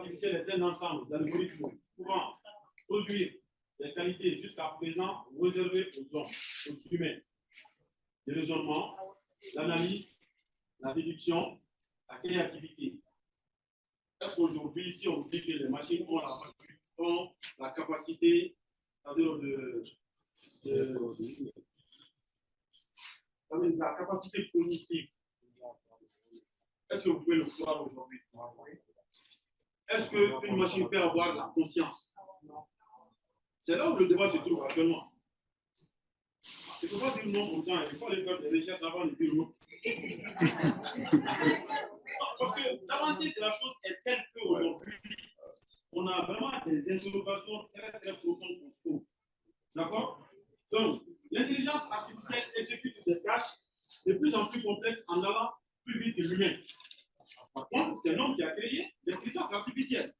artificielle est un ensemble d'algorithmes pouvant produire des qualités jusqu'à présent réservées aux hommes, aux humains. Le raisonnement, l'analyse, la déduction, la créativité. Est-ce qu'aujourd'hui, si on dit que les machines ont la capacité, c'est-à-dire la capacité cognitive, est-ce que vous pouvez le croire aujourd'hui? Est-ce qu'une machine peut avoir la conscience? C'est là où le débat se trouve actuellement. Il ne faut pas dire non comme ça, il faut aller faire des recherches avant de dire non. Parce que l'avancée de la chose est telle qu'aujourd'hui, on a vraiment des interrogations très très profondes qu'on se pose. D'accord? Donc, l'intelligence artificielle exécute des tâches de plus en plus complexes en allant plus vite que l'humain. Par contre, c'est l'homme qui a créé l'intelligence artificielle.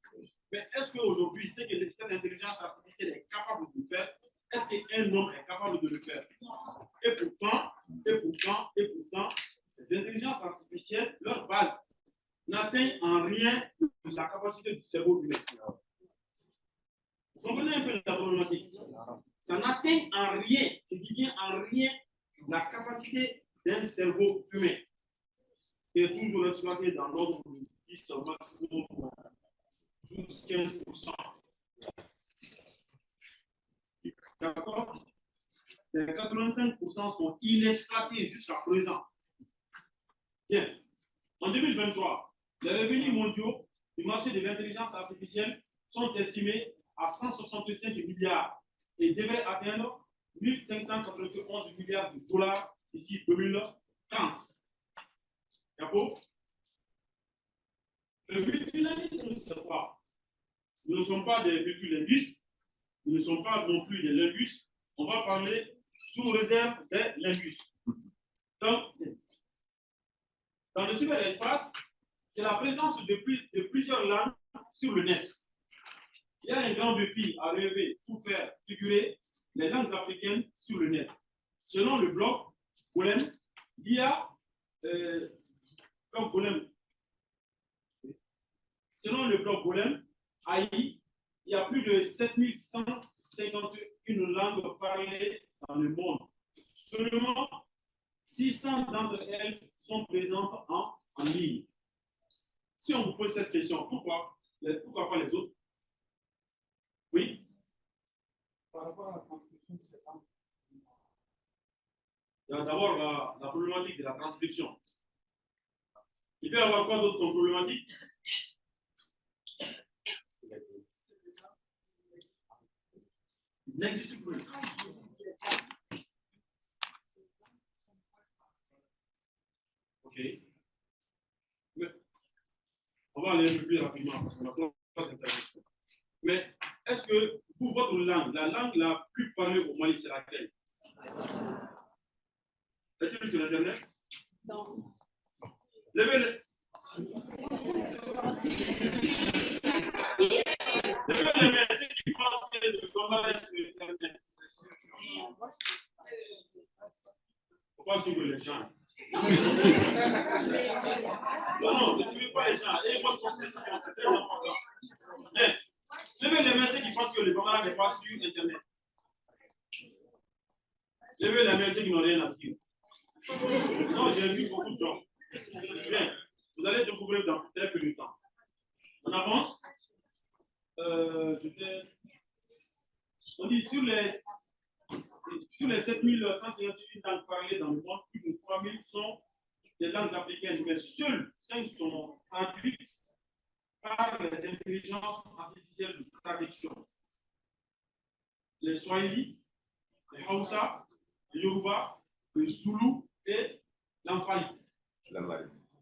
Mais est-ce qu'aujourd'hui, c'est que cette intelligence artificielle est capable de le faire? Est-ce qu'un homme est capable de le faire? Et pourtant, ces intelligences artificielles, leur base n'atteignent en rien la capacité du cerveau humain. Vous comprenez un peu la problématique? Ça n'atteint en rien, je dis bien en rien, la capacité d'un cerveau humain qui est toujours exploité dans l'ordre de 10 au maximum 12-15%. D'accord? Les 85% sont inexploités jusqu'à présent. Bien. En 2023, les revenus mondiaux du marché de l'intelligence artificielle sont estimés à 165 milliards et devraient atteindre 1591 milliards de dollars d'ici 2030. D'accord? Le multilinguisme, c'est quoi? Nous ne sommes pas des multilinguistes, nous ne sommes pas non plus des linguistes. On va parler sous réserve des linguistes. Donc, dans le cyberespace, c'est la présence de plusieurs langues sur le net. Il y a un grand défi à relever pour faire figurer les langues africaines sur le net. Selon le blog Golem, il y a selon le blog Golem, AI, il y a plus de 7151 langues parlées dans le monde. Seulement 600 d'entre elles sont présentes en ligne. Si on vous pose cette question, pourquoi pas les autres? Oui? Par rapport à la transcription de cette langue. Il y a d'abord la problématique de la transcription. Il peut y avoir quoi d'autre comme problématique? Il n'existe plus. Ok. Mais on va aller un peu plus rapidement parce qu'on a pas d'intervention. Mais est-ce que pour votre langue, la langue la plus parlée au Mali, c'est laquelle? Est-il sur Internet? Non. Levez les mains, ceux qui pensent que le combat est sur Internet. Pourquoi suivre les gens? Non, ne suivez pas les gens. Et votre compréhension, c'est très important. Bien. Levez les mains, ceux qui pensent que le combat n'est pas sur Internet. Levez les mains, ceux qui n'ont rien à dire. Non, j'ai vu beaucoup de gens. Bien. Vous allez découvrir dans très peu de temps. On avance. On dit sur les 7158 langues parlées dans le monde, plus de 3000 sont des langues africaines, mais seules 5 sont traduites par les intelligences artificielles de traduction. Les Swahili, les Hausa, les Yoruba, le Zulu et l'Amfari.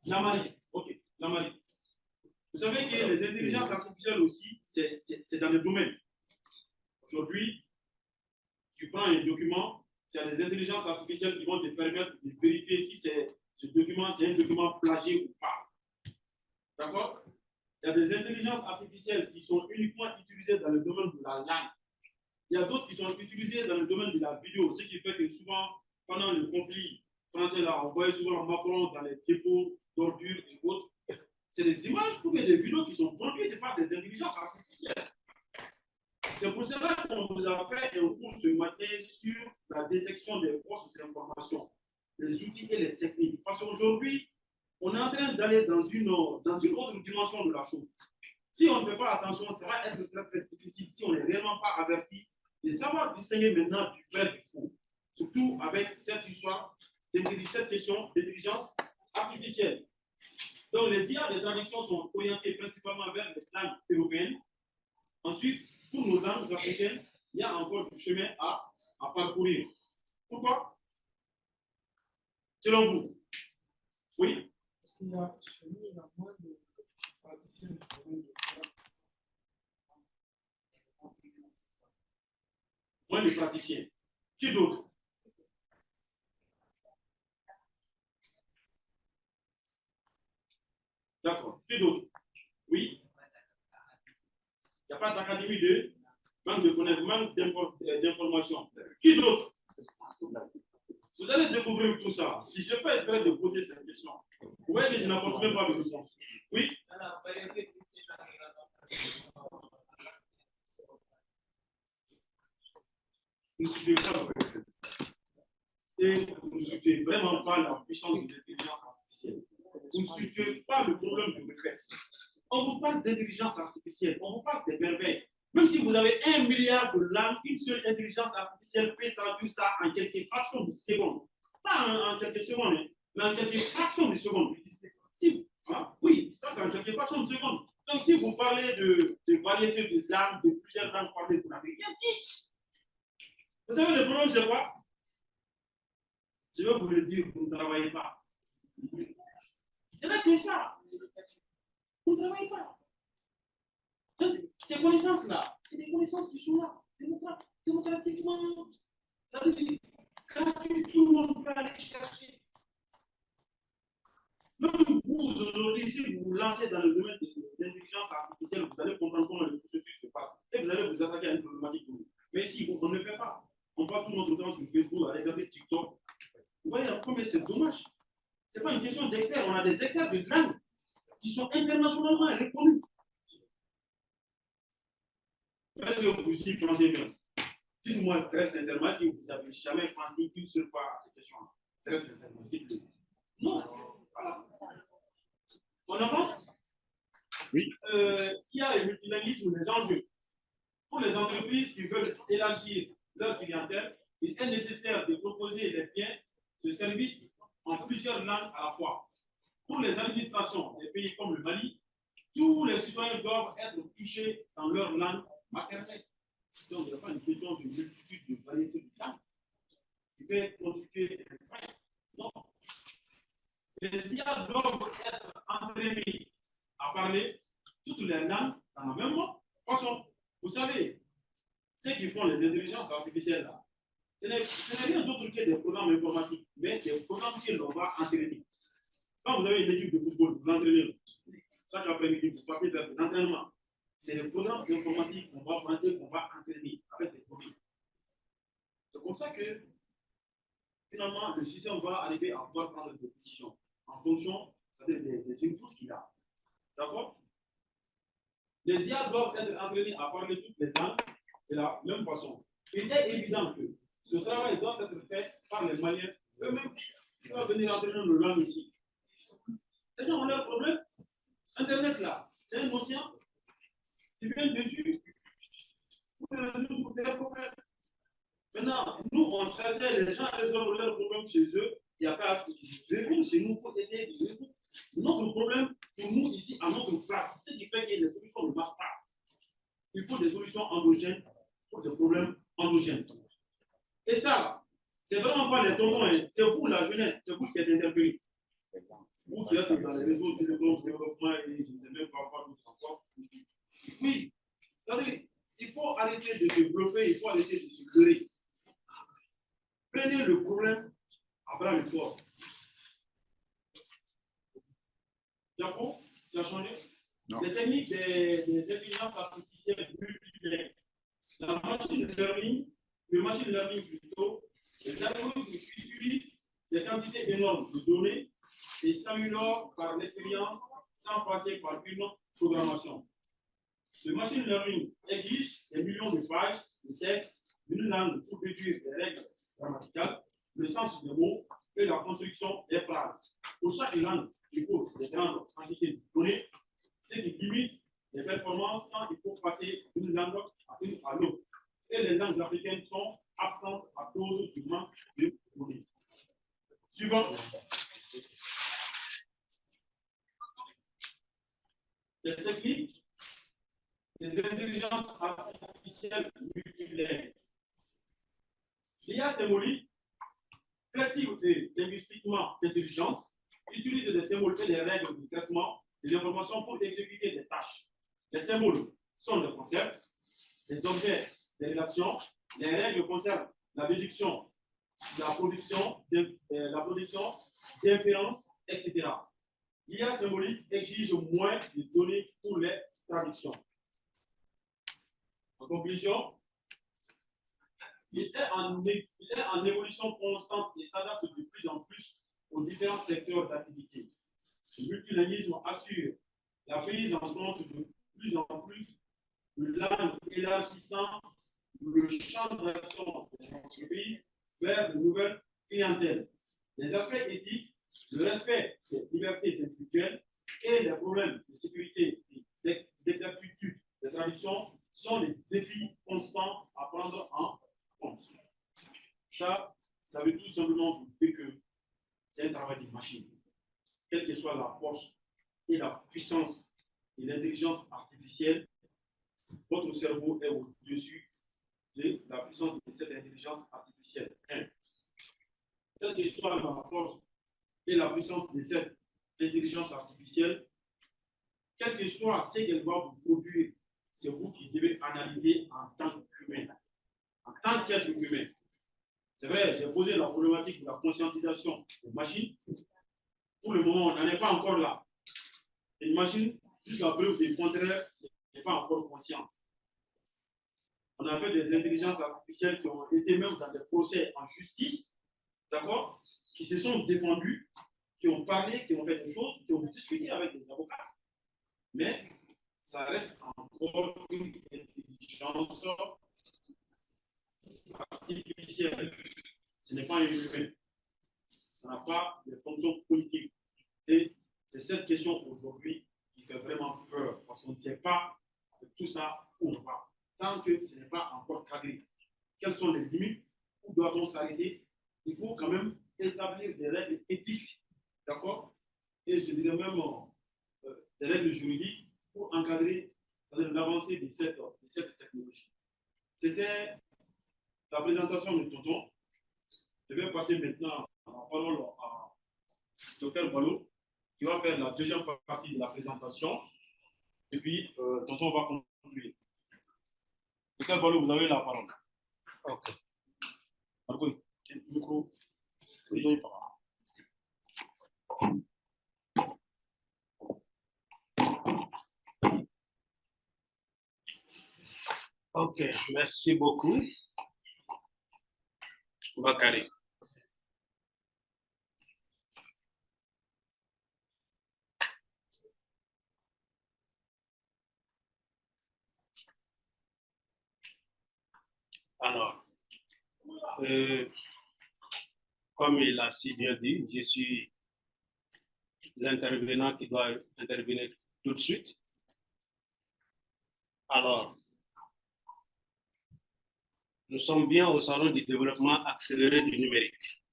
L'Amari. Ok, l'Amari. Vous savez que les intelligences artificielles aussi, c'est dans le domaine. Aujourd'hui, tu prends un document, tu as des intelligences artificielles qui vont te permettre de vérifier si ce document, c'est un document plagié ou pas. D'accord? Il y a des intelligences artificielles qui sont uniquement utilisées dans le domaine de la langue. Il y a d'autres qui sont utilisées dans le domaine de la vidéo, ce qui fait que souvent, pendant le conflit français, là, on voyait souvent Macron dans les dépôts d'ordures et autres. c'est des images ou bien des vidéos qui sont produites par des intelligences artificielles. C'est pour cela qu'on vous a fait un cours ce matin sur la détection des fausses informations, les outils et les techniques. Parce qu'aujourd'hui, on est en train d'aller dans une autre dimension de la chose. Si on ne fait pas attention, ça va être très, très difficile si on n'est réellement pas averti de savoir distinguer maintenant du vrai du faux. Surtout avec cette histoire, cette question d'intelligence artificielle. Donc, les IA de traduction sont orientées principalement vers les langues européennes. Ensuite, pour nos langues africaines, il y a encore du chemin à parcourir. Pourquoi? Selon vous? Oui? Parce qu'il y a chez nous, il y a moins de praticiens de moins de praticiens. Qui d'autre? D'accord. Qui d'autre? Oui? Il n'y a pas d'académie de manque de connaissances, manque d'informations. Qui d'autre? Vous allez découvrir tout ça. Si je peux espérer de poser cette question, vous voyez que je n'apporte même pas de réponse. Oui? Vous ne suivez pas, et vous ne suivez vraiment pas la puissance de l'intelligence artificielle. Vous ne situez pas le problème du regret. On vous parle d'intelligence artificielle, on vous parle des merveilles. Même si vous avez 1 milliard de langues, une seule intelligence artificielle peut traduire ça en quelques fractions de secondes. Pas en quelques secondes, mais en quelques fractions de secondes. Si, oui, ça c'est en quelques fractions de secondes. Donc si vous parlez de variété de langues, de plusieurs langues parlées, vous n'avez rien dit. Vous savez, le problème c'est quoi? Je vais vous le dire, vous ne travaillez pas. C'est là que ça. Vous ne travaillez pas. Donc, ces connaissances-là, c'est des connaissances qui sont là, démocratiquement. Ça veut dire, gratuit, tout le monde peut aller chercher. Même vous, aujourd'hui, si vous vous lancez dans le domaine des intelligences artificielles, vous allez comprendre comment le processus se passe. Et vous allez vous attaquer à une problématique. Mais si on ne le fait pas, on passe tout notre temps sur Facebook, à regarder TikTok. Vous voyez, mais c'est dommage. Ce n'est pas une question d'experts. On a des experts de langue qui sont internationalement reconnus. Est-ce que vous y pensez bien? Dites-moi très sincèrement si vous n'avez jamais pensé une seule fois à cette question-là. Très sincèrement, dites-le. Non. Voilà. On avance? Oui. Il y a le multilinguisme, les enjeux. Pour les entreprises qui veulent élargir leur clientèle, il est nécessaire de proposer des biens, de services en plusieurs langues à la fois. Pour les administrations des pays comme le Mali, tous les citoyens doivent être touchés dans leur langue maternelle. Donc, il n'y a pas une question de multitude de variétés de langues qui peut constituer des freins. Non. Les IA doivent être entraînés à parler toutes les langues dans la même façon. Vous savez, ceux qui font les intelligences artificielles, là, ce n'est rien d'autre que des programmes informatiques, mais des programmes que l'on va entraîner. Quand vous avez une équipe de football, vous l'entraînez. Chaque après-midi, vous partez faire de l'entraînement. C'est des programmes informatiques qu'on va monter, qu'on va entraîner avec des produits. C'est comme ça que, finalement, le système va arriver à pouvoir prendre des décisions en fonction des inputs qu'il a. D'accord? Les IA doivent être entraînés à parler toutes les langues de la même façon. Il est évident que ce travail doit être fait par les Maliens eux-mêmes qui doivent venir entraîner nos langues ici. Les gens ont leur problème. Internet, là, c'est un océan. Tu viens dessus. Maintenant, nous, on cherchait les gens résolvent leurs problèmes chez eux. Il n'y a pas de venir chez nous pour essayer de résoudre notre problème pour nous ici à notre place. Ce qui fait que les solutions ne marchent pas. Il faut des solutions endogènes pour des problèmes endogènes. Et ça, c'est vraiment pas les tontons, hein. C'est vous, la jeunesse, c'est vous qui êtes interpellés. Vous qui êtes dans les réseaux de développement et je ne sais même pas quoi d'autre encore. Oui, ça veut dire, il faut arrêter de se bluffer, il faut arrêter de se leurrer. Prenez le problème à bras le corps. D'accord? Tu as changé? Non. Les techniques des intelligences artificielles multiplient. La machine learning, le machine learning plutôt, les algorithmes utilisent des quantités énormes de données et s'améliorent par l'expérience sans passer une programmation. Le machine learning exige des millions de pages de texte, une langue pour réduire les règles grammaticales, le sens des mots et la construction des phrases. Pour chaque langue, il faut des grandes quantités de données, ce qui limite les performances quand il faut passer d'une langue à l'autre. Et les langues africaines sont absentes à cause du manque de données. Suivant. Les techniques des intelligences artificielles multilingues. L'IA symbolique, flexible et linguistiquement intelligente, utilise des symboles et des règles de traitement de l'information pour exécuter des tâches. Les symboles sont des concepts, des objets, des relations. Les règles concernent la déduction, la production, d'inférences, etc. L'IA symbolique exige moins de données pour les traductions. En conclusion, il est en évolution constante et s'adapte de plus en plus aux différents secteurs d'activité. Le multilinguisme assure la prise en compte de plus en plus de langues élargissant le champ d'action des entreprises vers de nouvelles clientèles. Les aspects éthiques, le respect des libertés individuelles et les problèmes de sécurité et d'exactitude des traductions sont des défis constants à prendre en compte. Ça veut tout simplement vous dire que c'est un travail de machine. Quelle que soit la force et la puissance de l'intelligence artificielle, votre cerveau est au-dessus de la puissance de cette intelligence artificielle. Quelle que soit la force et la puissance de cette intelligence artificielle, quel que soit ce qu'elle va vous produire, c'est vous qui devez analyser en tant qu'humain, en tant qu'être humain. C'est vrai, j'ai posé la problématique de la conscientisation des machines. Pour le moment, on n'en est pas encore là. Une machine, jusqu'à preuve du contraire, n'est pas encore consciente. On a fait des intelligences artificielles qui ont été même dans des procès en justice, d'accord, qui se sont défendues, qui ont parlé, qui ont fait des choses, qui ont discuté avec des avocats. Mais ça reste encore une intelligence artificielle. Ce n'est pas un humain. Ça n'a pas de fonction politique. Et c'est cette question aujourd'hui qui fait vraiment peur, parce qu'on ne sait pas avec tout ça où on va. Tant que ce n'est pas encore cadré. Quelles sont les limites? Où doit-on s'arrêter? Il faut quand même établir des règles éthiques, d'accord? Et je dirais même des règles juridiques pour encadrer l'avancée de cette technologie. C'était la présentation de Tonton. Je vais passer maintenant la parole à Dr Balo, qui va faire la deuxième partie de la présentation. Et puis, Tonton va conclure. Dr Balo, vous avez la parole. Ok. Marco, micro. Ok, merci beaucoup, Bakary. Alors, comme il a si bien dit, je suis l'intervenant qui doit intervenir tout de suite. Alors, nous sommes bien au salon du développement accéléré du numérique.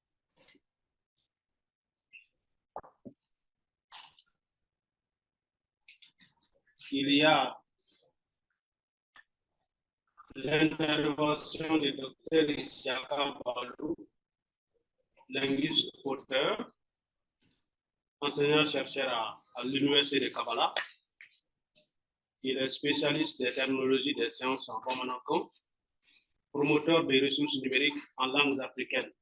Il y a l'intervention du docteur Isiaka Balou, linguiste auteur, enseignant-chercheur à l'Université de Kampala. Il est spécialiste des technologies des sciences en commun compte, promoteur des ressources numériques en langues africaines.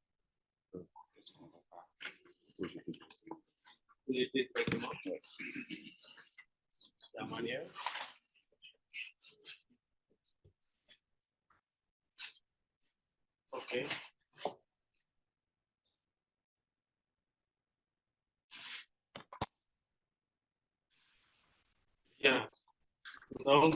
Il était directement la manière. OK. Donc,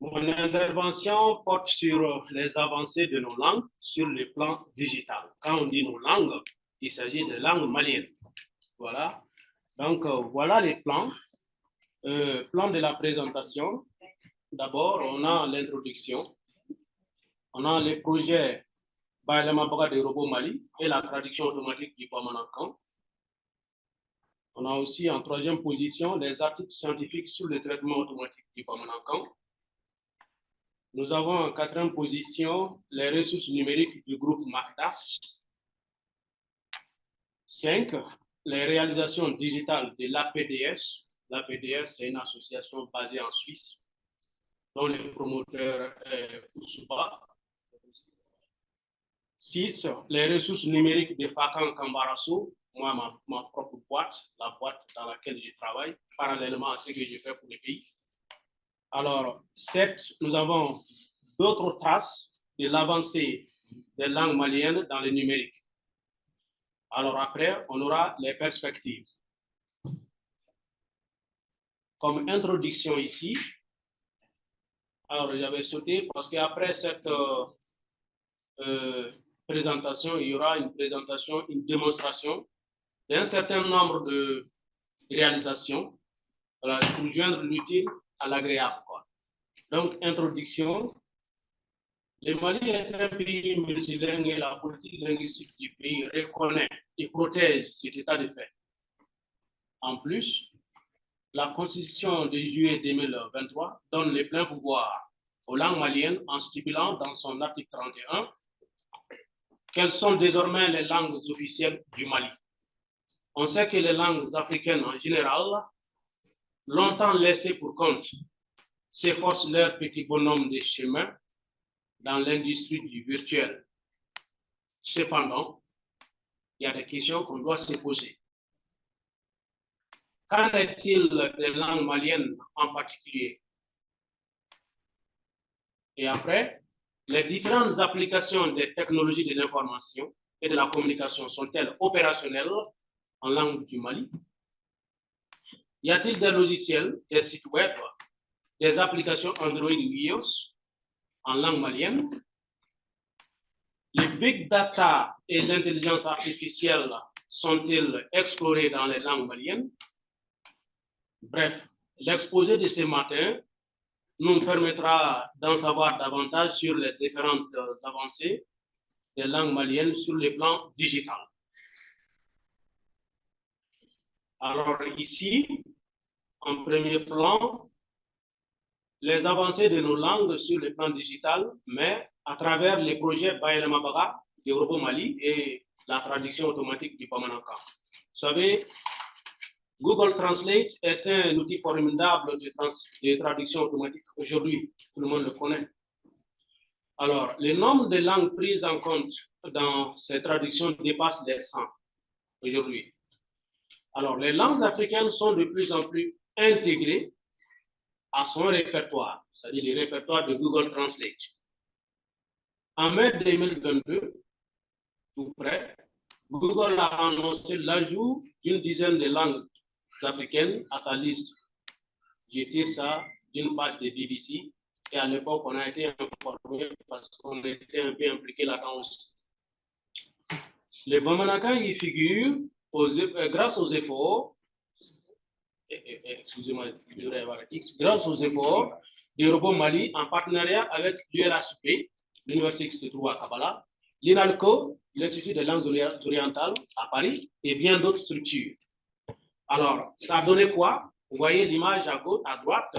mon intervention porte sur les avancées de nos langues sur le plan digital. Quand on dit nos langues, il s'agit de langues maliennes. Voilà. Donc, voilà les plans. Plan de la présentation. D'abord, on a l'introduction. On a les projets Bailama Baga de Robo Mali et la traduction automatique du Bamanankan. On a aussi en troisième position les articles scientifiques sur le traitement automatique du Bamanankan. Nous avons en quatrième position les ressources numériques du groupe MACDAS. 5. Les réalisations digitales de l'APDS. L'APDS, c'est une association basée en Suisse, dont le promoteur est Oussouba. 6. Les ressources numériques de Fakan Kambarasso. Moi, ma propre boîte, la boîte dans laquelle je travaille, parallèlement à ce que je fais pour le pays. Alors, 7, nous avons d'autres traces de l'avancée des langues maliennes dans le numérique. Alors après, on aura les perspectives. Comme introduction ici, alors j'avais sauté parce qu'après cette présentation, il y aura une présentation, une démonstration d'un certain nombre de réalisations, voilà, pour joindre l'utile à l'agréable. Donc, introduction. Le Mali est un pays multilingue et la politique linguistique du pays reconnaît et protège cet état de fait. En plus, la Constitution de juillet 2023 donne les pleins pouvoirs aux langues maliennes en stipulant dans son article 31 quelles sont désormais les langues officielles du Mali. On sait que les langues africaines en général, longtemps laissées pour compte, s'efforcent leur petit bonhomme de chemin dans l'industrie du virtuel. Cependant, il y a des questions qu'on doit se poser. Qu'en est-il des langues maliennes en particulier? Et après, les différentes applications des technologies de l'information et de la communication sont-elles opérationnelles en langue du Mali? Y a-t-il des logiciels, des sites web, des applications Android ou iOS en langue malienne? Les big data et l'intelligence artificielle sont-ils explorés dans les langues maliennes? Bref, l'exposé de ce matin nous permettra d'en savoir davantage sur les différentes avancées des langues maliennes sur le plan digital. Alors ici, en premier plan, les avancées de nos langues sur le plan digital, mais à travers les projets Bailama Baga de Robo Mali et la traduction automatique du Bamanankan. Vous savez, Google Translate est un outil formidable de traduction automatique aujourd'hui. Tout le monde le connaît. Alors, le nombre de langues prises en compte dans ces traductions dépasse les 100 aujourd'hui. Alors, les langues africaines sont de plus en plus intégrées à son répertoire, c'est-à-dire le répertoire de Google Translate. En mai 2022, tout près, Google a annoncé l'ajout d'une dizaine de langues africaines à sa liste. J'ai tiré ça d'une page de BBC et à l'époque, on a été informé parce qu'on était un peu impliqué là-dedans aussi. Le Bamanankan y figure grâce aux efforts, excusez-moi, grâce aux efforts du Robo Mali en partenariat avec l'ULHP, l'université qui se trouve à Kabbalah, l'INALCO, l'Institut des langues orientales à Paris et bien d'autres structures. Alors, ça a donné quoi? Vous voyez l'image à gauche, à droite.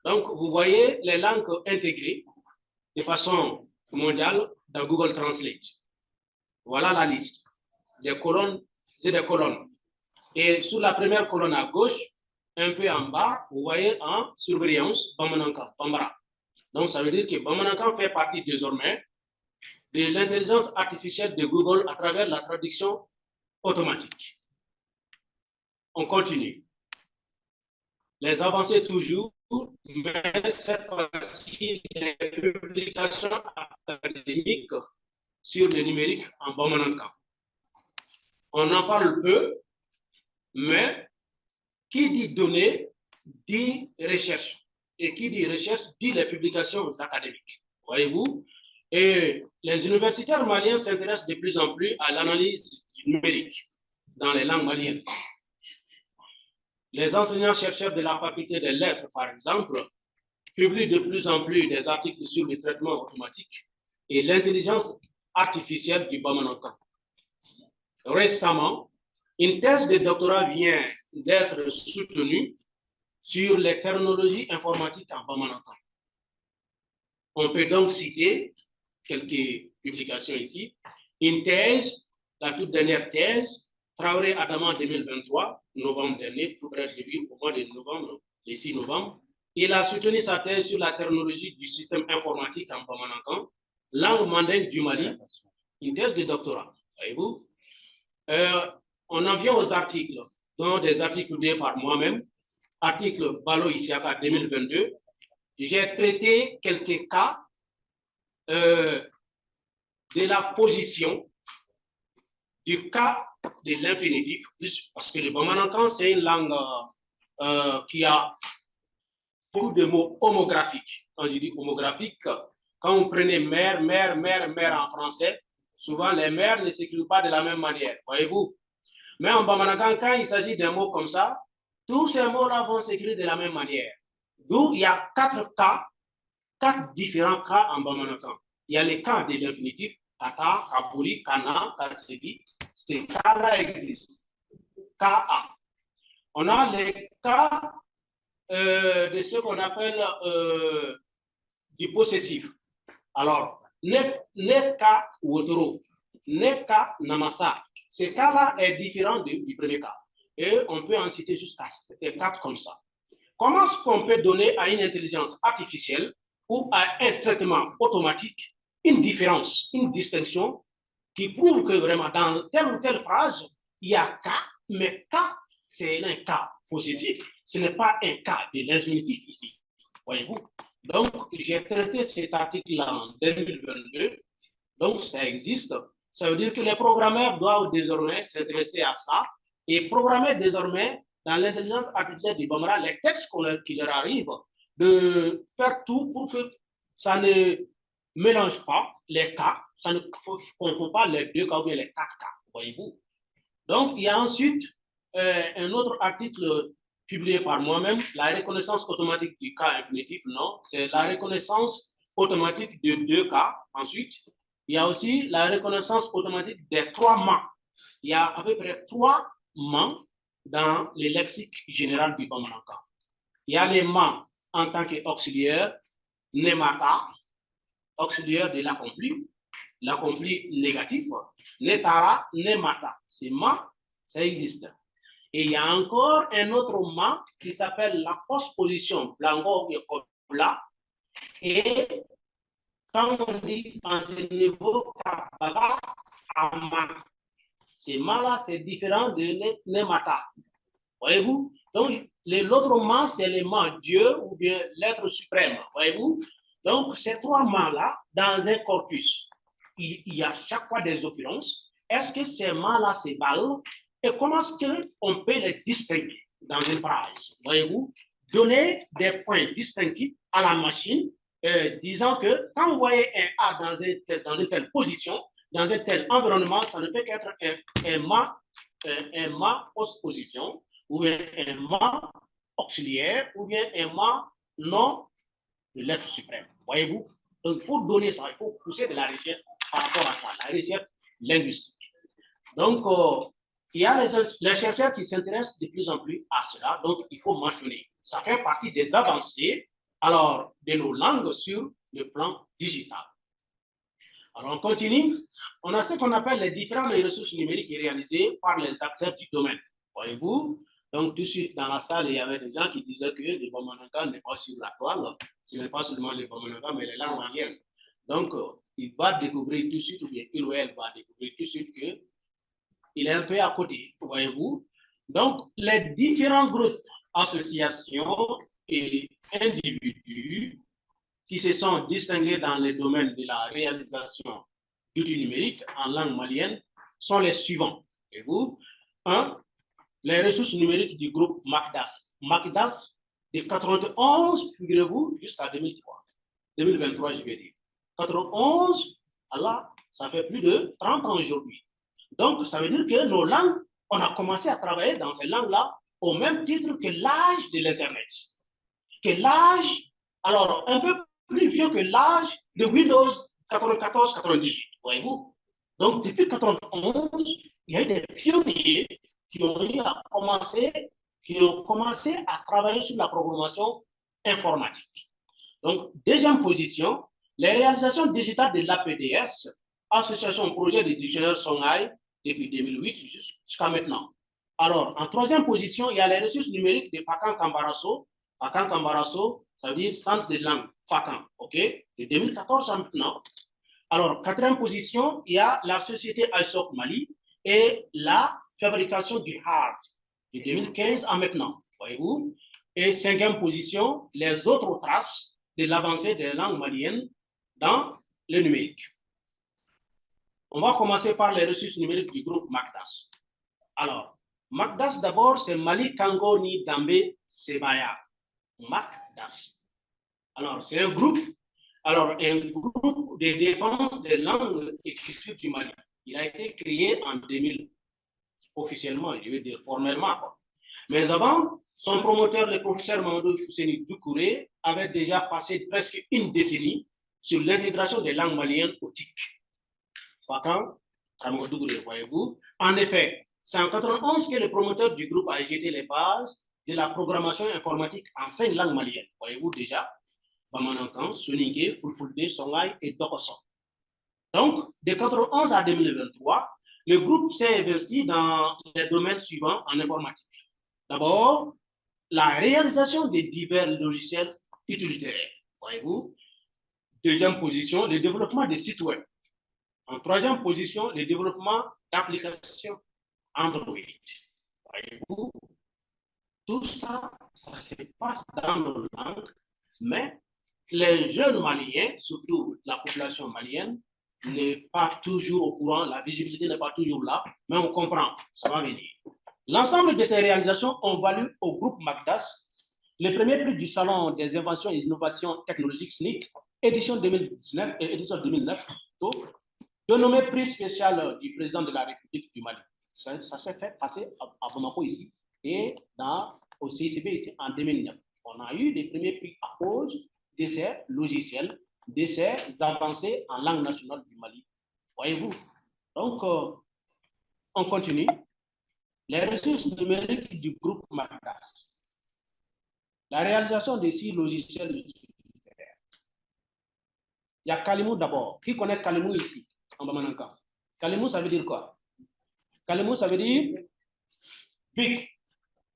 Donc, vous voyez les langues intégrées de façon mondiale dans Google Translate. Voilà la liste. Des colonnes, c'est des colonnes. Et sur la première colonne à gauche, un peu en bas, vous voyez en surveillance Bamanankan, Bambara. Donc, ça veut dire que Bamanankan fait partie désormais de l'intelligence artificielle de Google à travers la traduction automatique. On continue. Les avancées toujours, mais cette fois-ci, les publications académiques sur le numérique en Bamanankan. On en parle peu, mais Qui dit données, dit recherche. Et qui dit recherche, dit les publications académiques. Voyez-vous? Et les universitaires maliens s'intéressent de plus en plus à l'analyse numérique dans les langues maliennes. Les enseignants-chercheurs de la faculté des lettres, par exemple, publient de plus en plus des articles sur le traitement automatique et l'intelligence artificielle du Bamanankan. Récemment, une thèse de doctorat vient d'être soutenue sur les technologies informatiques en Bamanankan. On peut donc citer quelques publications ici. Une thèse, la toute dernière thèse, Traoré Adama 2023, novembre dernier, tout près début au mois de novembre, le 6 novembre. Il a soutenu sa thèse sur la technologie du système informatique en Bamanankan, langue mandingue du Mali, une thèse de doctorat, voyez-vous. On en vient aux articles, dont des articles publiés par moi-même, article Balo Isiaka 2022. J'ai traité quelques cas de la position du cas de l'infinitif, parce que le Bamanankan, c'est une langue qui a beaucoup de mots homographiques. Quand je dis homographique, quand vous prenez mère, mère, mère, mère en français, souvent les mères ne s'écrivent pas de la même manière, voyez-vous. Mais en Bamanankan, quand il s'agit d'un mot comme ça, tous ces mots-là vont s'écrire de la même manière. D'où il y a 4 cas, 4 différents cas en Bamanankan. Il y a les cas de l'infinitif, Kata, Kapuri, Kana, Kasedi. Ces cas-là existent. Ka. On a les cas de ce qu'on appelle du possessif. Alors, Neka Wotoro, Neka Namasa. Ce cas-là est différent du premier cas. Et on peut en citer jusqu'à 4 comme ça. Comment est-ce qu'on peut donner à une intelligence artificielle ou à un traitement automatique une différence, une distinction qui prouve que vraiment dans telle ou telle phrase, il y a K, mais K, c'est un cas possessif. Ce n'est pas un cas de l'infinitif ici. Voyez-vous? Donc, j'ai traité cet article-là en 2022. Donc, ça existe. Ça veut dire que les programmeurs doivent désormais s'intéresser à ça et programmer désormais dans l'intelligence artificielle du Bambara les textes qui leur arrivent, de faire tout pour que ça ne mélange pas les cas, ça ne confond pas les 2 cas ou les 4 cas, voyez-vous. Donc, il y a ensuite un autre article publié par moi-même, la reconnaissance automatique du cas infinitif, non, c'est la reconnaissance automatique de 2 cas. Ensuite, il y a aussi la reconnaissance automatique des 3 mâts. Il y a à peu près 3 mâts dans le lexique général du Bamanankan. Il y a les mâts en tant qu'auxiliaire, nemata, auxiliaire de l'accompli négatif, netara, nemata. Ces mâts, ça existe. Et il y a encore un autre mât qui s'appelle la postposition, blanco et cobla. Et quand on dit en ce niveau, kabala, ama. Ces mâts-là, c'est différent de nemata. Voyez-vous? Donc, l'autre mât, c'est le mât Dieu ou bien l'être suprême. Voyez-vous? Donc, ces 3 mâts-là, dans un corpus, il y a chaque fois des occurrences. Est-ce que ces mâts-là se valent? Et comment est-ce qu'on peut les distinguer dans une phrase? Voyez-vous? Donner des points distinctifs à la machine, disant que quand vous voyez un A dans une telle position, dans un tel environnement, ça ne peut qu'être un mât postposition, ou bien un mât auxiliaire, ou bien un mât non de l'être suprême. Voyez-vous? Donc, il faut donner ça, il faut pousser de la recherche par rapport à ça, la recherche linguistique. Donc, il y a les chercheurs qui s'intéressent de plus en plus à cela, donc il faut mentionner. Ça fait partie des avancées alors, de nos langues sur le plan digital. Alors, on continue. On a ce qu'on appelle les différentes ressources numériques réalisées par les acteurs du domaine. Voyez-vous? Donc, tout de suite, dans la salle, il y avait des gens qui disaient que le Bamanankan n'est pas sur la toile. Ce n'est pas seulement le Bamanankan, mais les langues maliennes. Donc, il va découvrir tout de suite, ou bien il ou elle va découvrir tout de suite que il est un peu à côté, voyez-vous. Donc, les différents groupes, associations et individus qui se sont distingués dans le domaine de la réalisation d'outils numériques en langue malienne sont les suivants. Voyez-vous. 1. les ressources numériques du groupe MACDAS. MACDAS, de 91, figurez-vous, jusqu'à 2023, je vais dire. 91, Allah, ça fait plus de 30 ans aujourd'hui. Donc, ça veut dire que nos langues, on a commencé à travailler dans ces langues-là au même titre que l'âge de l'Internet. Que l'âge, alors, un peu plus vieux que l'âge de Windows 94-98, voyez-vous. Donc, depuis 91, il y a eu des pionniers qui ont commencé à travailler sur la programmation informatique. Donc, deuxième position, les réalisations digitales de l'APDS, Association Projet de Dictionnaire Songhai, depuis 2008 jusqu'à maintenant. Alors, en troisième position, il y a les ressources numériques de Fakan Kambarasso. Fakan Kambarasso, ça veut dire Centre de langue, Fakan, ok, de 2014 à maintenant. Alors, quatrième position, il y a la société ISOC Mali et la fabrication du hard, de 2015 à maintenant, voyez-vous. Et cinquième position, les autres traces de l'avancée des langues maliennes dans le numérique. On va commencer par les ressources numériques du groupe MACDAS. Alors, MACDAS d'abord, c'est Mali Kango Ni Dambe Sebaya. MACDAS. Alors, c'est un groupe de défense des langues et cultures du Mali. Il a été créé en 2000, officiellement, je veux dire formellement. Mais avant, son promoteur, le professeur Mamadou Fousseni Doucouré, avait déjà passé presque une décennie sur l'intégration des langues maliennes au TIC. Voyez-vous. En effet, c'est en 1991 que le promoteur du groupe a jeté les bases de la programmation informatique en 5 langues maliennes. Voyez-vous déjà, Bamanankan, Soninké, Fulfulde, Songhai et Dokoson. Donc, de 1991 à 2023, le groupe s'est investi dans les domaines suivants en informatique. D'abord, la réalisation de divers logiciels utilitaires. Voyez-vous. Deuxième position, le développement des sites web. En troisième position, le développement d'applications Android. Voyez-vous, tout ça, ça se passe dans nos langues, mais les jeunes Maliens, surtout la population malienne, n'est pas toujours au courant, la visibilité n'est pas toujours là, mais on comprend, ça va venir. L'ensemble de ces réalisations ont valu au groupe MACDAS le premier prix du Salon des inventions et innovations technologiques SNIT, édition 2019 et édition 2009, dénommé prix spécial du président de la République du Mali. Ça s'est fait passer à Bamako ici et au CICB ici en 2009. On a eu des premiers prix à cause de ces logiciels, de ces avancées en langue nationale du Mali. Voyez-vous. Donc, on continue. Les ressources numériques du groupe MACDAS. La réalisation de 6 logiciels utilitaires. Il y a Kalimou d'abord. Qui connaît Kalimou ici, en Bamananka? Kalimou, ça veut dire quoi? Kalimou, ça veut dire bic.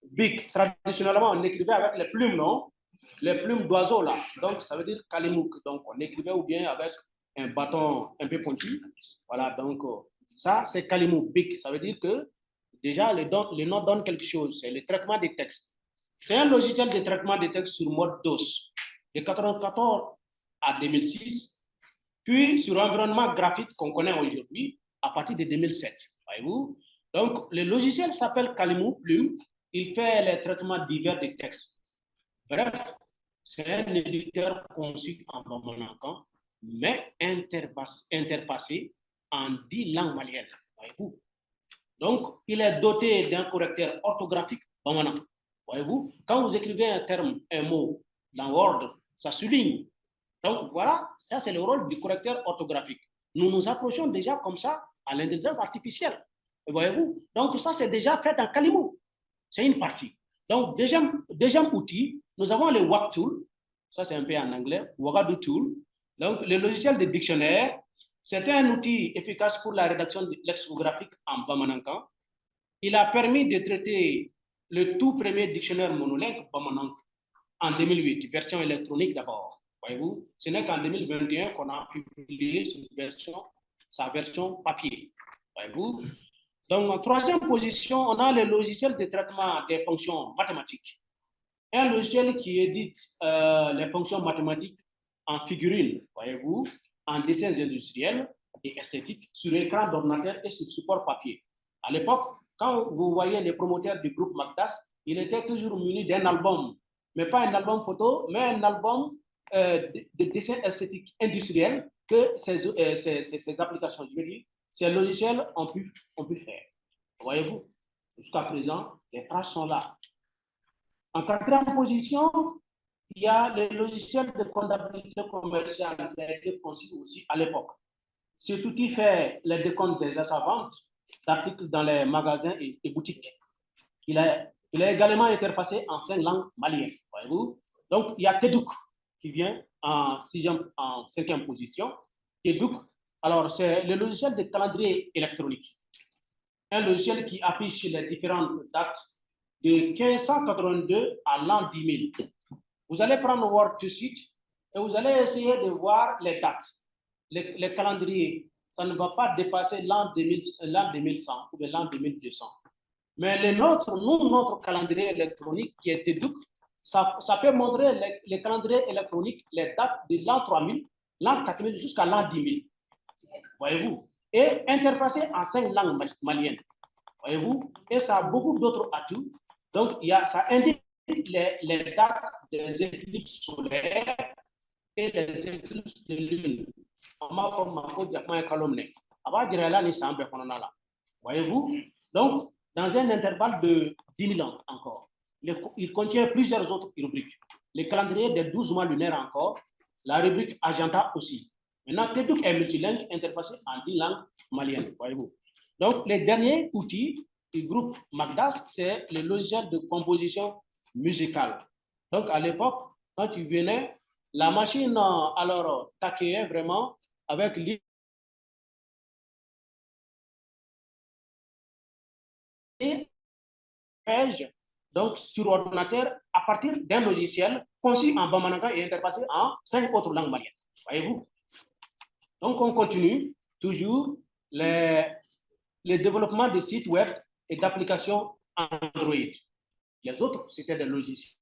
Bic. Traditionnellement, on écrivait avec les plumes, non? Les plumes d'oiseaux, là. Donc, ça veut dire Kalimouk. Donc, on écrivait ou bien avec un bâton un peu pointu. Voilà, donc, ça, c'est Kalimou. Bic. Ça veut dire que, déjà, le nom donne quelque chose. C'est le traitement des textes. C'est un logiciel de traitement des textes sur mode DOS. De 1994 à 2006. Puis, sur environnement graphique qu'on connaît aujourd'hui, à partir de 2007. Voyez-vous? Donc, le logiciel s'appelle Kalimou Plume. Il fait les traitements divers des textes. Bref, c'est un éditeur conçu en Bamanankan, mais interfacé en 10 langues maliennes. Voyez-vous? Donc, il est doté d'un correcteur orthographique Bamanan. Voyez-vous? Quand vous écrivez un terme, un mot dans Word, ça souligne. Donc, voilà, ça c'est le rôle du correcteur orthographique. Nous nous approchons déjà comme ça à l'intelligence artificielle. Voyez-vous? Donc, ça c'est déjà fait dans Kalimou. C'est une partie. Donc, deuxième outil, nous avons le WAP Tool. Ça, c'est un peu en anglais. Ouagadou Tool. Donc, le logiciel de dictionnaire, c'est un outil efficace pour la rédaction lexicographique en Bamanankan. Il a permis de traiter le tout premier dictionnaire monolingue Bamanankan en 2008, version électronique d'abord. Voyez-vous, ce n'est qu'en 2021 qu'on a publié sa version papier. Voyez-vous. Donc, en troisième position, on a le logiciel de traitement des fonctions mathématiques. Un logiciel qui édite les fonctions mathématiques en figurines, voyez-vous, en dessins industriels et esthétiques sur écran d'ordinateur et sur support papier. À l'époque, quand vous voyez les promoteurs du groupe Magdas, il était toujours muni d'un album, mais pas un album photo, mais un album de dessin esthétique industriel que ces applications, je veux dire, ces logiciels ont pu faire. Voyez-vous, jusqu'à présent, les traces sont là. En quatrième position, il y a les logiciels de comptabilité commerciale qui a été conçu aussi à l'époque. Cet outil fait les décomptes des achats-ventes d'articles dans les magasins et boutiques. Il est également interfacé en 5 langues maliennes. Voyez-vous? Donc, il y a Tedouk qui vient en 5e position. Tedouk, alors c'est le logiciel de calendrier électronique. Un logiciel qui affiche les différentes dates de 1582 à l'an 10 000. Vous allez prendre Word tout de suite et vous allez essayer de voir les dates. Les calendriers, ça ne va pas dépasser l'an 2100 ou l'an 2200. Mais notre calendrier électronique qui est Tedouk, ça peut montrer les calendriers électroniques, les dates de l'an 3000, l'an 4000 jusqu'à l'an 10 000. Voyez-vous? Et interfacé en 5 langues maliennes. Voyez-vous? Et ça a beaucoup d'autres atouts. Donc, ça indique les dates des éclipses solaires et les éclipses de lune. Voyez-vous? Donc, dans un intervalle de 10 000 ans encore. Il contient plusieurs autres rubriques. Le calendrier des 12 mois lunaires encore, la rubrique Agenda aussi. Maintenant, Tedouk est multilingue, interfacé en 10 langues maliennes. Voyez-vous? Donc, le dernier outil du groupe Magdas, c'est le logiciel de composition musicale. Donc, à l'époque, quand tu venais, la machine, alors, t'accueillait vraiment avec l'image. Donc, sur ordinateur, à partir d'un logiciel conçu en Bamananga et interfacé en 5 autres langues maliennes. Voyez-vous? Donc, on continue toujours le développement de sites web et d'applications Android. Les autres, c'était des logiciels.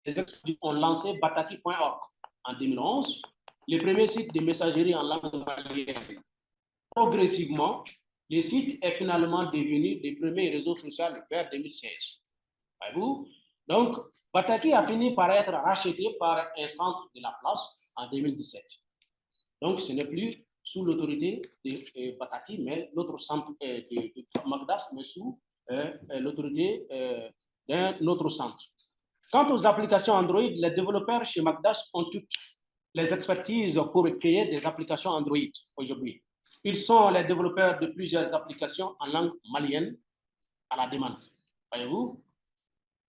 Les études ont lancé bataki.org en 2011, le premier site de messagerie en langue malienne. Progressivement, le site est finalement devenu le premier réseau social vers 2016. Voyez-vous? Donc, Bataki a fini par être racheté par un centre de la place en 2017. Donc, ce n'est plus sous l'autorité de Bataki, mais l'autre centre de Magdas, mais sous l'autorité d'un autre centre. Quant aux applications Android, les développeurs chez Magdas ont toutes les expertises pour créer des applications Android aujourd'hui. Ils sont les développeurs de plusieurs applications en langue malienne à la demande. Voyez-vous?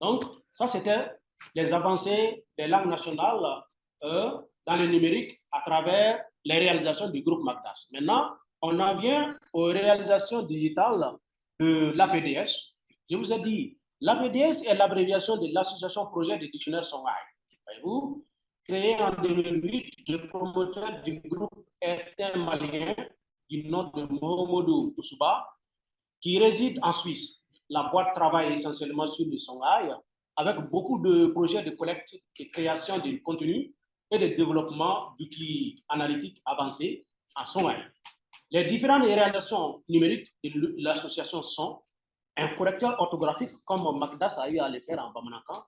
Donc, ça, c'était les avancées des langues nationales dans le numérique à travers les réalisations du groupe Magdas. Maintenant, on en vient aux réalisations digitales de l'APDS. Je vous ai dit, l'APDS est l'abréviation de l'Association Projet de Dictionnaire Songhai. Voyez-vous? Créé en 2008, le promoteur du groupe est un Malien du nom de Mohamedou Oussouba, qui réside en Suisse. La boîte travaille essentiellement sur le Songhai, avec beaucoup de projets de collecte et création de contenu et de développement d'outils analytiques avancés en Songhai. Les différentes réalisations numériques de l'association sont un correcteur orthographique, comme Magdas a eu à le faire en Bamanankan.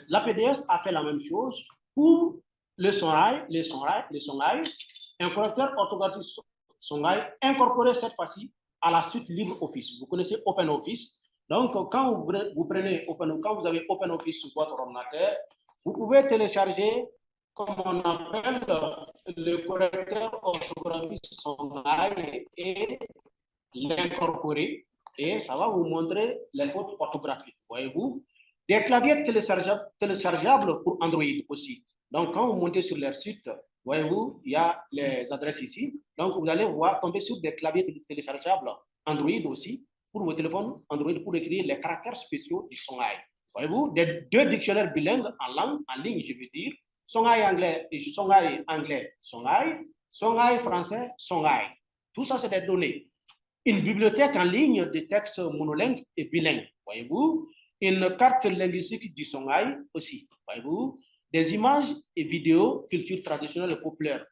L'APDS a fait la même chose pour le Songhai, un correcteur orthographique Songhai incorporé cette fois-ci à la suite LibreOffice. Vous connaissez OpenOffice. Donc, quand vous avez OpenOffice sur votre ordinateur, vous pouvez télécharger, comme on appelle, le correcteur orthographique Songhai et l'incorporer. Et ça va vous montrer les fautes orthographiques. Voyez-vous? Des claviers téléchargeables pour Android aussi. Donc, quand vous montez sur leur site, voyez-vous, il y a les adresses ici. Donc, vous allez tomber sur des claviers téléchargeables Android aussi pour vos téléphones Android pour écrire les caractères spéciaux du Songhai. Voyez-vous, deux dictionnaires bilingues en langue, en ligne, je veux dire, Songhai anglais et Songhai anglais, Songhai français, Songhai. Tout ça, c'est des données. Une bibliothèque en ligne de textes monolingues et bilingues, voyez-vous. Une carte linguistique du Songhai aussi, voyez-vous. Des images et vidéos, culture traditionnelle et populaire.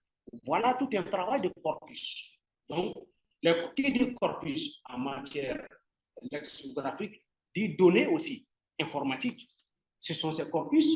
Voilà tout un travail de corpus. Donc, le qui dit corpus en matière lexicographique dit données aussi informatiques. Ce sont ces corpus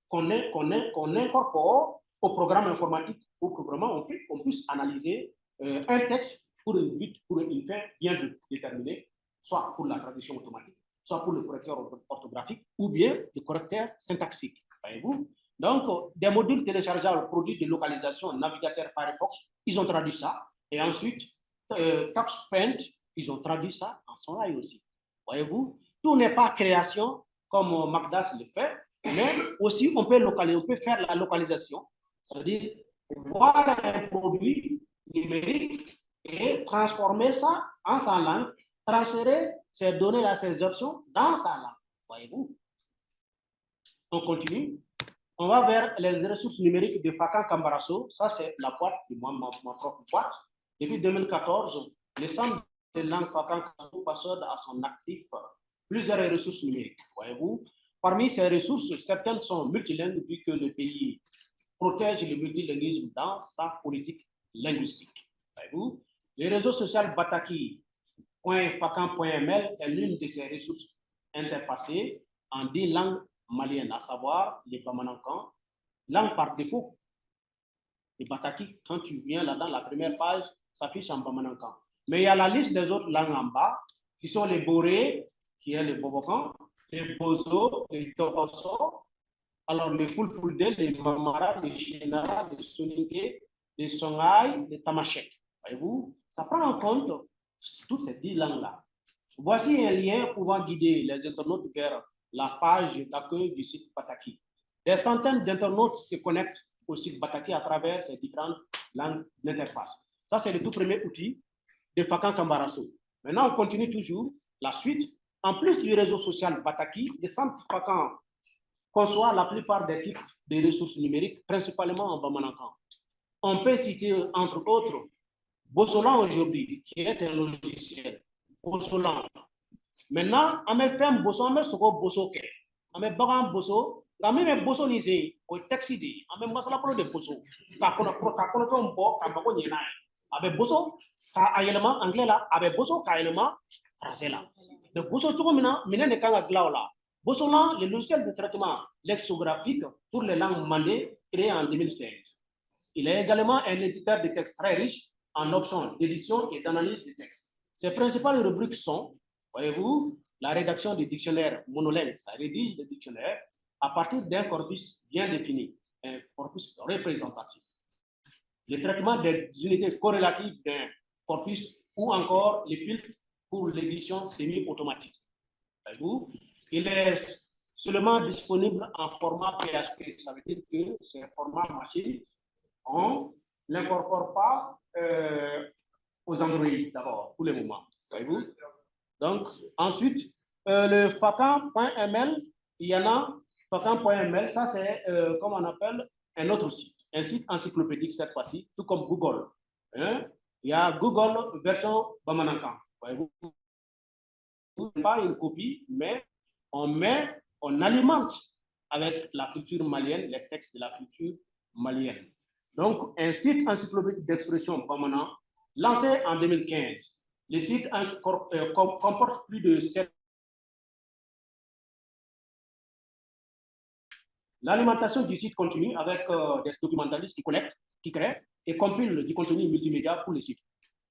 qu'on incorpore au programme informatique pour que vraiment on puisse analyser un texte pour une but, pour une fin bien déterminée, soit pour la traduction automatique, soit pour le correcteur orthographique ou bien le correcteur syntaxique. Voyez-vous? Donc, des modules téléchargeables produits de localisation navigateur Firefox, ils ont traduit ça. Et ensuite, TuxPaint, ils ont traduit ça en son live aussi. Voyez-vous? Tout n'est pas création comme Magdas le fait, mais aussi on peut localiser, on peut faire la localisation, c'est-à-dire voir un produit numérique et transformer ça en sa langue, transférer ces données-là, ces options dans sa langue. Voyez-vous? On continue. On va vers les ressources numériques de Fakan Kambarasso. Ça, c'est la boîte, ma propre boîte. Depuis 2014, le centre de langue Fakan Kambarasso possède à son actif plusieurs ressources numériques. Voyez-vous? Parmi ces ressources, certaines sont multilingues vu que le pays protège le multilinguisme dans sa politique linguistique. Voyez-vous? Le réseau social Bataki.fakan.ml est l'une de ces ressources interfacées en 10 langues maliennes, à savoir les Bamanankan, langue par défaut. Les Bataki, quand tu viens là-dedans, la première page s'affiche en Bamanankan. Mais il y a la liste des autres langues en bas, qui sont les Boré, qui est le Bobokan, les Bozo, les Tokoso, alors les Fulfulde, les Mamara, les Chinara, les Soninke, les Songhai, les Tamashek. Voyez-vous, ça prend en compte toutes ces 10 langues-là. Voici un lien pouvant guider les internautes vers la page d'accueil du site Bataki. Des centaines d'internautes se connectent au site Bataki à travers ces différentes langues d'interface. Ça, c'est le tout premier outil de Fakan Kambarasso. Maintenant, on continue toujours la suite. En plus du réseau social Bataki, le centre Fakan conçoit la plupart des types de ressources numériques, principalement en Bamanankan. On peut citer, entre autres, Bossolan aujourd'hui, qui est un logiciel. Bossolan. Maintenant, on met fait bosso, on met soko bosso ke, on met bagan bosso, on met bosso nise, au taxi di, on met masala pro de bosso, ka kono ton bo, ka bako nyena, avec bosso, ka ayelema anglais là, avec bosso ka ayelema français là. Donc bosso tuko mina ne kanga glao là. Bosso là, le logiciel de traitement lexicographique pour les langues mandées créé en 2016. Il est également un éditeur de texte très riche en options d'édition et d'analyse de textes. Ses principales rubriques sont, voyez-vous, la rédaction du dictionnaire monolingue, ça rédige le dictionnaire à partir d'un corpus bien défini, un corpus représentatif. Le traitement des unités corrélatives d'un corpus ou encore les filtres pour l'édition semi-automatique. Voyez-vous, il est seulement disponible en format PHP, ça veut dire que c'est un format machine. On ne l'incorpore pas aux Android d'abord, pour le moment. Voyez-vous? Donc, ensuite, le fakan.ml, il y en a, fakan.ml, ça c'est, comme on appelle, un autre site, un site encyclopédique cette fois-ci, tout comme Google. Hein? Il y a Google version Bamanankan. Voyez-vous? Pas une copie, mais on alimente avec la culture malienne, les textes de la culture malienne. Donc, un site encyclopédique d'expression Bamanan, lancé en 2015. Le site comporte plus de 7. L'alimentation du site continue avec des documentalistes qui collectent, qui créent et compilent du contenu multimédia pour le site.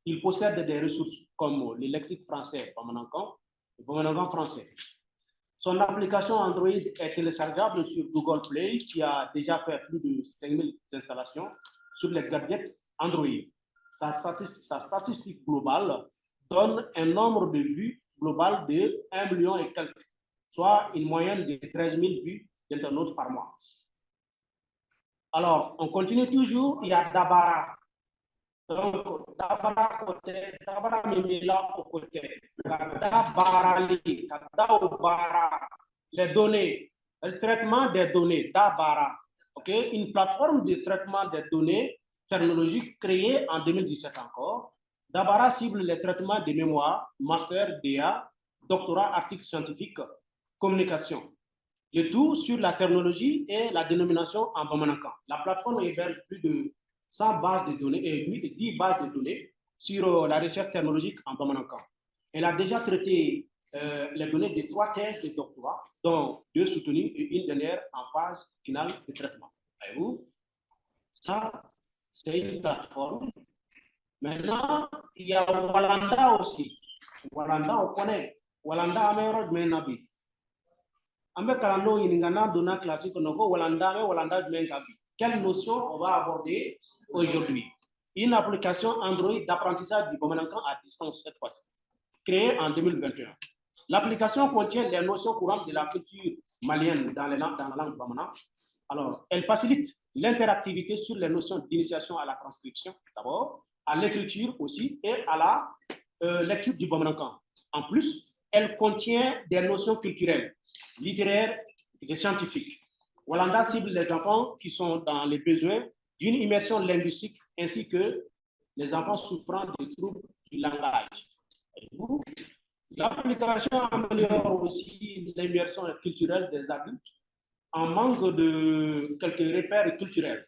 Il possède des ressources comme le lexique français Bamanankan, le Bamanankan français. Son application Android est téléchargeable sur Google Play, qui a déjà fait plus de 5000 installations sur les gadgets Android. Sa statistique globale donne un nombre de vues global de 1 million et quelques, soit une moyenne de 13 000 vues d'internautes par mois. Alors, on continue toujours, il y a Dabara. Donc, Dabara Mimila au côté. Dabara Li, Dabara les données, le traitement des données d'Abara, okay, une plateforme de traitement des données technologiques créée en 2017 encore. Dabara cible les traitements de mémoire, master, DA, doctorat, article scientifique, communication. Le tout sur la terminologie et la dénomination en Bamanankan. La plateforme héberge plus de 100 bases de données et 10 bases de données sur la recherche technologique en Bamanankan. Elle a déjà traité les données de 3 thèses de doctorat, dont 2 soutenues et une dernière en phase finale de traitement. Voyez-vous, ça, c'est une plateforme. Maintenant, il y a Walanda aussi. Walanda, on connaît. Walanda, Amérod Menabi. Ambe Kalando, Yiningana, Dona classique, Walanda, Mengabi. Quelle notion on va aborder aujourd'hui? Une application Android d'apprentissage du Bamanankan à distance cette fois-ci, créée en 2021. L'application contient les notions courantes de la culture malienne dans la langue bamana. Alors, elle facilite l'interactivité sur les notions d'initiation à la transcription, d'abord, à l'écriture aussi, et à la lecture du Bamanankan. En plus, elle contient des notions culturelles, littéraires et scientifiques. Walanda cible les enfants qui sont dans les besoins d'une immersion linguistique ainsi que les enfants souffrant de troubles du langage. L'application améliore aussi l'immersion culturelle des adultes en manque de quelques repères culturels.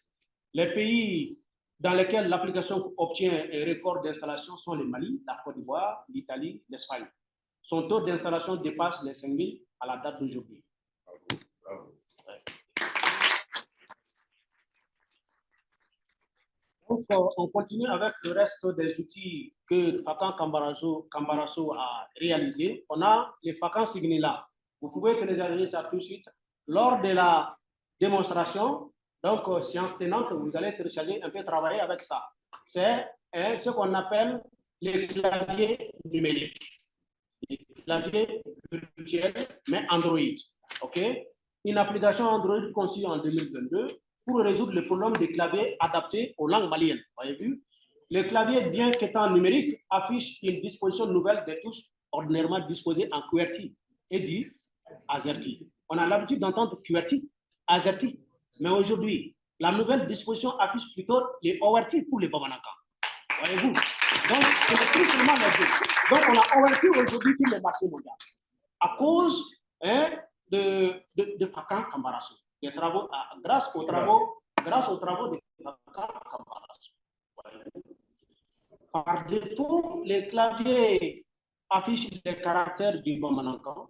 Les pays dans lesquels l'application obtient un record d'installation sont le Mali, la Côte d'Ivoire, l'Italie, l'Espagne. Son taux d'installation dépasse les 5 000 à la date d'aujourd'hui. Donc, on continue avec le reste des outils que Fakan Kambaraso a réalisé. On a les Fakan Signila. Vous pouvez télécharger ça tout de suite. Lors de la démonstration, donc séance tenante, vous allez télécharger un peu, travailler avec ça. C'est ce qu'on appelle les claviers numériques. Les claviers virtuels, mais Android. Okay? Une application Android conçue en 2022 pour résoudre le problème des claviers adaptés aux langues maliennes. Voyez-vous, le clavier, bien qu'étant numérique, affiche une disposition nouvelle des touches ordinairement disposées en QWERTY et dit AZERTY. On a l'habitude d'entendre QWERTY, AZERTY, mais aujourd'hui, la nouvelle disposition affiche plutôt les ORT pour les Bamanankan. Voyez-vous, donc c'est tout simplement les deux. Donc on a ORT aujourd'hui sur les marchés mondiaux à cause de Fakan Kambaraso. Grâce aux travaux de Fakan Kambaraso. Par défaut, les claviers affichent les caractères du Bamanankan,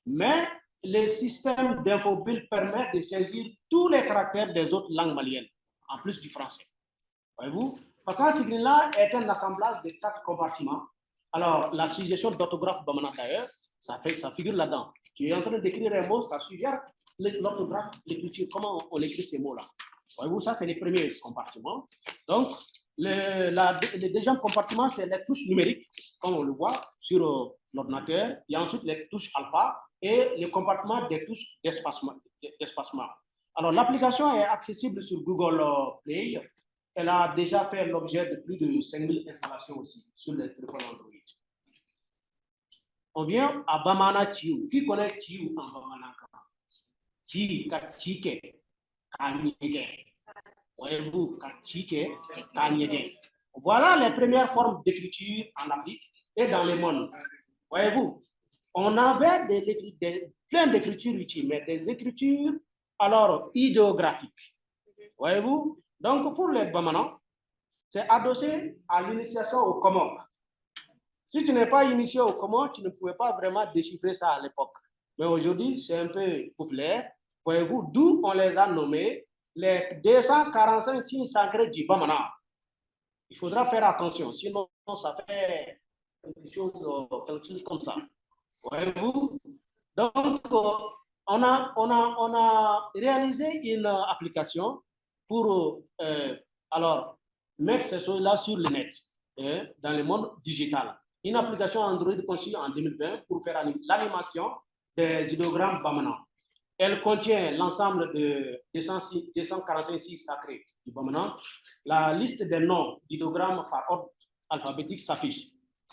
mais les systèmes d'infobuild permettent de saisir tous les caractères des autres langues maliennes, en plus du français. Voyez-vous, Fakan Signila est un assemblage de 4 compartiments. Alors, la suggestion d'orthographe Bamana d'ailleurs, ça figure là-dedans. Tu es en train d'écrire un mot, ça suggère l'orthographe, l'écriture, comment on écrit ces mots-là. Voyez-vous, ça, c'est les premiers compartiments. Donc, le deuxième compartiment, c'est les touches numériques, comme on le voit sur l'ordinateur. Il y a ensuite les touches alpha et le compartiment des touches d'espacement. Alors, l'application est accessible sur Google Play. Elle a déjà fait l'objet de plus de 5000 installations aussi sur les téléphones Android. On vient à Bamana Chiu. Qui connaît Chiu en Bamana? Chi, Kachike, Kanyege. Voyez-vous, Kachike, Kanyege. Voilà les premières formes d'écriture en Afrique et dans le monde. Voyez-vous, on avait plein d'écritures utiles, mais des écritures alors idéographiques. Voyez-vous, donc pour les Bamana, c'est adossé à l'initiation au Comores. Si tu n'es pas initié au Comores, tu ne pouvais pas vraiment déchiffrer ça à l'époque. Mais aujourd'hui, c'est un peu populaire. Voyez-vous, d'où on les a nommés les 245 signes sacrés du Bamana. Il faudra faire attention, sinon ça fait quelque chose comme ça. Voyez-vous? Donc, on a réalisé une application pour alors mettre ces choses-là sur le net, dans le monde digital. Une application Android conçue en 2020 pour faire l'animation des idéogrammes Bamana. Elle contient l'ensemble de 245 signes sacrés du Bamana. La liste des noms d'idéogrammes par ordre alphabétique s'affiche.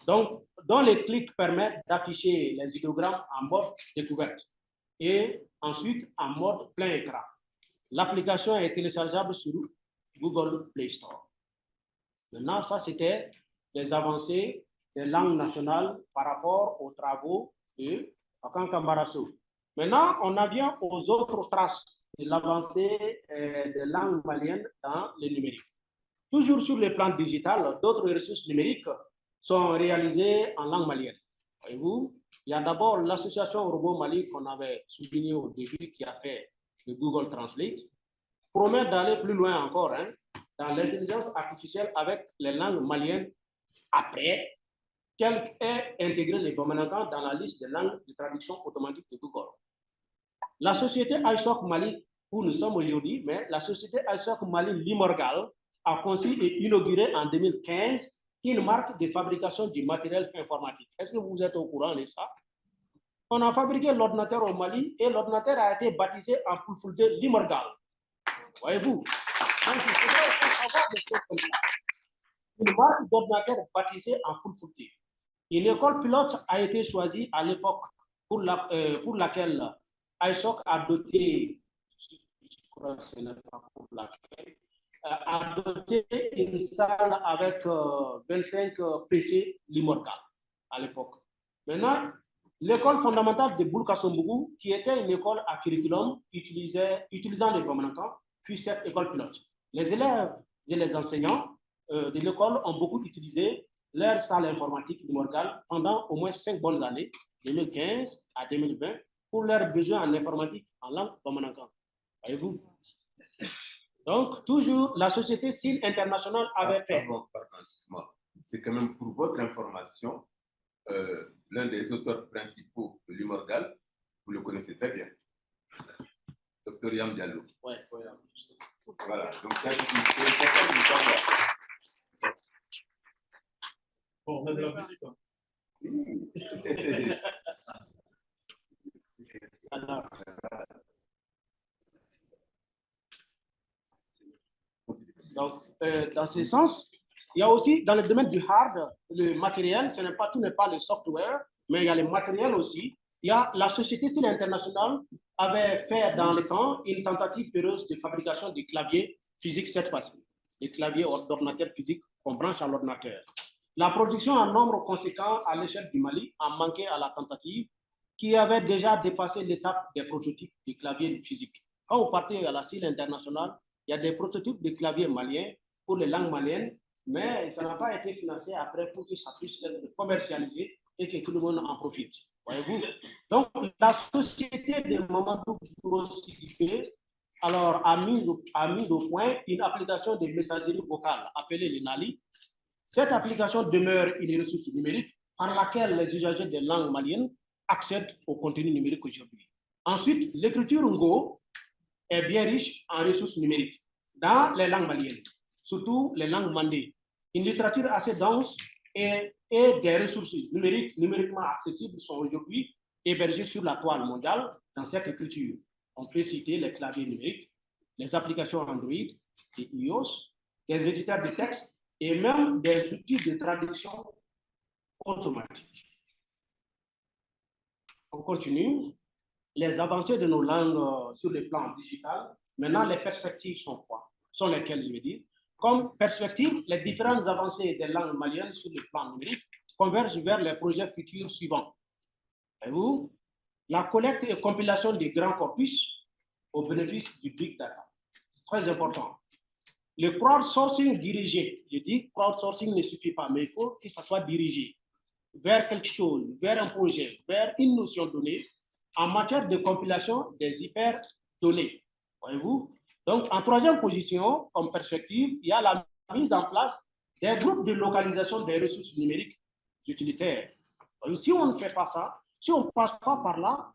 Donc, dont les clics permettent d'afficher les idéogrammes en mode découverte. et ensuite en mode plein écran. L'application est téléchargeable sur Google Play Store. Maintenant, ça, c'était les avancées des langues nationales par rapport aux travaux de Akan Kambarasso. Maintenant, on en vient aux autres traces de l'avancée des langues maliennes dans le numérique. Toujours sur le plan digital, d'autres ressources numériques sont réalisées en langue malienne. Voyez-vous, il y a d'abord l'association Robot Mali qu'on avait souligné au début qui a fait le Google Translate, promet d'aller plus loin encore dans l'intelligence artificielle avec les langues maliennes après qu'elle ait intégré les Bamanakan dans la liste des langues de traduction automatique de Google. La société iSoc Mali, où nous sommes aujourd'hui, mais la société iSoc Mali Limorgal a conçu et inauguré en 2015 une marque de fabrication du matériel informatique. Est-ce que vous êtes au courant de ça? On a fabriqué l'ordinateur au Mali et l'ordinateur a été baptisé en Fulfulde Limorgal. Voyez-vous? Donc, il faudrait savoir des choses comme ça. Une marque d'ordinateur baptisée en Fulfulde. Une école pilote a été choisie à l'époque pour laquelle iSoc a doté, je crois que ce n'est pas pour laquelle, a doté une salle avec 25 PC Limorgal à l'époque. Maintenant, l'école fondamentale de Boulkasombougou, qui était une école à curriculum utilisant les Bamanakan, puis cette école pilote. Les élèves et les enseignants de l'école ont beaucoup utilisé leur salle informatique Limorgal pendant au moins 5 bonnes années, 2015 à 2020, pour leurs besoins en informatique en langue Bamanakan. Voyez-vous? Donc, toujours, la société SIL International avait fait. Pardon, excuse-moi. C'est quand même pour votre information, l'un des auteurs principaux de Limorgal, vous le connaissez très bien, Dr Yam Diallo. Oui, voilà, donc c'est important de savoir. Bon, on a de la visite. Alors, donc, dans ce sens, il y a aussi dans le domaine du hard, le matériel, tout n'est pas le software, mais il y a le matériel aussi. Il y a la société SIL International avait fait dans le temps une tentative heureuse de fabrication de claviers physiques cette fois-ci, des claviers d'ordinateur physique qu'on branche à l'ordinateur. La production en nombre conséquent à l'échelle du Mali a manqué à la tentative qui avait déjà dépassé l'étape des prototypes de claviers physiques. Quand vous partez à la SIL International, il y a des prototypes de claviers maliens pour les langues maliennes, mais ça n'a pas été financé après pour que ça puisse être commercialisé et que tout le monde en profite. Voyez-vous? Donc, la société de Mamadou Sidibé alors a mis au point une application de messagerie vocale appelée le NALI. Cette application demeure une ressource numérique par laquelle les usagers des langues maliennes accèdent au contenu numérique aujourd'hui. Ensuite, l'écriture Ngo est bien riche en ressources numériques dans les langues maliennes, surtout les langues mandées. Une littérature assez dense et des ressources numériquement accessibles sont aujourd'hui hébergées sur la toile mondiale dans cette écriture. On peut citer les claviers numériques, les applications Android et iOS, des éditeurs de texte et même des outils de traduction automatique. On continue. Les avancées de nos langues sur le plan digital, maintenant les perspectives sont quoi? Sont lesquelles, je veux dire? Comme perspective, les différentes avancées des langues maliennes sur le plan numérique convergent vers les projets futurs suivants. Et vous, la collecte et compilation des grands corpus au bénéfice du big data. C'est très important. Le crowdsourcing dirigé, je dis crowdsourcing ne suffit pas, mais il faut que ça soit dirigé vers quelque chose, vers un projet, vers une notion donnée en matière de compilation des hyperdonnées. Voyez-vous? Donc, en troisième position, comme perspective, il y a la mise en place des groupes de localisation des ressources numériques utilitaires. Donc, si on ne fait pas ça, si on ne passe pas par là,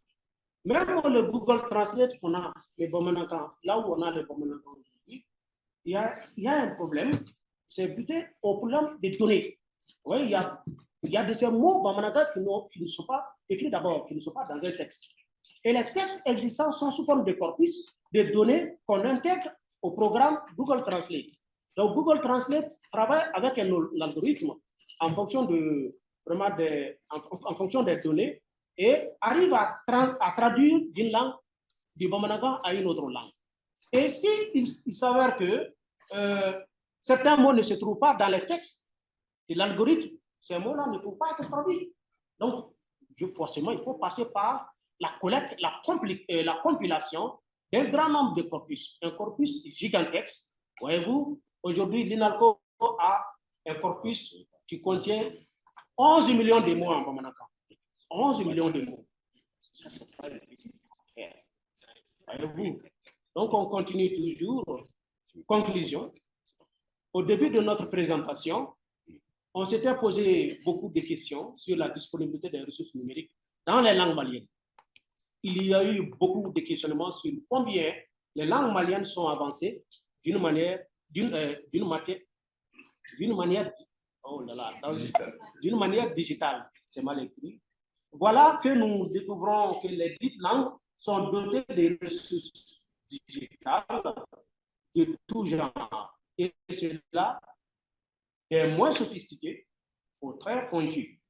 même le Google Translate qu'on a, les Bamanakan, là où on a les Bamanakan aujourd'hui, il y a un problème, c'est plutôt au problème des données. Oui, il y a de ces mots Bamanakan qui ne sont pas écrits d'abord, qui ne sont pas dans un texte. Et les textes existants sont sous forme de corpus, de données qu'on intègre au programme Google Translate. Donc, Google Translate travaille avec l'algorithme en fonction en fonction des données et arrive à traduire d'une langue du Bamanakan à une autre langue. Et s'il s'avère que certains mots ne se trouvent pas dans les textes de l'algorithme, ces mots-là ne peuvent pas être traduits. Donc, forcément, il faut passer par la collecte, la compilation d'un grand nombre de corpus, un corpus gigantesque. Voyez-vous, aujourd'hui, l'INALCO a un corpus qui contient 11 millions de mots en Bamanakan. 11 millions de mots. Ça, c'est pas une petite affaire. Voyez-vous. Donc, on continue toujours. Conclusion. Au début de notre présentation, on s'était posé beaucoup de questions sur la disponibilité des ressources numériques dans les langues maliennes. Il y a eu beaucoup de questionnements sur combien les langues maliennes sont avancées d'une manière digitale. C'est mal écrit. Voilà que nous découvrons que les dites langues sont dotées de ressources digitales de tout genre. Et cela est moins sophistiqué ou très pointu.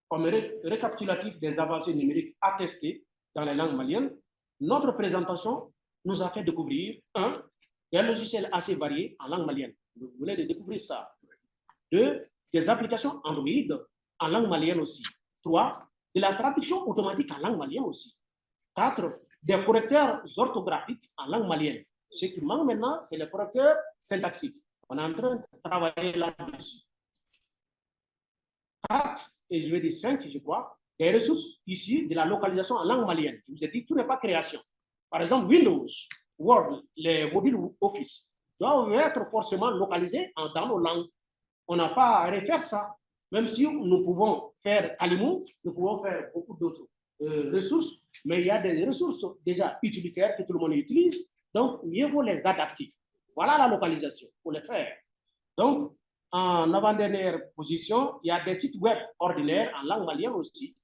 Comme récapitulatif des avancées numériques attestées dans les langues maliennes, notre présentation nous a fait découvrir des logiciels assez variés en langue malienne. Vous venez de découvrir ça. 2, des applications Android en langue malienne aussi. 3, de la traduction automatique en langue malienne aussi. 4, des correcteurs orthographiques en langue malienne. Ce qui manque maintenant, c'est les correcteurs syntaxiques. On est en train de travailler là-dessus. 4, et je vais dire 5, je crois, des ressources issues de la localisation en langue malienne. Je vous ai dit, tout n'est pas création. Par exemple, Windows, Word, les modules Office doivent être forcément localisés dans nos langues. On n'a pas à refaire ça. Même si nous pouvons faire Kalimou, nous pouvons faire beaucoup d'autres ressources, mais il y a des ressources déjà utilitaires que tout le monde utilise, donc mieux vaut les adapter. Voilà la localisation pour les faire. Donc, en avant-dernière position, il y a des sites web ordinaires en langue malienne aussi,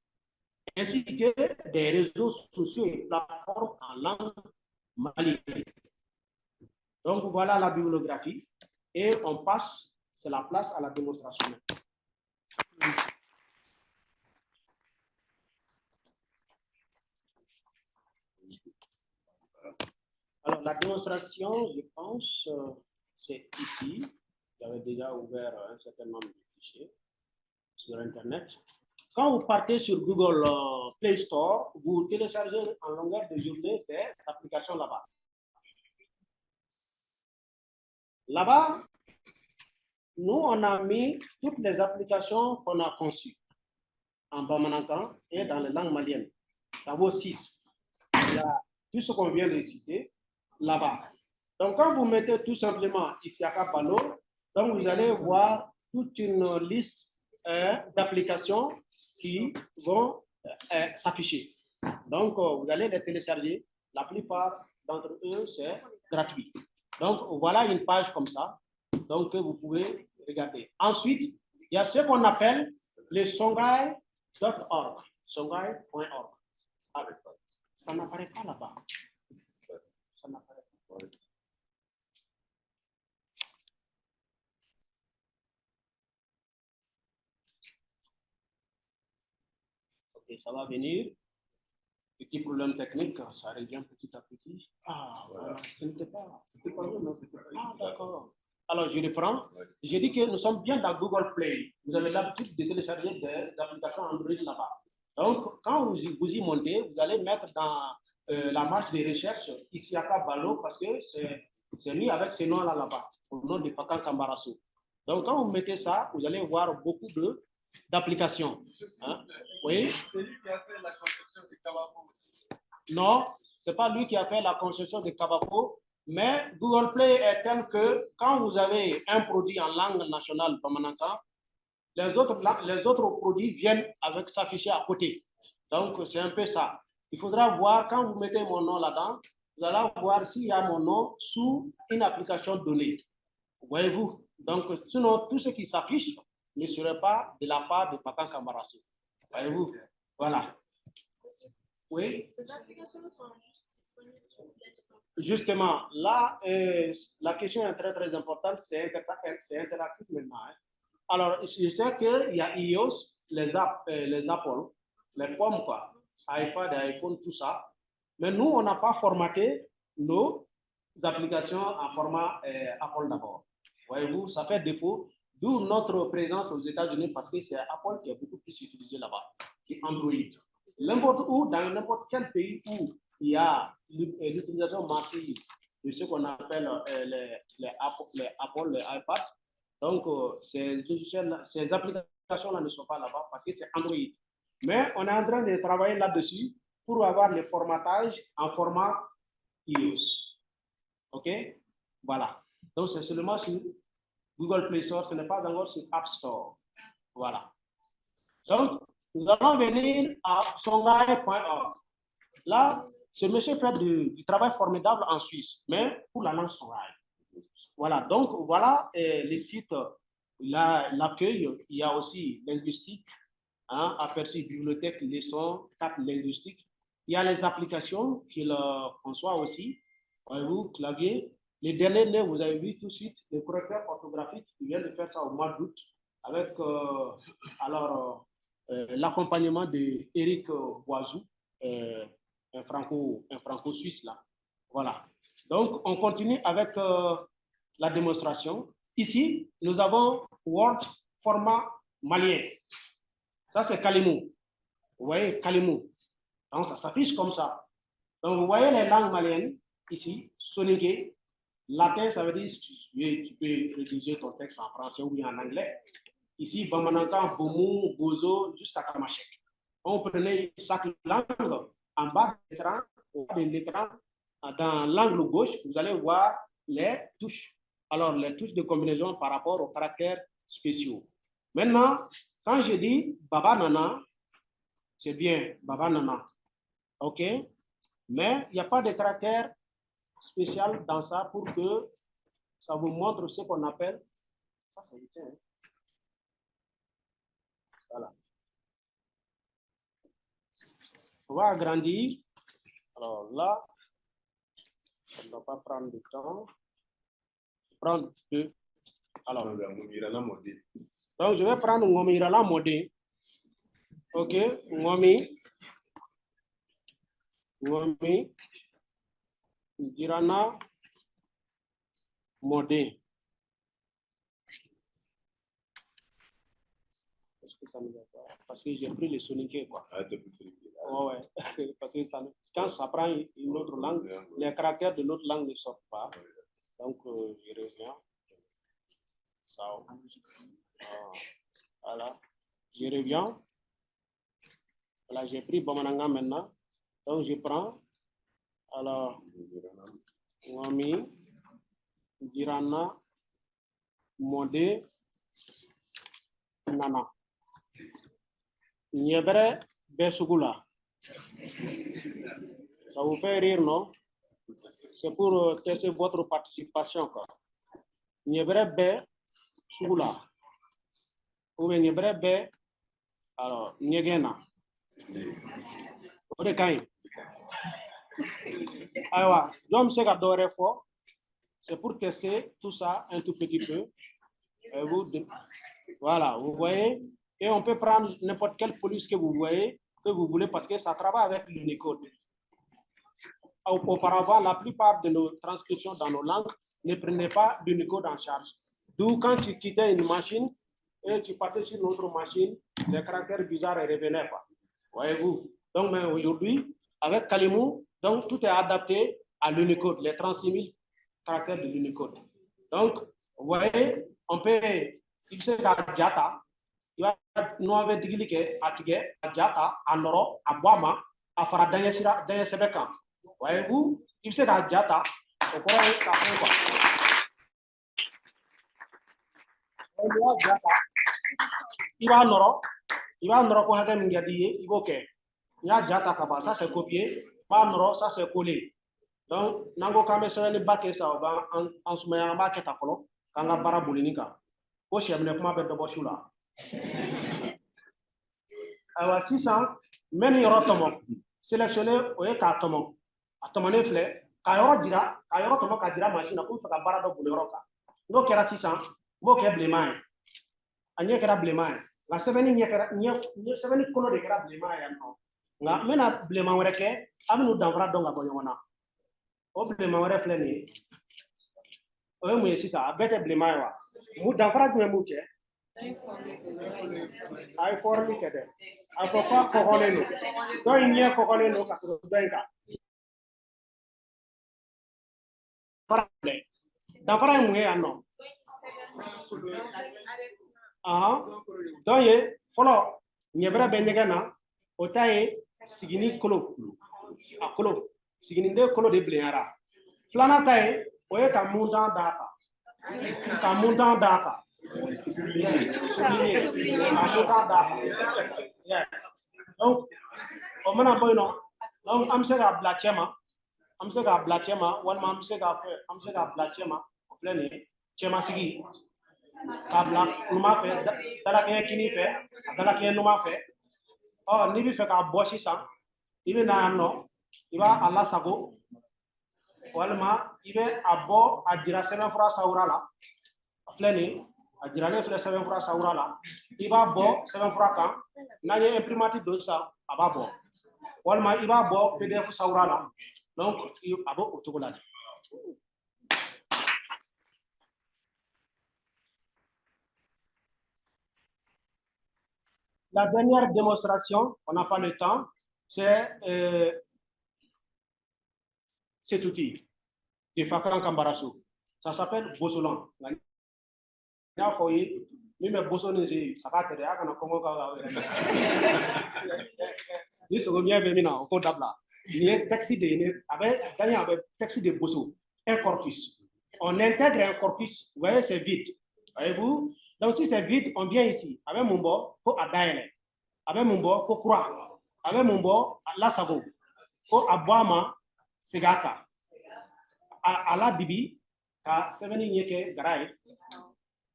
ainsi que des réseaux sociaux et plateformes en langue malienne. Donc, voilà la bibliographie et on passe, c'est la place à la démonstration. Alors, la démonstration, je pense, c'est ici. J'avais déjà ouvert un certain nombre de fichiers sur Internet. Quand vous partez sur Google Play Store, vous téléchargez en longueur de journée ces applications là-bas. Là-bas, nous, on a mis toutes les applications qu'on a conçues en Bamanankan et dans les langues maliennes. Ça vaut 6. Il y a tout ce qu'on vient de citer là-bas. Donc, quand vous mettez tout simplement Isiaka Balo, donc vous allez voir toute une liste d'applications qui vont s'afficher. Donc, vous allez les télécharger. La plupart d'entre eux, c'est gratuit. Donc, voilà une page comme ça. Donc, vous pouvez regarder. Ensuite, il y a ce qu'on appelle le songhai.org. Songhai.org. Ça n'apparaît pas là-bas. Ça n'apparaît pas. Ok, ça va venir. Petit problème technique, ça revient petit à petit. Ah, voilà, ce n'était pas. Ah, d'accord. Alors, je reprends. J'ai dit que nous sommes bien dans Google Play. Vous avez l'habitude de télécharger des applications Android là-bas. Donc, quand vous y montez, vous allez mettre dans la marge de recherche Isiaka Balo parce que c'est mis avec ce nom-là là-bas, au nom de Fakan Kambarasso. Donc, quand vous mettez ça, vous allez voir beaucoup d'applications. Hein? Oui. C'est lui qui a fait la conception de Kabako aussi. Non, ce n'est pas lui qui a fait la conception de Kabako, mais Google Play est tel que quand vous avez un produit en langue nationale Bamanankan, les autres produits viennent avec s'afficher à côté. Donc, c'est un peu ça. Il faudra voir, quand vous mettez mon nom là-dedans, vous allez voir s'il y a mon nom sous une application donnée. Voyez-vous? Donc, sinon, tout ce qui s'affiche ne serait pas de la part de Fakan Kambarasso. Voyez-vous? Voilà. Oui? Ces applications sont juste disponibles sur Play Store. Justement, là, la question est très, très importante. C'est interactif maintenant. Hein. Alors, je sais qu'il y a iOS, les Apple, les pommes, quoi. iPad, iPhone, tout ça. Mais nous, on n'a pas formaté nos applications en format Apple d'abord. Voyez-vous, ça fait défaut. D'où notre présence aux États-Unis parce que c'est Apple qui est beaucoup plus utilisé là-bas qu'Android. N'importe où, dans n'importe quel pays où il y a l'utilisation massive de ce qu'on appelle les Apple, les iPad, donc ces applications-là ne sont pas là-bas parce que c'est Android. Mais on est en train de travailler là-dessus pour avoir le formatage en format iOS. OK? Voilà. Donc, c'est seulement sur Google Play Store, ce n'est pas encore sur App Store. Voilà. Donc, nous allons venir à songhai.org. Là, ce monsieur fait du travail formidable en Suisse, mais pour la langue songhai. Voilà. Donc, voilà les sites, l'accueil. Il y a aussi linguistique, hein, aperçu bibliothèque, leçon, 4 linguistiques. Il y a les applications qu'il conçoit aussi. Voyez-vous, clavier. Les derniers, vous avez vu tout de suite, le correcteur orthographique, il vient de faire ça au mois d'août avec l'accompagnement d'Éric Boisou, un franco-suisse là. Voilà. Donc, on continue avec la démonstration. Ici, nous avons Word format malien. Ça, c'est Kalimou. Vous voyez, Kalimou. Donc, ça s'affiche comme ça. Donc, vous voyez les langues maliennes ici, soninké. Latin, ça veut dire tu peux rédiger ton texte en français ou bien en anglais. Ici, Bamanankan, Boumou, Bozo, jusqu'à Kamachek. On prenait chaque langue en bas de l'écran, dans l'angle gauche, vous allez voir les touches. Alors, les touches de combinaison par rapport aux caractères spéciaux. Maintenant, quand je dis Baba Nana, c'est bien Baba Nana. OK? Mais il n'y a pas de caractère spécial dans ça pour que ça vous montre ce qu'on appelle. Ça, c'est bien. Hein? Voilà. On va agrandir. Alors là, on ne va pas prendre de temps. Prendre deux. Alors, donc je vais prendre Ngomirala Modé. OK, Ngomi Girana Modé. Est-ce que ça ne va pas? Parce que j'ai pris le soninké, quoi. Oh, ouais. Parce que ça, quand ça prend une autre langue, les caractères de l'autre langue ne sortent pas. Donc, je reviens. Ça. Voilà. Je reviens. Voilà, j'ai pris Bamananga maintenant. Donc, je prends. Alors, Wami, Girana, Modé, Nana. Niebre, Besugula. Ça vous fait rire, non? C'est pour tester votre participation. Niebre, Besugula. Ou bien Niebre, alors, Niegena. Alors, c'est pour tester tout ça un tout petit peu. Voilà, vous voyez. Et on peut prendre n'importe quelle police que vous voyez, que vous voulez, parce que ça travaille avec l'Unicode. Auparavant, la plupart de nos transcriptions dans nos langues ne prenaient pas l'Unicode en charge. D'où quand tu quittais une machine et tu partais sur une autre machine, les caractères bizarres ne revenaient pas. Voyez-vous. Donc, mais aujourd'hui, avec Kalimou, donc tout est adapté à l'Unicode, les 36 000 caractères de l'Unicode. Donc, vous voyez, on peut fixer la Jata. Nous avons dit que Atige, Jata, Anoro, Abwama, Afara Danyesira, Danyesebekan. Voyez-vous, il sait la Jata, au courant de la fin. Il va Noro, pour Hagam Yadi, il va OK. Il y a Jata Kaba, ça c'est copié, pas Noro, ça c'est collé. Donc, Nango Kame Séré Baké, ça va en soumettant un baquet à Folo, quand la Baraboulinica. Au chef de comment de Bochula. Alors, 600, même Yorotomo, sélectionné au Katomo. Atomane flé, Kayoro Dira, Kayoro Tomo Kadira machine, pour faire la barre de Bouleroka. Donc, il y a 600, moi qui ai blémain. Agnès qui a blémain. La semaine, il y a 7 colons de grave blémain. nga mena blema were ke amnu danfra donga boyona o blema were fleni o mu yesisa bete blema wa mu danfra dum mu che ay formi kede afoka ko honeno do inye ko honeno kaso denka parle danfra mu ya no donc ye folo nyebra benyega na otaye sigini kolo a kolo sigini de kolo de bleara flana taye oye ka montant data donc o mana boy no donc am se ga blachema wal ma am se ga blachema plene chema sigi kabla numa fe dala ke kini fe dala ke numa fe oh ni bi fe ka boshi sa ibe na no iba ala sago walma ibe abo ajira 7 francs saura la fleni ajira le 7 francs saura la iba bo 7 francs kan na ye imprimati do sa ababo walma iba bo pdf saura la donc abo otogola. La dernière démonstration, on n'a pas le temps, c'est cet outil de Fakran Kambarasu. Ça s'appelle Bosolan. Il faut y même Bosolan, ça va te dire qu'on a comment il se revient bien au code d'abla. Il y a taxi de avec taxi de Boso, un corpus. On intègre un corpus, vous voyez, c'est vide. Voyez-vous? Donc, si c'est vide, on vient ici, avec mon bord, pour adaile, avec mon bord, pour croire, avec mon bord, la savo, pour aboama, segaka, à la dibi, à seveni nyeke garay,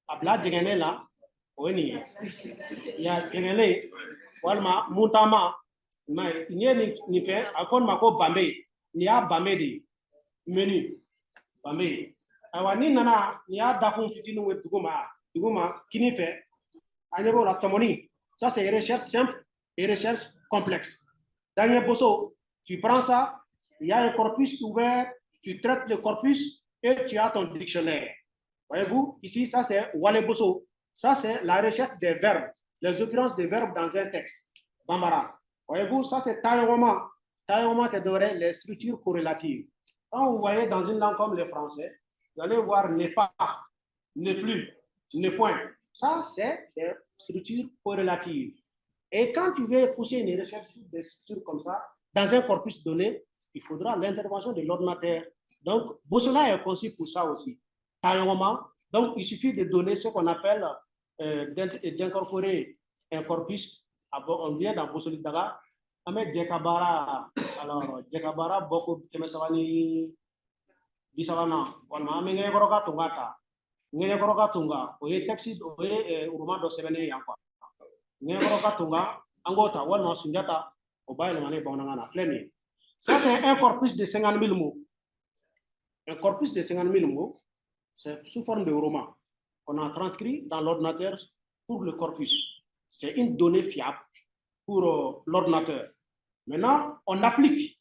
à bla djengene la, oui, il y a djengene, walma, montama, mais il y a ni fait, à fond ma ko bambe, il y a bambe de menu, bambe. Alors, ni nana, il y a dakon fitinu et duguma, kini fait, anyebo la tomoni. Ça, c'est recherche simple et recherche complexe. Daniel Bosso, tu prends ça, il y a un corpus ouvert, tu traites le corpus et tu as ton dictionnaire. Voyez-vous, ici, ça c'est Wale Bosso. Ça, c'est la recherche des verbes, les occurrences des verbes dans un texte. Bambara. Voyez-vous, ça c'est Taïwama. Taïwama te donnerait les structures corrélatives. Quand vous voyez dans une langue comme le français, vous allez voir n'est pas, n'est plus, n'est point. Ça, c'est des structures corrélatives. Et quand tu veux pousser une recherche sur des structures comme ça, dans un corpus donné, il faudra l'intervention de l'ordinateur. Donc, Bossola est conçu pour ça aussi. Donc, il suffit de donner ce qu'on appelle, d'incorporer un corpus. On vient dans Bossoli Daga, avec Djekabara, alors Djekabara, beaucoup de Kemesavani, Bisavana, on a amené Goroga Tungata. Ngene koroka tunga oye taxi oye uruma do sebene yakwa ngene koroka tunga angota wala sunjata obaile mane bonanga fleni. Ça c'est un corpus de 50 000 mots. Un corpus de 50 000 mots, c'est sous forme de roman qu'on a transcrit dans l'ordinateur pour le corpus. C'est une donnée fiable pour l'ordinateur. Maintenant, on applique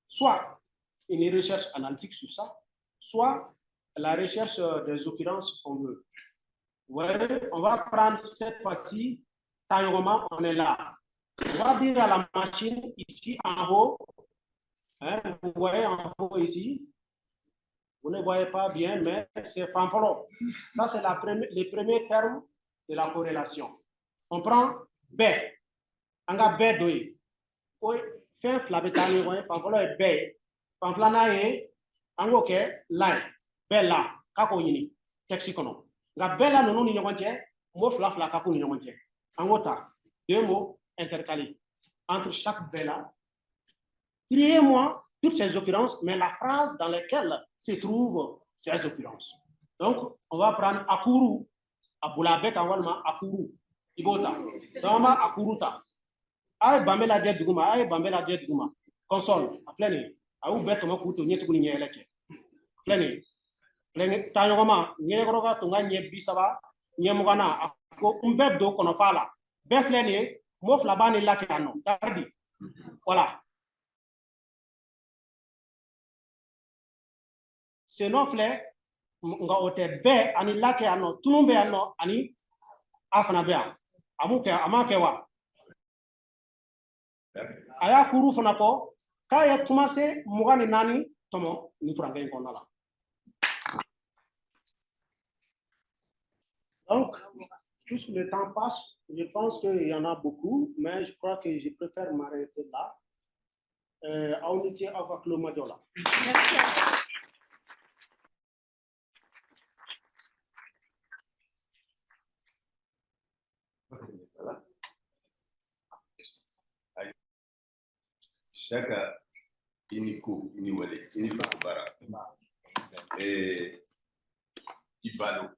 soit une recherche analytique sur ça, soit la recherche des occurrences qu'on veut. Ouais, on va prendre cette fois-ci, taillonnement, on est là. On va dire à la machine ici en haut, hein, vous voyez en haut ici, vous ne voyez pas bien, mais c'est Pampolo. Ça, c'est les premiers termes de la corrélation. On prend B. On a B d'oeil. Oui, fin flabetani, Pampolo est B. Pamplana est, en OK, là. Bella, kako yini, texikono. La bella non ni nyonje, mo fla kako ni nyonje. Angota, deux mots intercalés. Entre chaque bella, triez-moi toutes ces occurrences, mais la phrase dans laquelle se trouvent ces occurrences. Donc, on va prendre akuru, abulabek awalma akuru, ibota. Dama akuruta. Ay bambela jet duguma, ay bambela jet duguma. Console, a plein. Au beto kuto nyetu ni nyeleche. Plein. Tayogoma, Nyegoroga Tunga Nyebisaba, Nyemugana, Umbedo Konofala, Beflene, Moflabani Latiano, Tardi, Voilà. C'est non flé, nga ote be ani late ano, tunumbe ano, ani afana bea. Amuke, amake wa. Aya kuru fana ko, kaya commencé mugani nani, tomo, ni frangé qu'on a là. Donc, plus le temps passe, je pense qu'il y en a beaucoup, mais je crois que je préfère m'arrêter là. On était avec le Majola. Chaka Iniko, Iniwale, Inifakubara et Ibalo.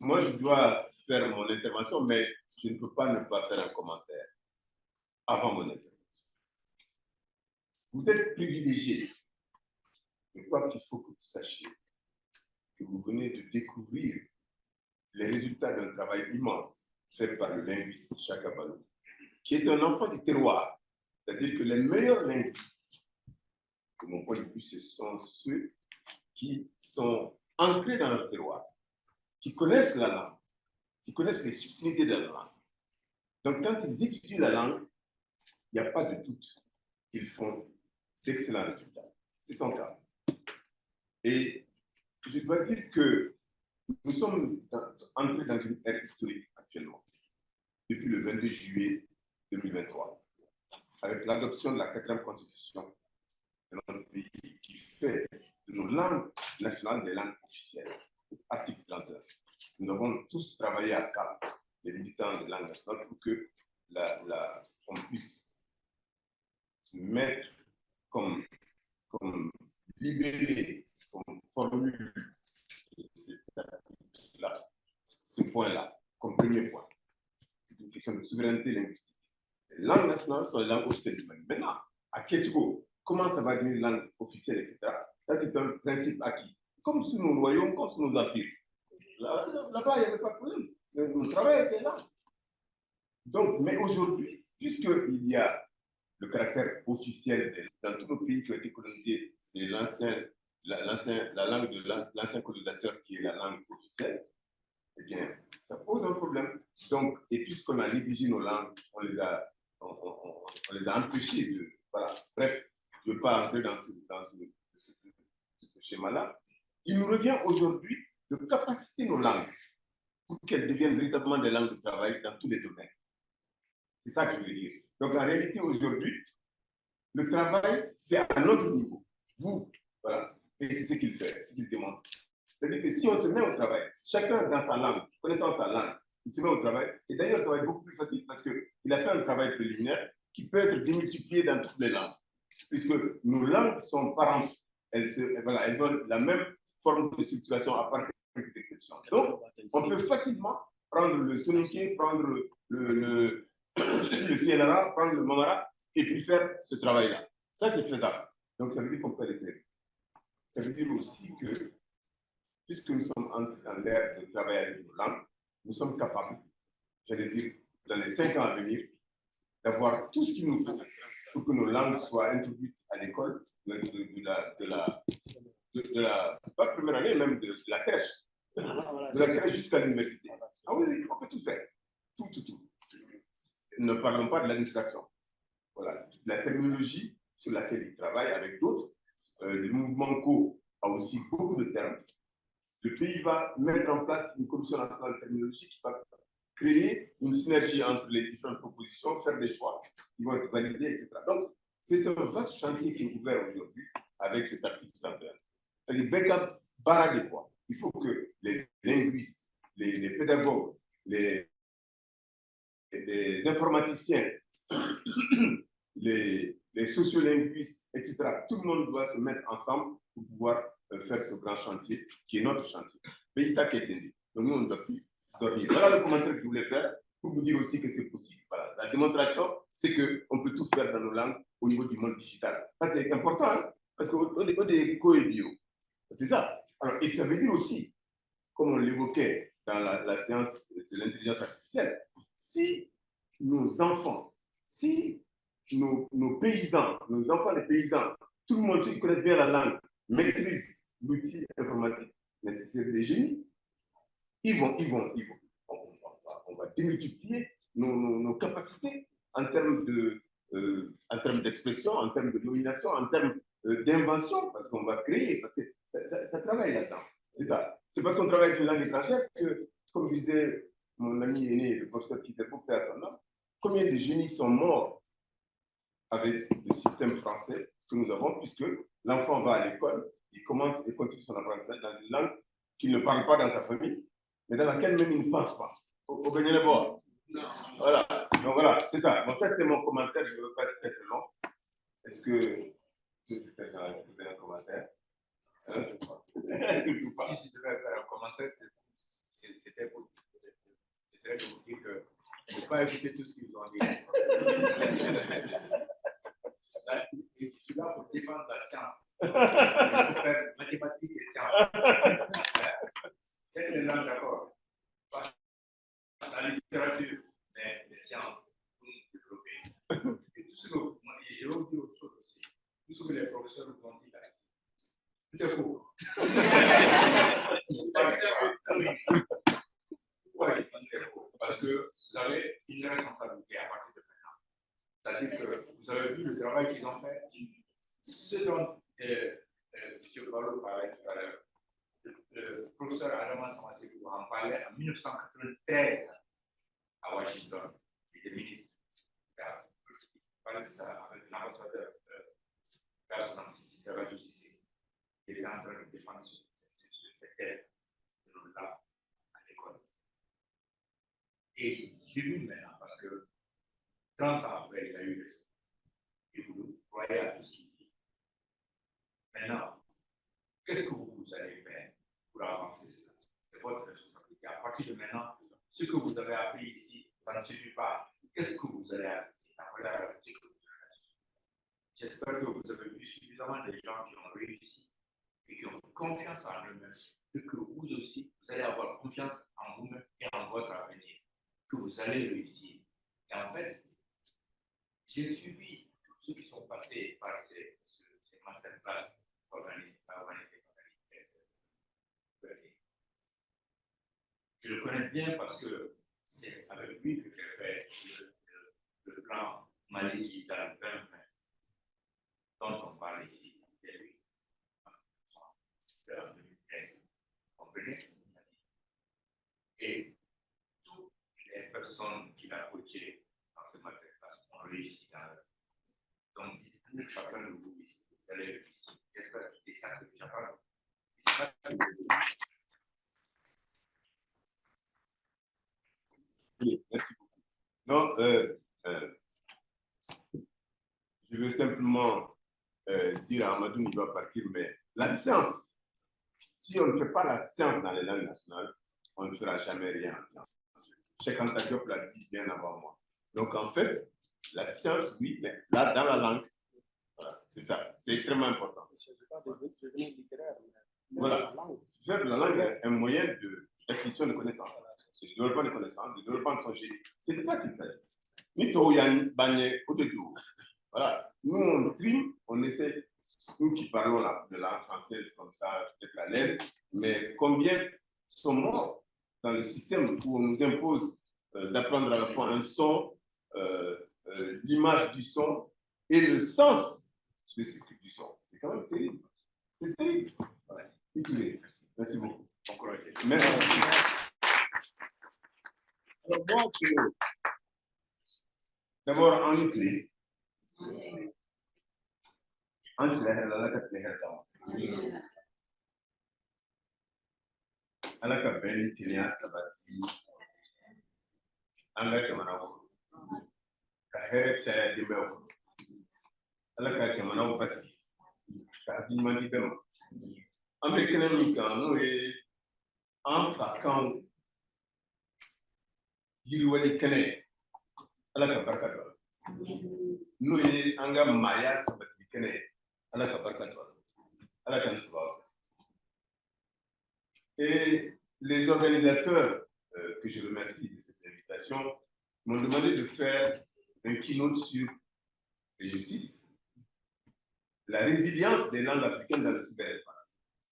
Moi, je dois faire mon intervention, mais je ne peux pas ne pas faire un commentaire avant mon intervention. Vous êtes privilégiés. Je crois qu'il faut que vous sachiez que vous venez de découvrir les résultats d'un travail immense fait par le linguiste Chaka Balou, qui est un enfant du terroir. C'est-à-dire que les meilleurs linguistes, de mon point de vue, ce sont ceux qui sont ancrés dans leur terroir, qui connaissent la langue, qui connaissent les subtilités de la langue. Donc, quand ils étudient la langue, il n'y a pas de doute qu'ils font d'excellents résultats. C'est son cas. Et je dois dire que nous sommes entrés dans une ère historique actuellement, depuis le 22 juillet 2023, avec l'adoption de la 4e constitution de notre pays qui fait de nos langues nationales des langues officielles. Article 31. Nous avons tous travaillé à ça, les militants des langues nationales, pour que on puisse mettre comme libellé, comme formule là, ce point-là, comme premier point. C'est une question de souveraineté linguistique. Les langues nationales sont les langues officielles. Maintenant, à Kétiko, comment ça va devenir langue officielle, etc. Ça, c'est un principe acquis. Comme sous nos royaumes, comme sous nos empires. Là-bas, il n'y avait pas de problème. Le travail était là. Donc, mais aujourd'hui, puisqu'il y a le caractère officiel dans tous nos pays qui ont été colonisés, c'est la langue de l'ancien colonisateur qui est la langue officielle, eh bien, ça pose un problème. Donc, et puisqu'on a négligé nos langues, on les a empêchés de. Voilà. Bref, je ne veux pas entrer dans ce schéma-là. Il nous revient aujourd'hui de capaciter nos langues pour qu'elles deviennent véritablement des langues de travail dans tous les domaines. C'est ça que je veux dire. Donc, en réalité, aujourd'hui, le travail, c'est à notre niveau. Vous, voilà. Et c'est ce qu'il fait, ce qu'il demande. C'est-à-dire que si on se met au travail, chacun dans sa langue, connaissant sa langue, il se met au travail. Et d'ailleurs, ça va être beaucoup plus facile parce qu'il a fait un travail préliminaire qui peut être démultiplié dans toutes les langues. Puisque nos langues sont parentes. Elles ont la même forme de structuration à part quelques exceptions. Donc, on peut facilement prendre le soninké, prendre le CNRA, prendre le Mamara et puis faire ce travail-là. Ça, c'est faisable. Donc, ça veut dire qu'on peut aller très vite. Ça veut dire aussi que, puisque nous sommes entrés dans l'ère de travailler avec nos langues, nous sommes capables, j'allais dire, dans les 5 ans à venir, d'avoir tout ce qu'il nous faut pour que nos langues soient introduites à l'école de la pas première année, même de la crèche. De la crèche jusqu'à l'université. Ah oui, on peut tout faire. Tout. Ne parlons pas de l'administration. Voilà, la terminologie sur laquelle il travaille avec d'autres. Le mouvement CO a aussi beaucoup de termes. Le pays va mettre en place une commission nationale de terminologie qui va créer une synergie entre les différentes propositions, faire des choix qui vont être validés, etc. Donc, c'est un vaste chantier qui est ouvert aujourd'hui avec cet article 31. C'est-à-dire, Beckham barre des poids. Il faut que les linguistes, les pédagogues, les informaticiens, les sociolinguistes, etc., tout le monde doit se mettre ensemble pour pouvoir faire ce grand chantier qui est notre chantier. Mais qui est dit. Donc, nous, on ne doit plus dormir. Voilà le commentaire que je voulais faire pour vous dire aussi que c'est possible. Voilà. La démonstration, c'est qu'on peut tout faire dans nos langues au niveau du monde digital. Ça, c'est important, hein, parce qu'au des co-bio, c'est ça. Alors, et ça veut dire aussi, comme on l'évoquait dans la séance de l'intelligence artificielle, si nos enfants si nos paysans, nos enfants des paysans, tout le monde qui connaît bien la langue, maîtrise l'outil informatique, mais c'est des génies, on va démultiplier nos capacités en termes d'expression, en termes de domination, en termes d'invention, parce qu'on va créer, parce que ça travaille là-dedans. C'est ça. C'est parce qu'on travaille avec une langue étrangère que, comme disait mon ami aîné, le professeur Kiseko, à son nom, combien de génies sont morts avec le système français que nous avons, puisque l'enfant va à l'école, il commence et continue son apprentissage dans une langue qu'il ne parle pas dans sa famille, mais dans laquelle même il ne pense pas. Au Bénin le bord. Voilà. Donc voilà, c'est ça. Bon, ça c'est mon commentaire, je ne veux pas être très long. Est-ce que vous avez un commentaire? Si je devais faire un commentaire, c'était pour j'essaierais de vous dire que je ne vais pas écouter tout ce qu'ils ont dit. Je suis là pour défendre la science. Je sais faire mathématiques et sciences. C'est une langue, d'accord. La littérature, mais les sciences, pour nous développer. Et tout ce que, je vais vous dire autre chose aussi. Tout ce que les professeurs nous ont dit là, tout est faux. Pourquoi je dis tout est faux? Parce que vous avez une responsabilité à partir de maintenant. C'est-à-dire que vous avez vu le travail qu'ils ont fait. Ce dont M. Barlow parlait tout à l'heure, le professeur Adama Samasekou en parlait en 1993 à Washington. Il était ministre. Il parlait de ça avec l'ambassadeur Gaston Sissi, Radio Sissi. Il était en train de défendre cette thèse de là à l'école. Et j'ai vu maintenant, parce que 30 ans après, il a eu raison. Et vous croyez à tout ce qu'il dit. Maintenant, qu'est-ce que vous allez faire pour avancer cela? C'est votre responsabilité. À partir de maintenant, ce que vous avez appris ici, ça ne suffit pas. Qu'est-ce que vous allez ajouter? J'espère que vous avez vu suffisamment de gens qui ont réussi et qui ont confiance en eux-mêmes, et que vous aussi, vous allez avoir confiance en vous-même et en votre avenir, que vous allez réussir. Et en fait, j'ai suivi tous ceux qui sont passés par ces masterclass organisées par je le connais bien parce que c'est avec lui que j'ai fait le plan Mali Digital 2020 dont on parle ici. C'est lui. En 2013. Vous comprenez? Et toutes les personnes qu'il a coachées dans ce masterclass ont réussi dans leur. Donc, dites-vous chacun de vous ici, vous allez réussir. J'espère que c'est ça que j'apprends. Oui, merci beaucoup. Non, je veux simplement dire à Amadou, il va partir, mais la science, si on ne fait pas la science dans les langues nationales, on ne fera jamais rien en science. Cheikh Anta Diop l'a dit bien avant moi. Donc en fait, la science, oui, mais là, dans la langue, voilà, c'est ça, c'est extrêmement important. Voilà, faire de la langue un moyen d'acquisition de connaissances, de développement de connaissances, de développement de son génie. C'est de ça qu'il s'agit. Voilà, nous on trime, on essaie, nous qui parlons de langue française comme ça, peut-être à l'aise, mais combien sont morts dans le système où on nous impose d'apprendre à la fois un son, l'image du son et le sens du son. C'est quand même terrible. C'est terrible. Ouais. Merci beaucoup. Encouragez. Merci. Alors, moi, d'abord, en Italie, antes da realidade da realidade. Alaka beni kinya sabati. Anga kamana ko. Ka here chaya dimbe ko. Alaka kamana ko basi. Ka bi mandi bema. Ambe kene mi kan no e en fakan yiri wali kene. Alaka barka do. No e anga maya sabati kene. Alaka barka do. Alaka nisba. Et les organisateurs, que je remercie de cette invitation, m'ont demandé de faire un keynote sur, et je cite, la résilience des langues africaines dans le cyberespace.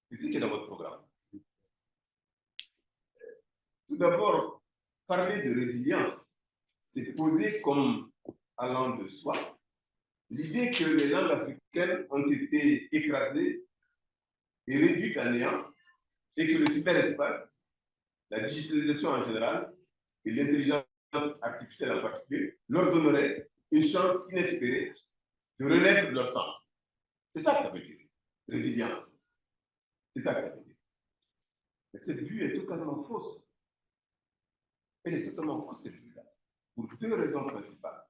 C'est ce qui est dans votre programme. Tout d'abord, parler de résilience, c'est poser comme allant de soi l'idée que les langues africaines ont été écrasées et réduites à néant et que le cyberespace, la digitalisation en général et l'intelligence artificielle en particulier leur donnerait une chance inespérée de renaître de leur sang. C'est ça que ça veut dire, résilience. C'est ça que ça veut dire. Mais cette vue est totalement fausse. Elle est totalement fausse, cette vue-là, pour deux raisons principales.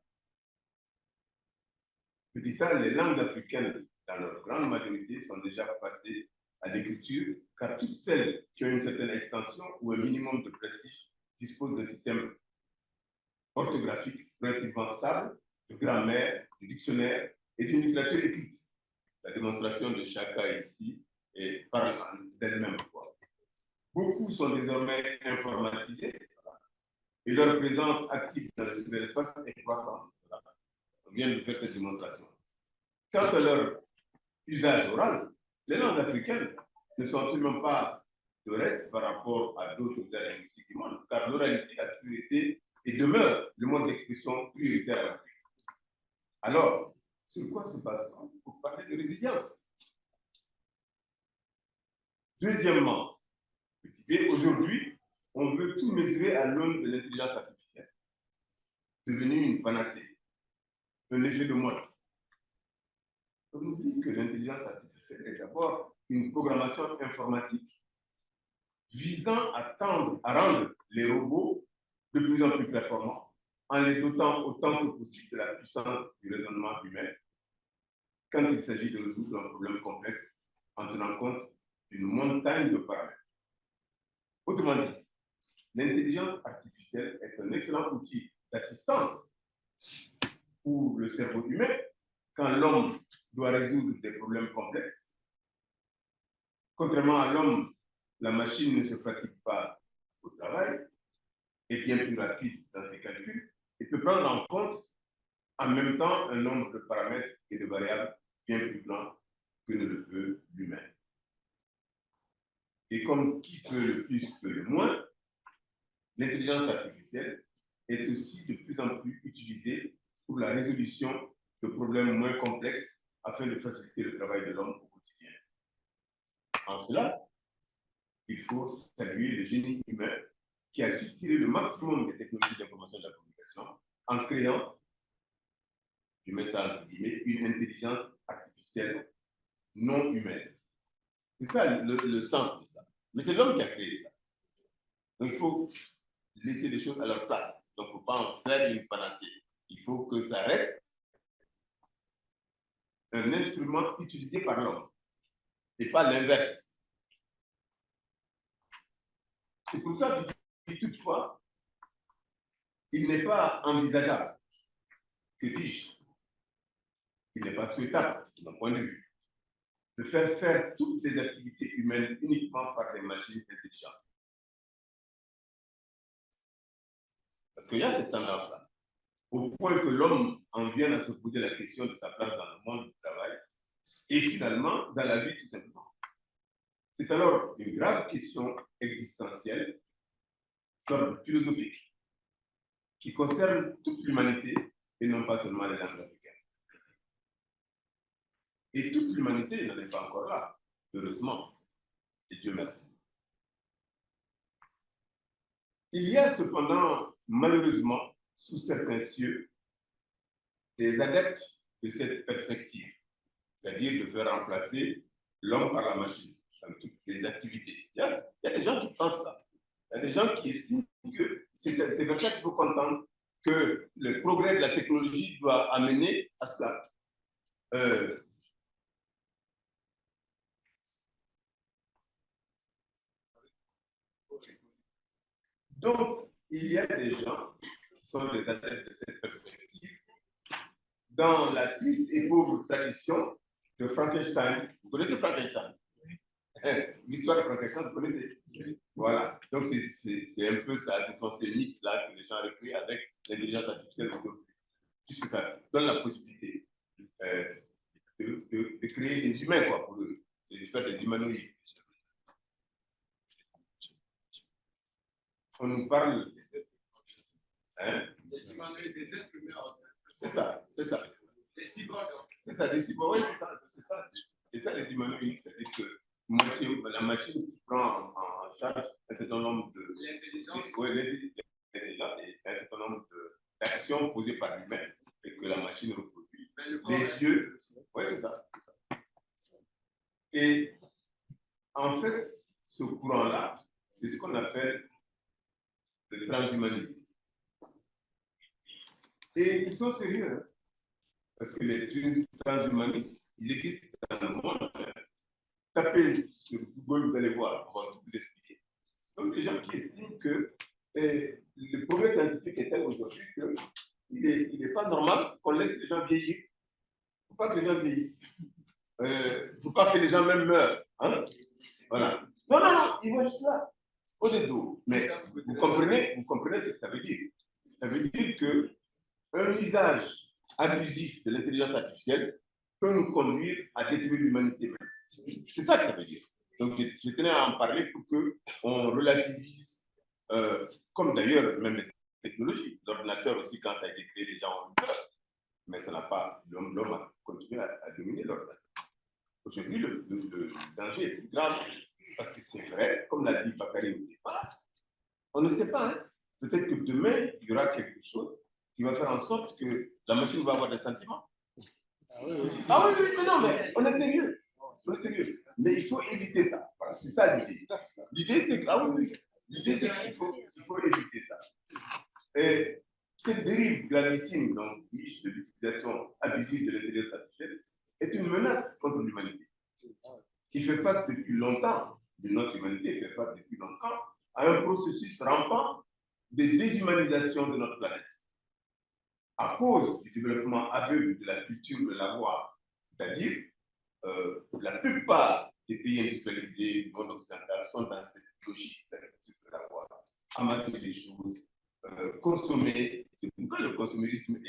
Petit A, les langues africaines, dans leur grande majorité, sont déjà passées à l'écriture, car toutes celles qui ont une certaine extension ou un minimum de prestige disposent d'un système orthographique relativement stable, de grammaire, de dictionnaire et d'une littérature écrite. La démonstration de chaque cas ici est par d'elle-même. Beaucoup sont désormais informatisés et leur présence active dans le cyberespace est croissante. On vient de faire cette démonstration. Quant à leur usage oral, les langues africaines ne sont absolument pas de reste par rapport à d'autres aires linguistiques du monde, car l'oralité a toujours été et demeure le mode d'expression prioritaire en Afrique. Alors, sur quoi se base-t-on pour parler de résilience? Deuxièmement, aujourd'hui, on veut tout mesurer à l'aune de l'intelligence artificielle, devenue une panacée, un effet de mode. On oublie que l'intelligence artificielle est d'abord une programmation informatique visant à rendre les robots de plus en plus performants en les dotant autant que possible de la puissance du raisonnement humain quand il s'agit de résoudre un problème complexe en tenant compte d'une montagne de paramètres. Autrement dit, l'intelligence artificielle est un excellent outil d'assistance pour le cerveau humain quand l'homme doit résoudre des problèmes complexes. Contrairement à l'homme, la machine ne se fatigue pas au travail, est bien plus rapide dans ses calculs et peut prendre en compte en même temps un nombre de paramètres et de variables bien plus grands que ne le peut l'humain. Et comme qui peut le plus peut le moins, l'intelligence artificielle est aussi de plus en plus utilisée pour la résolution de problèmes moins complexes afin de faciliter le travail de l'homme au quotidien. En cela, il faut saluer le génie humain qui a su tirer le maximum des technologies d'information et de la communication en créant, je mets ça entre guillemets, une intelligence artificielle non humaine. C'est ça le sens de ça. Mais c'est l'homme qui a créé ça. Donc il faut laisser les choses à leur place. Donc il ne faut pas en faire une panacée. Il faut que ça reste un instrument utilisé par l'homme et pas l'inverse. C'est pour ça que toutefois, il n'est pas envisageable, que dis-je, il n'est pas souhaitable, de mon point de vue, de faire toutes les activités humaines uniquement par des machines intelligentes. Parce qu'il y a cette tendance-là, au point que l'homme en vient à se poser la question de sa place dans le monde du travail et finalement dans la vie tout simplement. C'est alors une grave question existentielle, d'ordre philosophique, qui concerne toute l'humanité et non pas seulement les langues africaines. Et toute l'humanité n'en est pas encore là, heureusement, et Dieu merci. Il y a cependant, malheureusement, sous certains cieux, des adeptes de cette perspective, c'est-à-dire de faire remplacer l'homme par la machine dans toutes les activités. Il y a des gens qui pensent ça. Il y a des gens qui estiment que c'est vers ça qu'il faut comprendre que le progrès de la technologie doit amener à cela. Donc, il y a des gens qui sont des adeptes de cette perspective dans la triste et pauvre tradition de Frankenstein. Vous connaissez Frankenstein? L'histoire de Frankenstein, vous connaissez? Voilà. Donc, c'est un peu ça. Ce sont ces mythes-là que les gens recréent avec l'intelligence artificielle aujourd'hui. puisque ça donne la possibilité de créer des humains, quoi, pour eux, de faire des humanoïdes. On nous parle. Hein? Des humanoïdes, des êtres humains. C'est ça, c'est ça. Des cyborgs. C'est ça, des cyborgs, oui, c'est ça. C'est ça, les humanoïdes. C'est-à-dire que la machine prend en charge un certain nombre de. L'intelligence. Oui, l'intelligence et un certain nombre d'actions posées par l'humain et que la machine reproduit. Les yeux, oui, c'est ça. Et en fait, ce courant-là, c'est ce qu'on appelle le transhumanisme. Et ils sont sérieux, hein, parce que les transhumanistes, ils existent dans le monde. Tapez sur Google, vous allez voir, on va tout vous expliquer. Donc, les gens qui estiment que le progrès scientifique est tel aujourd'hui qu'il n'est pas normal qu'on laisse les gens vieillir. Il ne faut pas que les gens vieillissent. Il ne faut pas que les gens même meurent. Hein? Voilà. Non, ils vont juste là, au dos. Mais vous comprenez ce que ça veut dire. Ça veut dire qu'un usage abusif de l'intelligence artificielle peut nous conduire à détruire l'humanité même. C'est ça que ça veut dire. Donc, je tenais à en parler pour qu'on relativise, comme d'ailleurs, même les technologies. L'ordinateur aussi, quand ça a été créé, les gens ont eu peur. Mais ça n'a pas, l'homme a continué à dominer l'ordinateur. Aujourd'hui, le danger est plus grave parce que c'est vrai, comme l'a dit Bakary au départ, on ne sait pas. Hein? Peut-être que demain, il y aura quelque chose qui va faire en sorte que la machine va avoir des sentiments. Ah oui, mais non, mais on est sérieux. On est sérieux. Mais il faut éviter ça. Voilà, c'est ça l'idée. L'idée, c'est l'idée, c'est qu'il faut éviter ça. Et cette dérive gravissime, donc, de l'utilisation abusive de l'intelligence artificielle, est une menace contre l'humanité, qui fait face depuis longtemps, notre humanité fait face depuis longtemps à un processus rampant de déshumanisation de notre planète, à cause du développement aveugle de la culture de l'avoir, c'est-à-dire la plupart des pays industrialisés du monde occidental sont dans cette logique de la culture de l'avoir, amasser des choses, consommer. C'est pourquoi le consumérisme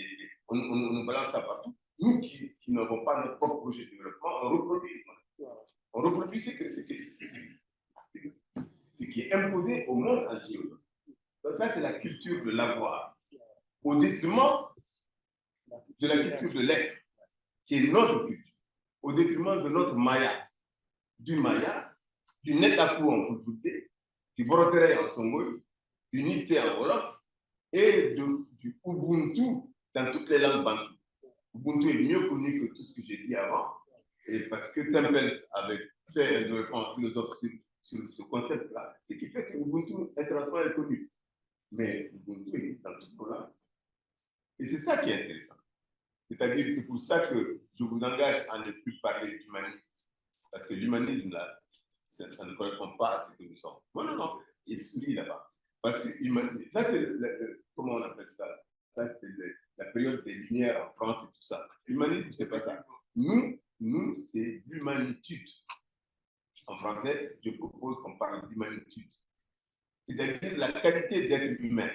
on nous balance ça partout. Nous qui n'avons pas notre propre projet de développement, on reproduit. On reproduit ce qui est imposé au monde entier. Donc ça, c'est la culture de l'avoir, au détriment de la culture de l'être, qui est notre culture, au détriment de notre Maya, du Netaku en Fulfulde, du Borotere en Songoï, du Nité en Wolof, et du Ubuntu dans toutes les langues bantoues. Ubuntu est mieux connu que tout ce que j'ai dit avant, et parce que Tempels avait fait un développement philosophique sur ce concept-là, ce qui fait que Ubuntu international est connu. Mais Ubuntu existe dans toutes nos langues. Et c'est ça qui est intéressant. C'est-à-dire, c'est pour ça que je vous engage à ne plus parler d'humanisme. Parce que l'humanisme, là, ça ne correspond pas à ce que nous sommes. Non, il sourit là-bas. Parce que ça, c'est, comment on appelle ça? Ça, c'est la période des Lumières en France et tout ça. L'humanisme, c'est pas ça. Nous, c'est l'humanitude. En français, je propose qu'on parle d'humanitude. C'est-à-dire la qualité d'être humain,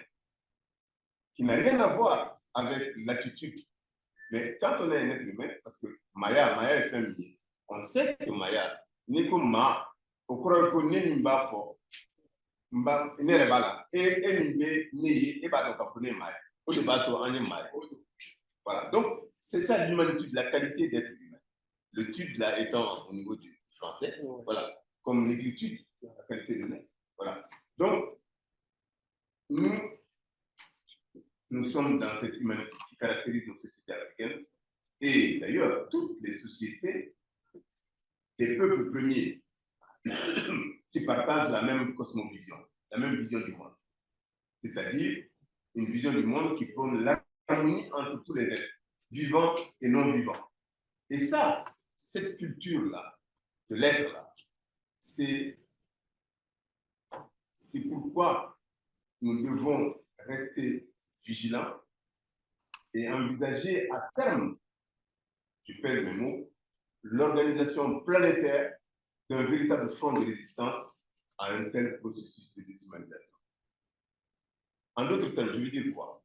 qui n'a rien à voir avec l'attitude. Mais quand on est un être humain, parce que Maya est féminin, on sait que Maya n'est comme Ma, au courant qu'on n'est pas fort, n'est pas là, et n'est pas donc Maya, au débat on est Maya. Voilà, donc c'est ça l'humanitude, la qualité d'être humain. Le tude là étant au niveau du français, voilà, comme l'écriture, la qualité de l'humain. Voilà. Donc, nous sommes dans cette humanité qui caractérise nos sociétés africaines. Et d'ailleurs, toutes les sociétés des peuples premiers qui partagent la même cosmovision, la même vision du monde. C'est-à-dire une vision du monde qui prône l'harmonie entre tous les êtres, vivants et non vivants. Et ça, cette culture-là, de l'être-là, c'est pourquoi nous devons rester vigilants et envisager à terme, je pèse mes mots, l'organisation planétaire d'un véritable front de résistance à un tel processus de déshumanisation. En d'autres termes, je veux dire quoi?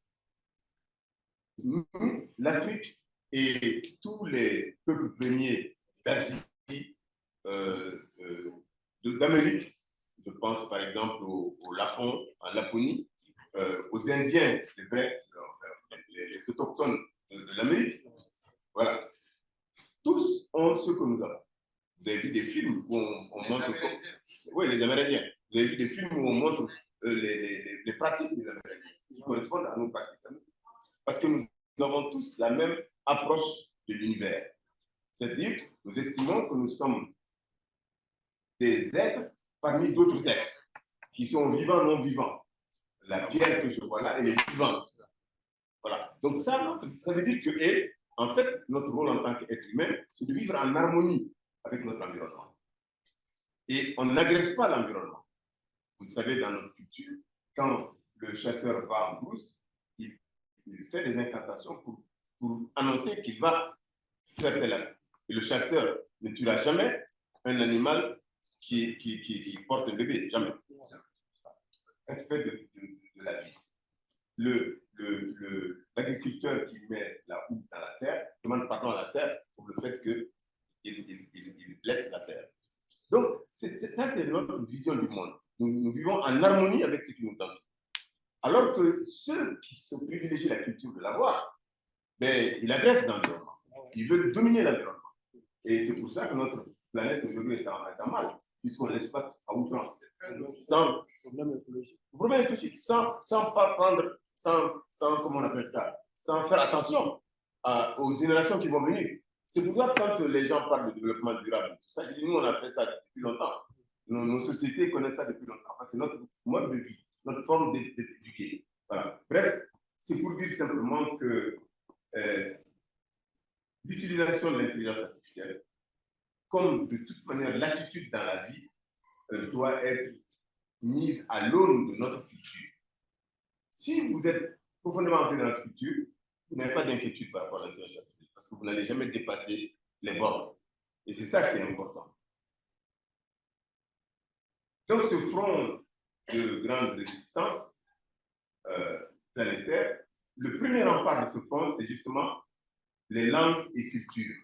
nous, l'Afrique et tous les peuples premiers d'Asie, d'Amérique, je pense par exemple au Lapon, en Laponie, aux Indiens, les vrais, les autochtones de l'Amérique. Voilà. Tous ont ce que nous avons. Vous avez vu des films où on montre. Oui, les Amérindiens. Vous avez vu des films où on montre les pratiques des Amérindiens qui correspondent à nos pratiques. Parce que nous avons tous la même approche de l'univers. C'est-à-dire, nous estimons que nous sommes des êtres parmi d'autres êtres qui sont vivants, non vivants. La pierre que je vois là, elle est vivante. Voilà. Donc ça veut dire que, et, en fait, notre rôle en tant qu'être humain, c'est de vivre en harmonie avec notre environnement. Et on n'agresse pas l'environnement. Vous le savez, dans notre culture, quand le chasseur va en brousse, il fait des incantations pour annoncer qu'il va faire tel acte. Et le chasseur ne tuera jamais un animal qui porte un bébé, jamais. Respect de la vie. L'agriculteur qui met la houe dans la terre demande pardon à la terre pour le fait qu'il blesse la terre. Donc, ça, c'est notre vision du monde. Nous vivons en harmonie avec ce qui nous entoure. Alors que ceux qui se privilégient la culture de l'avoir, ben, ils agressent l'environnement. Ils veulent dominer l'environnement. Et c'est pour ça que notre planète aujourd'hui est en mal, puisqu'on l'exploite à outrance. Sans problème écologique, sans pas prendre, sans, comment on appelle ça, sans faire attention aux générations qui vont venir. C'est pourquoi quand les gens parlent de développement durable, tout ça, nous on a fait ça depuis longtemps. Nos sociétés connaissent ça depuis longtemps. C'est notre mode de vie, notre forme d'éduquer. Voilà. Bref, c'est pour dire simplement que l'utilisation de l'intelligence artificielle, comme de toute manière l'attitude dans la vie, doit être mise à l'aune de notre culture. Si vous êtes profondément entré dans notre culture, vous n'avez pas d'inquiétude par rapport à l'intelligence artificielle, parce que vous n'allez jamais dépasser les bornes. Et c'est ça qui est important. Donc, ce front de grande résistance planétaire, le premier rempart de ce front, c'est justement les langues et cultures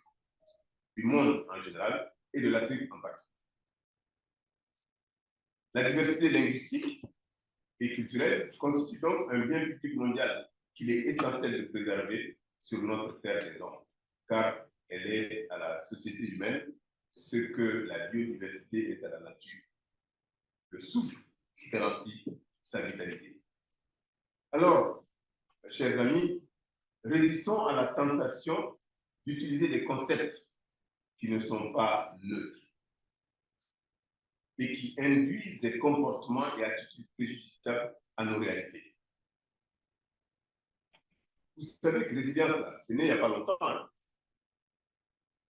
du monde en général et de l'Afrique en particulier. La diversité linguistique et culturelle constitue donc un bien public mondial qu'il est essentiel de préserver sur notre terre des hommes, car elle est à la société humaine ce que la biodiversité est à la nature, le souffle qui garantit sa vitalité. Alors, chers amis, résistons à la tentation d'utiliser des concepts qui ne sont pas neutres et qui induisent des comportements et attitudes préjudiciables à nos réalités. Vous savez que résilience, c'est né il n'y a pas longtemps. Hein.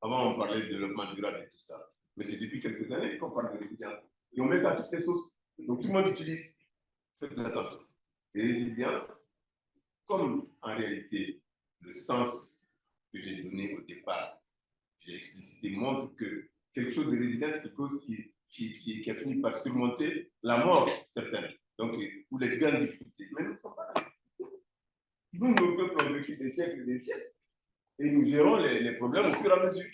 Avant, on parlait de développement durable et tout ça. Mais c'est depuis quelques années qu'on parle de résilience. Et on met ça à toutes les sources. Donc tout le monde utilise. Faites attention. Et résilience, comme en réalité le sens que j'ai donné au départ, j'ai explicité, montre que quelque chose de résilience, c'est quelque chose qui a fini par surmonter la mort, certaines. Donc, ou les grandes difficultés. Mais nous ne sommes pas là. Nous, nos peuples ont vécu des siècles et des siècles. Et nous gérons les problèmes au fur et à mesure.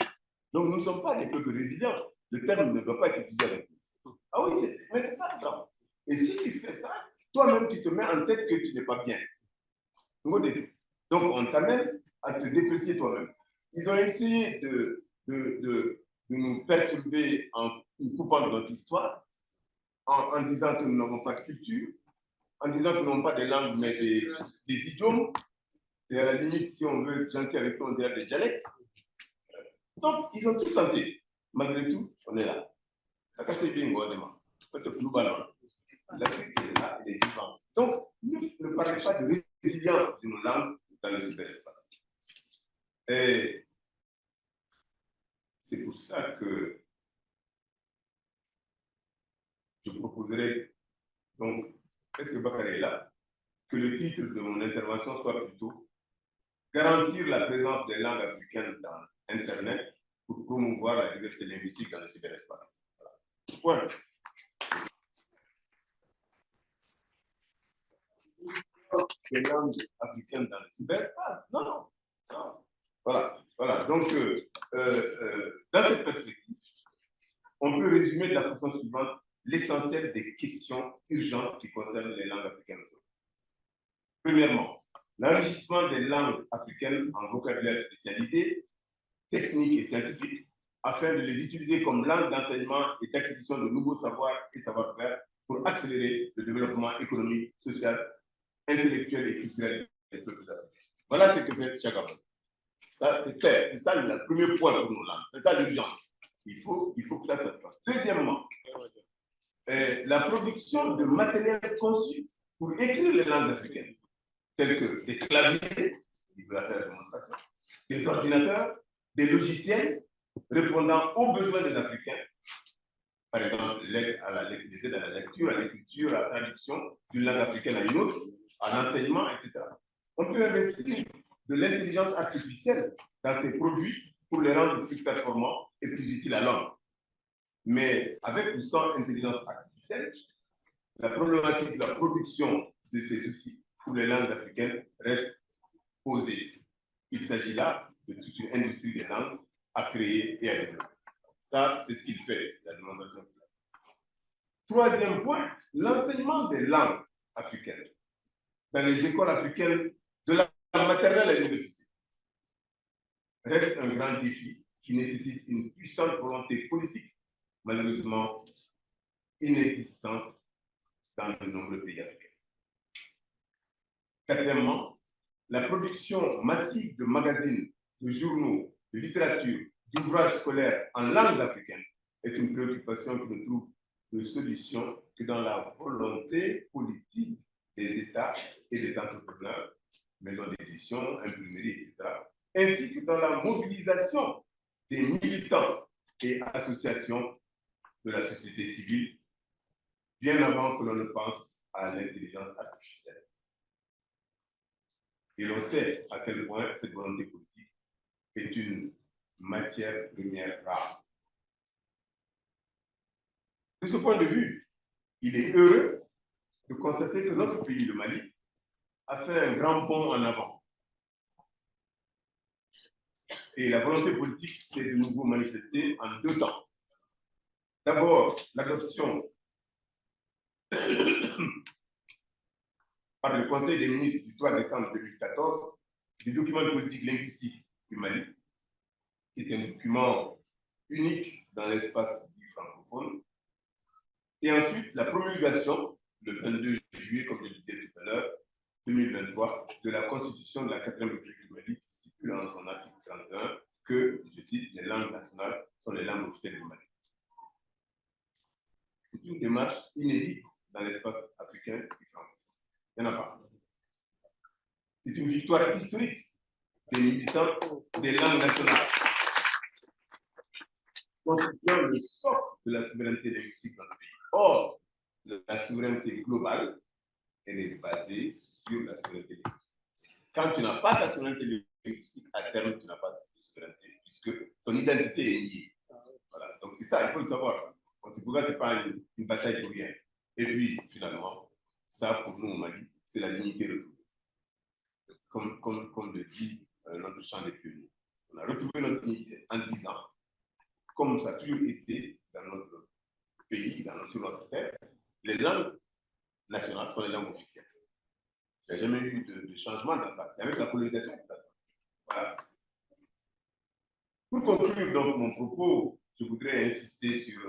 Donc, nous ne sommes pas des peuples résilients. Le terme ne doit pas être utilisé avec nous. Ah oui, mais c'est ça le temps. Et si tu fais ça, toi-même, tu te mets en tête que tu n'es pas bien. Au début. Donc, on t'amène à te déprécier toi-même. Ils ont essayé de nous perturber en nous coupant de notre histoire, en disant que nous n'avons pas de culture, en disant que nous n'avons pas de langue, mais des idiomes. Et à la limite, si on veut être gentil avec nous, on dirait des dialectes. Donc, ils ont tout tenté. Malgré tout, on est là. L'Afrique est là, elle est vivante. Donc, ne parlez pas de résilience de nos langues dans le cyberespace. Et c'est pour ça que je proposerais, donc, est-ce que Bakary est là, que le titre de mon intervention soit plutôt garantir la présence des langues africaines dans Internet pour promouvoir la diversité linguistique dans le cyberespace. Voilà. des langues africaines dans le cyberespace. Non, non. Voilà. Donc, dans cette perspective, on peut résumer de la façon suivante l'essentiel des questions urgentes qui concernent les langues africaines. Premièrement, l'enrichissement des langues africaines en vocabulaire spécialisé, technique et scientifique, afin de les utiliser comme langue d'enseignement et d'acquisition de nouveaux savoirs et savoir-faire pour accélérer le développement économique, social, intellectuel et culturel des peuples africains. Voilà ce que fait Chagabon. C'est clair, c'est ça le premier point pour nos langues, c'est ça l'urgence. Il faut que ça se fasse. Deuxièmement, la production de matériel conçu pour écrire les langues africaines, tels que des claviers, il va faire la démonstration, des ordinateurs, des logiciels répondant aux besoins des Africains, par exemple les aides à la lecture, à l'écriture, à la traduction d'une langue africaine à une autre, à l'enseignement, etc. On peut investir de l'intelligence artificielle dans ces produits pour les rendre plus performants et plus utiles à l'homme. Mais avec ou sans intelligence artificielle, la problématique de la production de ces outils pour les langues africaines reste posée. Il s'agit là de toute une industrie des langues à créer et à développer. Ça, c'est ce qu'il fait, la démonstration. Troisième point, l'enseignement des langues africaines dans les écoles africaines de la maternelle à l'université reste un grand défi qui nécessite une puissante volonté politique, malheureusement inexistante dans de nombreux pays africains. Quatrièmement, la production massive de magazines, de journaux, de littérature, d'ouvrages scolaires en langues africaines est une préoccupation qui ne trouve de solution que dans la volonté politique des États et des entrepreneurs, maisons d'édition, imprimeries, etc., ainsi que dans la mobilisation des militants et associations de la société civile, bien avant que l'on ne pense à l'intelligence artificielle. Et l'on sait à quel point cette volonté politique est une matière première rare. De ce point de vue, il est heureux de constater que notre pays, le Mali, a fait un grand bond en avant. Et la volonté politique s'est de nouveau manifestée en deux temps. D'abord, l'adoption par le Conseil des ministres du 3 décembre 2014 du document de politique linguistique du Mali, qui est un document unique dans l'espace dit francophone. Et ensuite, la promulgation, le 22 juillet, comme je le disais tout à l'heure, 2023, de la Constitution de la 4e République du Mali, qui stipule en son article 31 que, je cite, les langues nationales sont les langues officielles du Mali. C'est une démarche inédite dans l'espace africain et francophone. Il n'y en a pas. C'est une victoire historique des militants des langues nationales, constituant le socle de la souveraineté linguistique dans le pays. Or, la souveraineté globale, elle est basée sur la souveraineté linguistique. Quand tu n'as pas ta souveraineté linguistique, à terme, tu n'as pas de souveraineté, puisque ton identité est liée. Voilà. Donc, c'est ça, il faut le savoir. En tout cas, ce n'est pas une bataille pour rien. Et puis, finalement, ça, pour nous au Mali, c'est la dignité retrouvée. Comme le dit notre chant des pionniers. On a retrouvé notre dignité en disant, comme ça a toujours été dans notre pays, sur notre terre, les langues nationales sont les langues officielles. Il n'y a jamais eu de changement dans ça. C'est avec la colonisation. Voilà. Pour conclure donc mon propos, je voudrais insister sur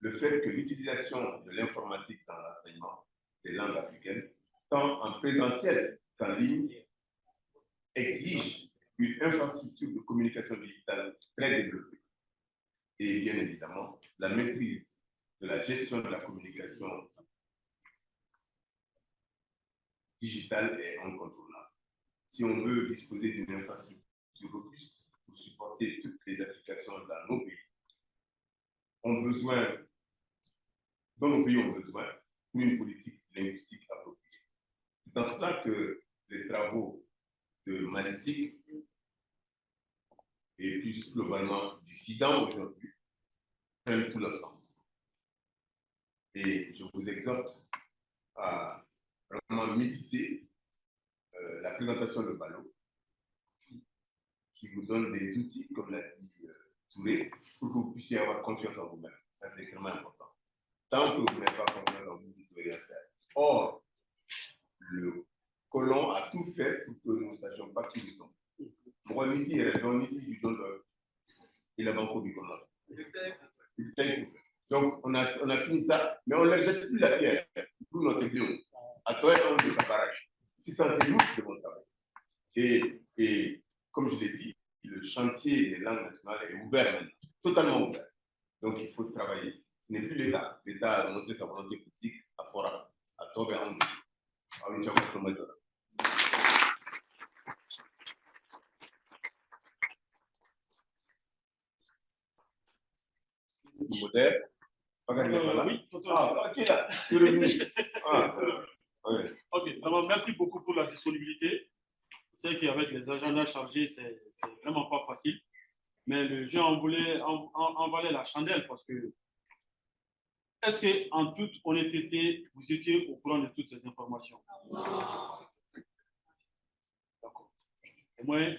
le fait que l'utilisation de l'informatique dans l'enseignement des langues africaines, tant en présentiel qu'en ligne, exige une infrastructure de communication digitale très développée. Et bien évidemment, la maîtrise de la gestion de la communication digitale est incontournable. Si on veut disposer d'une infrastructure robuste pour supporter toutes les applications dans nos pays, dont nos pays ont besoin pour une politique linguistique appropriée. C'est dans cela que les travaux de Manesik et plus globalement du SIDAN aujourd'hui prennent tout leur sens. Et je vous exhorte à vraiment méditer la présentation de Ballot, qui vous donne des outils, comme l'a dit Touré, pour que vous puissiez avoir confiance en vous-même. Ça, c'est extrêmement important. Tant que vous n'avez pas confiance en vous, vous ne pouvez rien faire. Or, le colon a tout fait pour que nous ne sachions pas qui nous sommes. Moi, Niti, il a beaucoup du colon. Donc, on a fini ça, mais on ne leur jette plus la pierre. Tout notre bio. À toi, on dit barrage. C'est censé nous qui devons travailler. Et comme je l'ai dit, le chantier des langues nationales est ouvert maintenant, totalement ouvert. Donc, il faut travailler. Ce n'est plus l'État. L'État a montré sa volonté politique à Fora, à Tobe, à Hongrie. Modèle. Oui, ok, là. Ok, alors merci beaucoup pour la disponibilité. C'est qu'avec les agendas chargés, c'est vraiment pas facile. Mais le jeu en valait la chandelle parce que est-ce qu'en toute honnêteté, vous étiez au courant de toutes ces informations? D'accord. Au moins,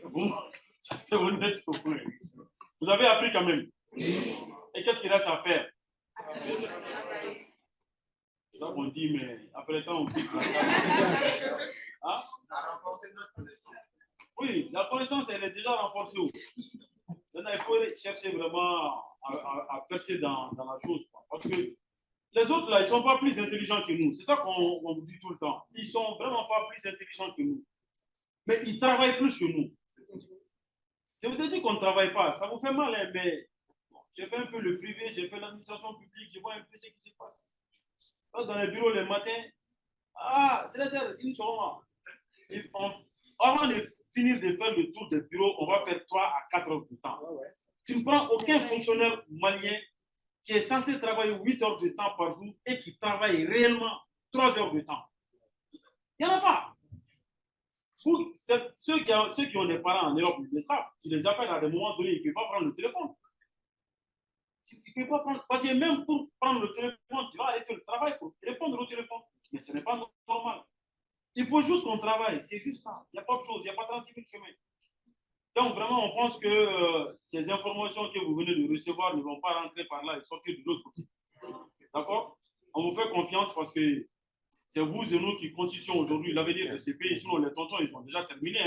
bon, c'est honnête au moins. Vous avez appris quand même. Et qu'est-ce qu'il reste à faire? C'est ça qu'on dit, mais après quand on quitte la salle. Hein? Oui, la connaissance, elle est déjà renforcée. Maintenant, il faut chercher vraiment à percer dans la chose. Parce que les autres, là, ils ne sont pas plus intelligents que nous. C'est ça qu'on vous dit tout le temps. Ils ne sont vraiment pas plus intelligents que nous. Mais ils travaillent plus que nous. Je vous ai dit qu'on ne travaille pas. Ça vous fait mal, hein, mais bon, j'ai fait un peu le privé, j'ai fait l'administration publique, je vois un peu ce qui se passe. Dans les bureaux le matin, directeur, une seconde. Avant de finir de faire le tour des bureaux, on va faire 3 à 4 heures de temps. Tu ne prends aucun fonctionnaire malien qui est censé travailler 8 heures de temps par jour et qui travaille réellement 3 heures de temps. Il n'y en a pas. Ceux qui ont des parents en Europe, ils le savent. Tu les appelles à des moments donnés, ils ne peuvent pas prendre le téléphone. Tu peux pas prendre, parce que même pour prendre le téléphone, tu vas arrêter le travail pour répondre au téléphone. Mais ce n'est pas normal. Il faut juste qu'on travaille, c'est juste ça. Il n'y a pas de chose, il n'y a pas 36 000 chemins. Donc vraiment, on pense que ces informations que vous venez de recevoir ne vont pas rentrer par là et sortir de l'autre côté. D'accord? On vous fait confiance parce que c'est vous et nous qui constituons aujourd'hui l'avenir de ces pays. Sinon, les tontons, ils ont déjà terminé.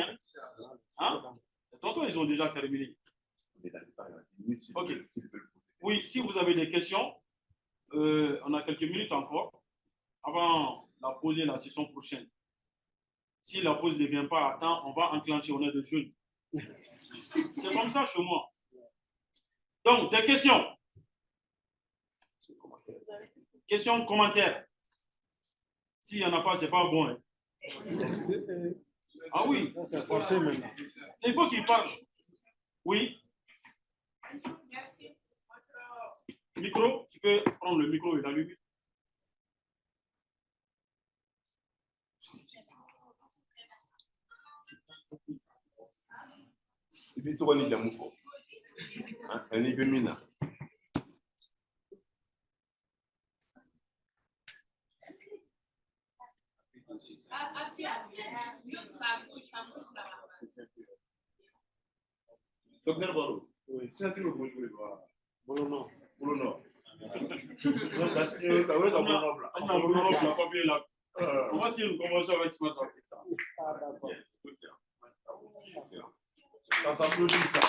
Hein? Les tontons, ils ont déjà terminé. Ok. Oui, si vous avez des questions, on a quelques minutes encore avant de poser la session prochaine. Si la pause ne vient pas à temps, on va enclencher, on est de jeunes. C'est comme ça chez moi. Donc, des questions. Questions, commentaires. S'il n'y en a pas, ce n'est pas bon. Hein. Ah oui. C'est forcé maintenant. Il faut qu'il parle. Oui. Merci. Micro, tu peux prendre le micro et l'allumer. Et puis, tu vas nous dire, un ibemina. Docteur Barou, c'est un truc que vous voulez voir. Bolono. Donc, la signature, tu as on va signer une convention avec Smart Africa. ça s'applaudit ça.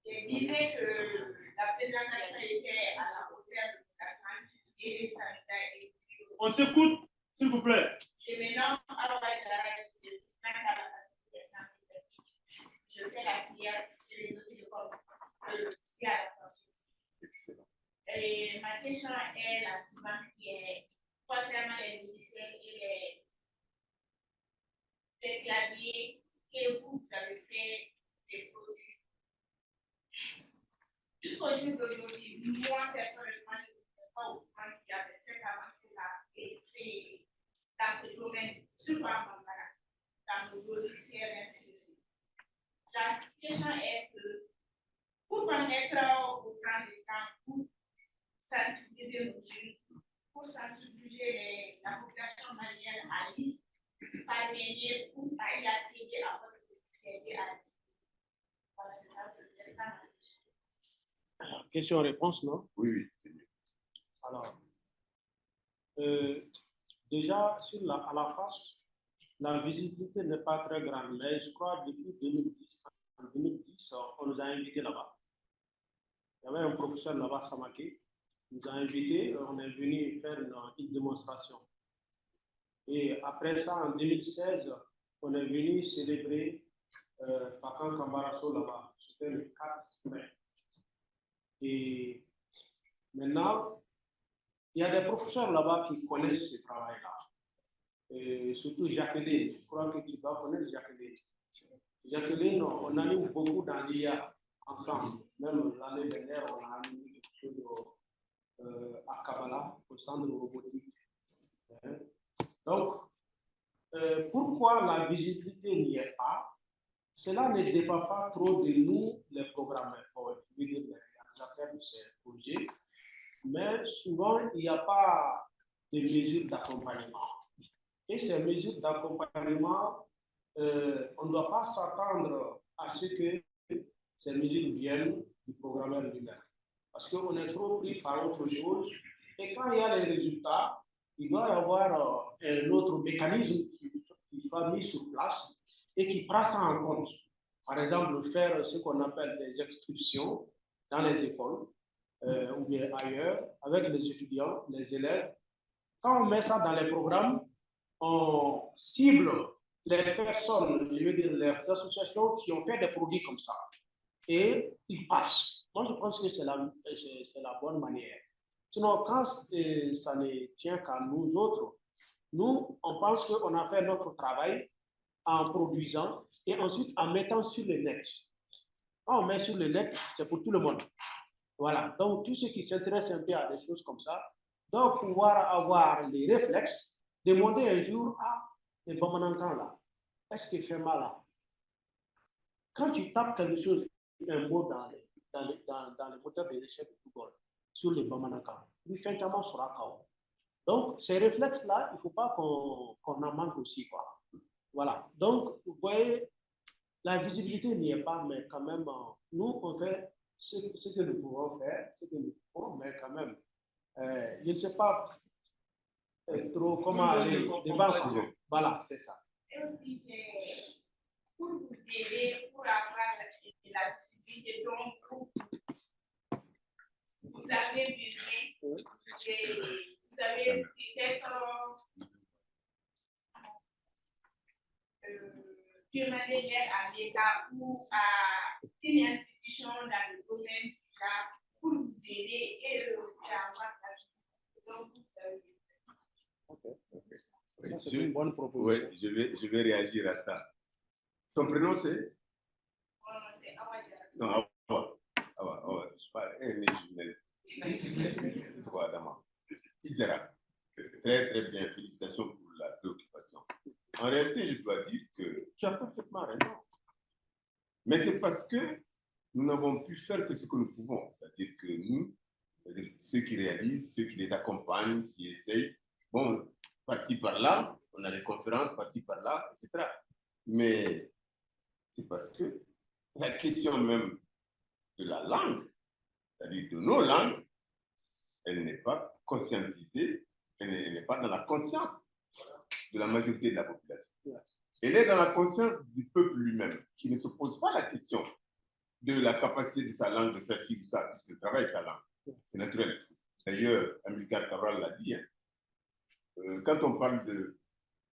Je disais que la présentation était à la hauteur de sa attentes et les sanitaires. On s'écoute, s'il vous plaît. Je me nomme Awa Jara, je suis à la faculté. Je fais la filière philosophie de corps, aussi à la science. Et ma question est la suivante qui est concernant les logiciels et les claviers que vous avez fait des produits. Jusqu'au jour d'aujourd'hui, moi, personnellement, je ne sais pas au point qu'il y avait cette avancée-là. Et c'est dans ce domaine, surtout en Bambara, dans nos logiciels, ainsi de question est que pour permettre au temps de temps pour sensibiliser nos jeunes, pour sensibiliser la population malienne à y parvenir ou à y accéder à votre service à voilà, c'est ça ma question. Question-réponse, non? Oui, oui, c'est mieux. Alors, déjà, à la face, la visibilité n'est pas très grande, mais je crois depuis 2010, en 2010, on nous a invités là-bas. Il y avait un professeur là-bas, Samake, nous a invités, on est venu faire une démonstration. Et après ça, en 2016, on est venu célébrer Fakan Kambaraso là-bas. C'était le 4 mai. Et maintenant, il y a des professeurs là-bas qui connaissent ce travail-là. Et surtout Jacqueline, je crois que tu dois connaître Jacqueline. Jacqueline, on anime beaucoup dans l'IA ensemble. Même l'année dernière, on a animé quelque chose à Kabbalah, au centre robotique. Donc, pourquoi la visibilité n'y est pas? Cela ne dépend pas trop de nous, les programmeurs, je veux dire, les réalisateurs de ces projets, mais souvent, il n'y a pas de mesures d'accompagnement. Et ces mesures d'accompagnement, on ne doit pas s'attendre à ce que ces mesures viennent du programmeur lui-même. Parce qu'on est trop pris par autre chose. Et quand il y a les résultats, il doit y avoir un autre mécanisme qui soit mis sur place et qui prend ça en compte. Par exemple, faire ce qu'on appelle des excursions dans les écoles ou bien ailleurs avec les étudiants, les élèves. Quand on met ça dans les programmes, on cible les personnes, je veux dire les associations qui ont fait des produits comme ça. Et ils passent. Moi, je pense que c'est la bonne manière. Sinon, quand ça ne tient qu'à nous autres, nous, on pense qu'on a fait notre travail en produisant et ensuite en mettant sur le net. Quand on met sur le net, c'est pour tout le monde. Voilà. Donc, tous ceux qui s'intéressent un peu à des choses comme ça doivent pouvoir avoir les réflexes, demander un jour, les Bamanankan là, est-ce qu'il fait mal là? Quand tu tapes quelque chose, un mot dans les moteurs de recherche de Google, sur les Bamanankan, lui fait tellement sur la KO. Donc, ces réflexes-là, il ne faut pas qu'on en manque aussi, quoi. Voilà. Donc, vous voyez, la visibilité n'y est pas, mais quand même, nous, on fait ce que nous pouvons faire, ce que nous pouvons, mais quand même, je ne sais pas trop comment aller devant. Voilà, c'est ça. Et aussi, pour vous aider, pour avoir la visibilité, donc, vous avez besoin, vous avez peut-être demander l'aide à l'État ou à une institution dans le domaine pour vous aider et aussi avoir la visibilité. Ça, c'est une bonne proposition. Oui, je vais réagir à ça. Ton prénom, c'est? C'est Awadja. Non, Awa. Je parle un Toi, Adama. Idjara. Très, très bien. Félicitations pour la préoccupation. En réalité, je dois dire que tu as parfaitement raison. Mais c'est parce que nous n'avons pu faire que ce que nous pouvons. C'est-à-dire que nous, ceux qui réalisent, ceux qui les accompagnent, qui essayent, bon, par-ci, par-là, on a des conférences, par-ci, par-là, etc. Mais c'est parce que la question même de la langue, c'est-à-dire de nos langues, elle n'est pas conscientisée, elle n'est pas dans la conscience de la majorité de la population. Elle est dans la conscience du peuple lui-même, qui ne se pose pas la question de la capacité de sa langue de faire ci ou ça, puisqu'il travaille sa langue. C'est naturel. D'ailleurs, Amilcar Cabral l'a dit, quand on parle de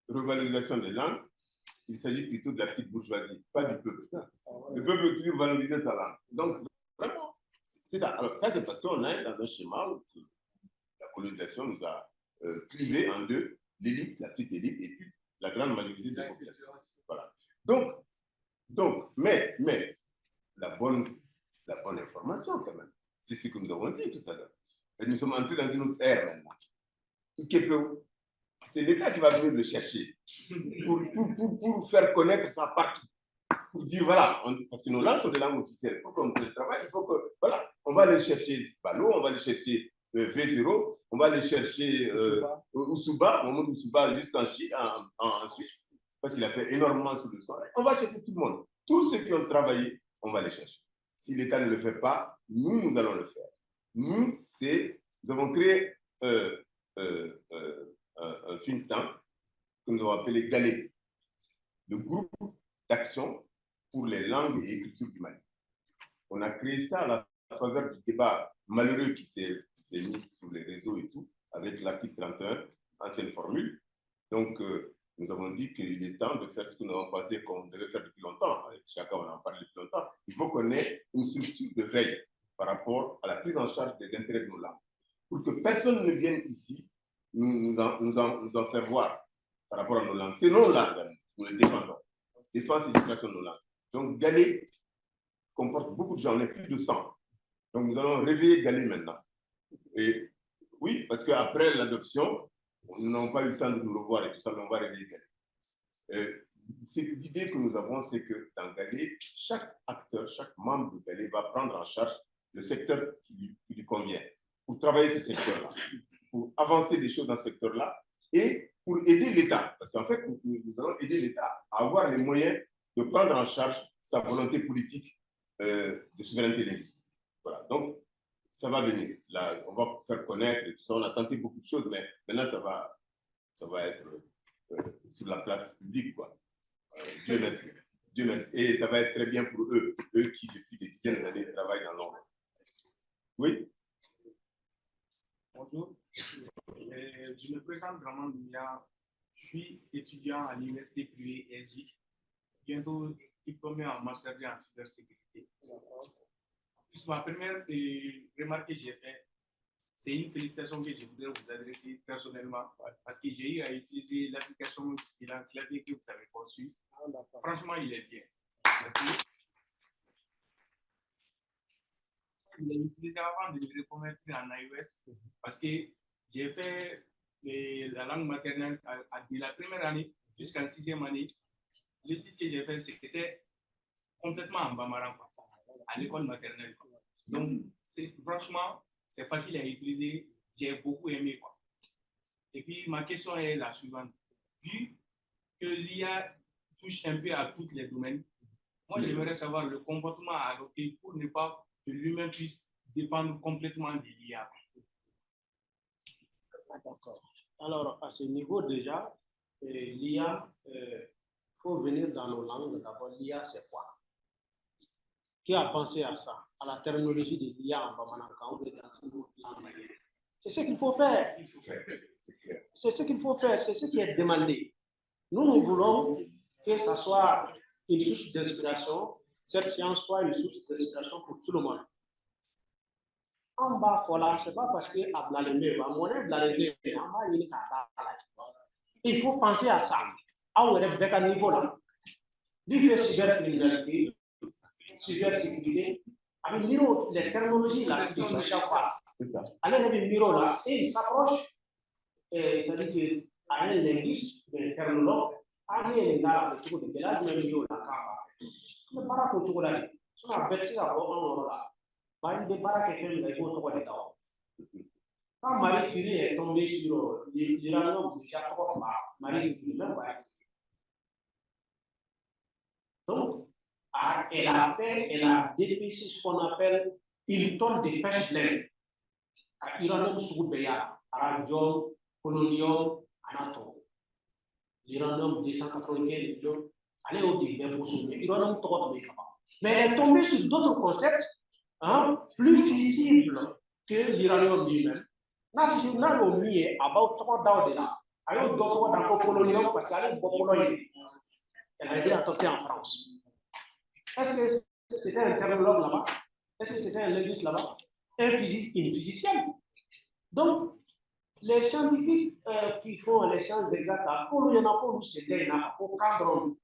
revalorisation des langues, il s'agit plutôt de la petite bourgeoisie, pas du peuple. Le peuple veut toujours valoriser sa langue. Donc, vraiment, c'est ça. Alors, ça, c'est parce qu'on est dans un schéma où la colonisation nous a clivé en deux, l'élite, la petite élite, et puis la grande majorité de la population. Voilà. Donc, mais la bonne information, quand même, c'est ce que nous avons dit tout à l'heure. Nous sommes entrés dans une autre ère maintenant. C'est l'État qui va venir le chercher pour faire connaître ça partout. pour dire, voilà, parce que nos langues sont des langues officielles. Pour qu'on travaille, il faut que, voilà, on va aller chercher Balo, on va aller chercher V0, on va aller chercher Oussouba, Mohamed Oussouba jusqu'en en Suisse, parce qu'il a fait énormément sur le sol. On va chercher tout le monde. Tous ceux qui ont travaillé, on va les chercher. Si l'État ne le fait pas, nous allons le faire. Nous avons créé un think tank que nous avons appelé GALE, le groupe d'action pour les langues et écritures du Mali. On a créé ça à la faveur du débat malheureux qui s'est mis sur les réseaux et tout, avec l'article 31, ancienne formule. Donc, nous avons dit qu'il est temps de faire ce que nous avons pensé qu'on devait faire depuis longtemps. Avec chacun, on en parle depuis longtemps. Il faut qu'on ait une structure de veille par rapport à la prise en charge des intérêts de nos langues. Pour que personne ne vienne ici nous en faire voir par rapport à nos langues. C'est nos langues, nous les défendons. Défense et éducation de nos langues. Donc, Galé comporte beaucoup de gens, on est plus de 100. Donc, nous allons réveiller Galé maintenant. Et oui, parce qu'après l'adoption, nous n'avons pas eu le temps de nous revoir et tout ça, mais on va réveiller Galé. L'idée que nous avons, c'est que dans Galé, chaque acteur, chaque membre de Galé va prendre en charge le secteur qui lui convient, pour travailler ce secteur-là, pour avancer des choses dans ce secteur-là et pour aider l'État. Parce qu'en fait, nous allons aider l'État à avoir les moyens de prendre en charge sa volonté politique de souveraineté linguistique. Voilà, donc ça va venir. Là, on va faire connaître et tout ça. On a tenté beaucoup de choses, mais maintenant, ça va être sur la place publique, quoi. Dieu merci. Dieu merci. Et ça va être très bien pour eux qui, depuis des dizaines d'années, travaillent dans l'ombre. Oui? Bonjour. Je me présente vraiment, je suis étudiant à l'université privée ESIC, bientôt diplômé en master en cybersécurité. Ma première remarque que j'ai faite, c'est une félicitation que je voudrais vous adresser personnellement, parce que j'ai eu à utiliser l'application Stylant Clavier que vous avez conçue. Franchement, il est bien. Merci. Je l'ai utilisé avant de le reconvertir en iOS, parce que j'ai fait la langue maternelle de la première année jusqu'en 6e année. L'étude que j'ai fait, c'était complètement en bambara, à l'école maternelle. Donc, franchement, c'est facile à utiliser. J'ai beaucoup aimé, quoi. Et puis, ma question est la suivante. Vu que l'IA touche un peu à tous les domaines, moi, j'aimerais savoir le comportement à adopter pour ne pas que l'humain puisse dépendre complètement de l'IA. D'accord. Alors, à ce niveau déjà, l'IA, il faut venir dans nos langues. D'abord, l'IA, c'est quoi? Qui a pensé à ça, à la terminologie de l'IA en Bamanankan ou dans une autre langue? C'est ce qu'il faut faire. C'est ce qu'il faut faire, c'est ce qui est demandé. Nous voulons que ça soit une source d'inspiration, cette science soit une source d'inspiration pour tout le monde. En bas, voilà, c'est pas parce que il faut penser à ça. À un niveau là. L'idée cybercriminalité, cybersécurité, avec les technologies là, qui sont chaque fois. Allez, avec le miro là, et il s'approche, c'est-à-dire qu'à un linguiste, un terminologue, à un là, le truc de là, le miro là, mais par rapport au là, on a baissé à voir là. Il ne pas quelqu'un qui est quand Marie Curie est tombée sur l'uranium déjà 3 fois, Marie Curie même pas. Donc, elle a dépêché ce qu'on appelle une tonne de pêche laine. L'uranium sous-béa, radium, polonium, anato. L'uranium 295 millions, allez au début, l'uranium 3 mais elle est tombée sur d'autres concepts plus visibles que l'uranium lui-même. Nous avons mis about 3 dollars de là. Alors, dans le polonium, parce qu'elle est polonienne. Elle a été adoptée en France. Est-ce que c'était un terminologue là-bas? Est-ce que c'était un linguiste là-bas? Une physicienne. Donc, les scientifiques qui font les sciences exactes, pour il y en a pour nous, c'était pour Cambron.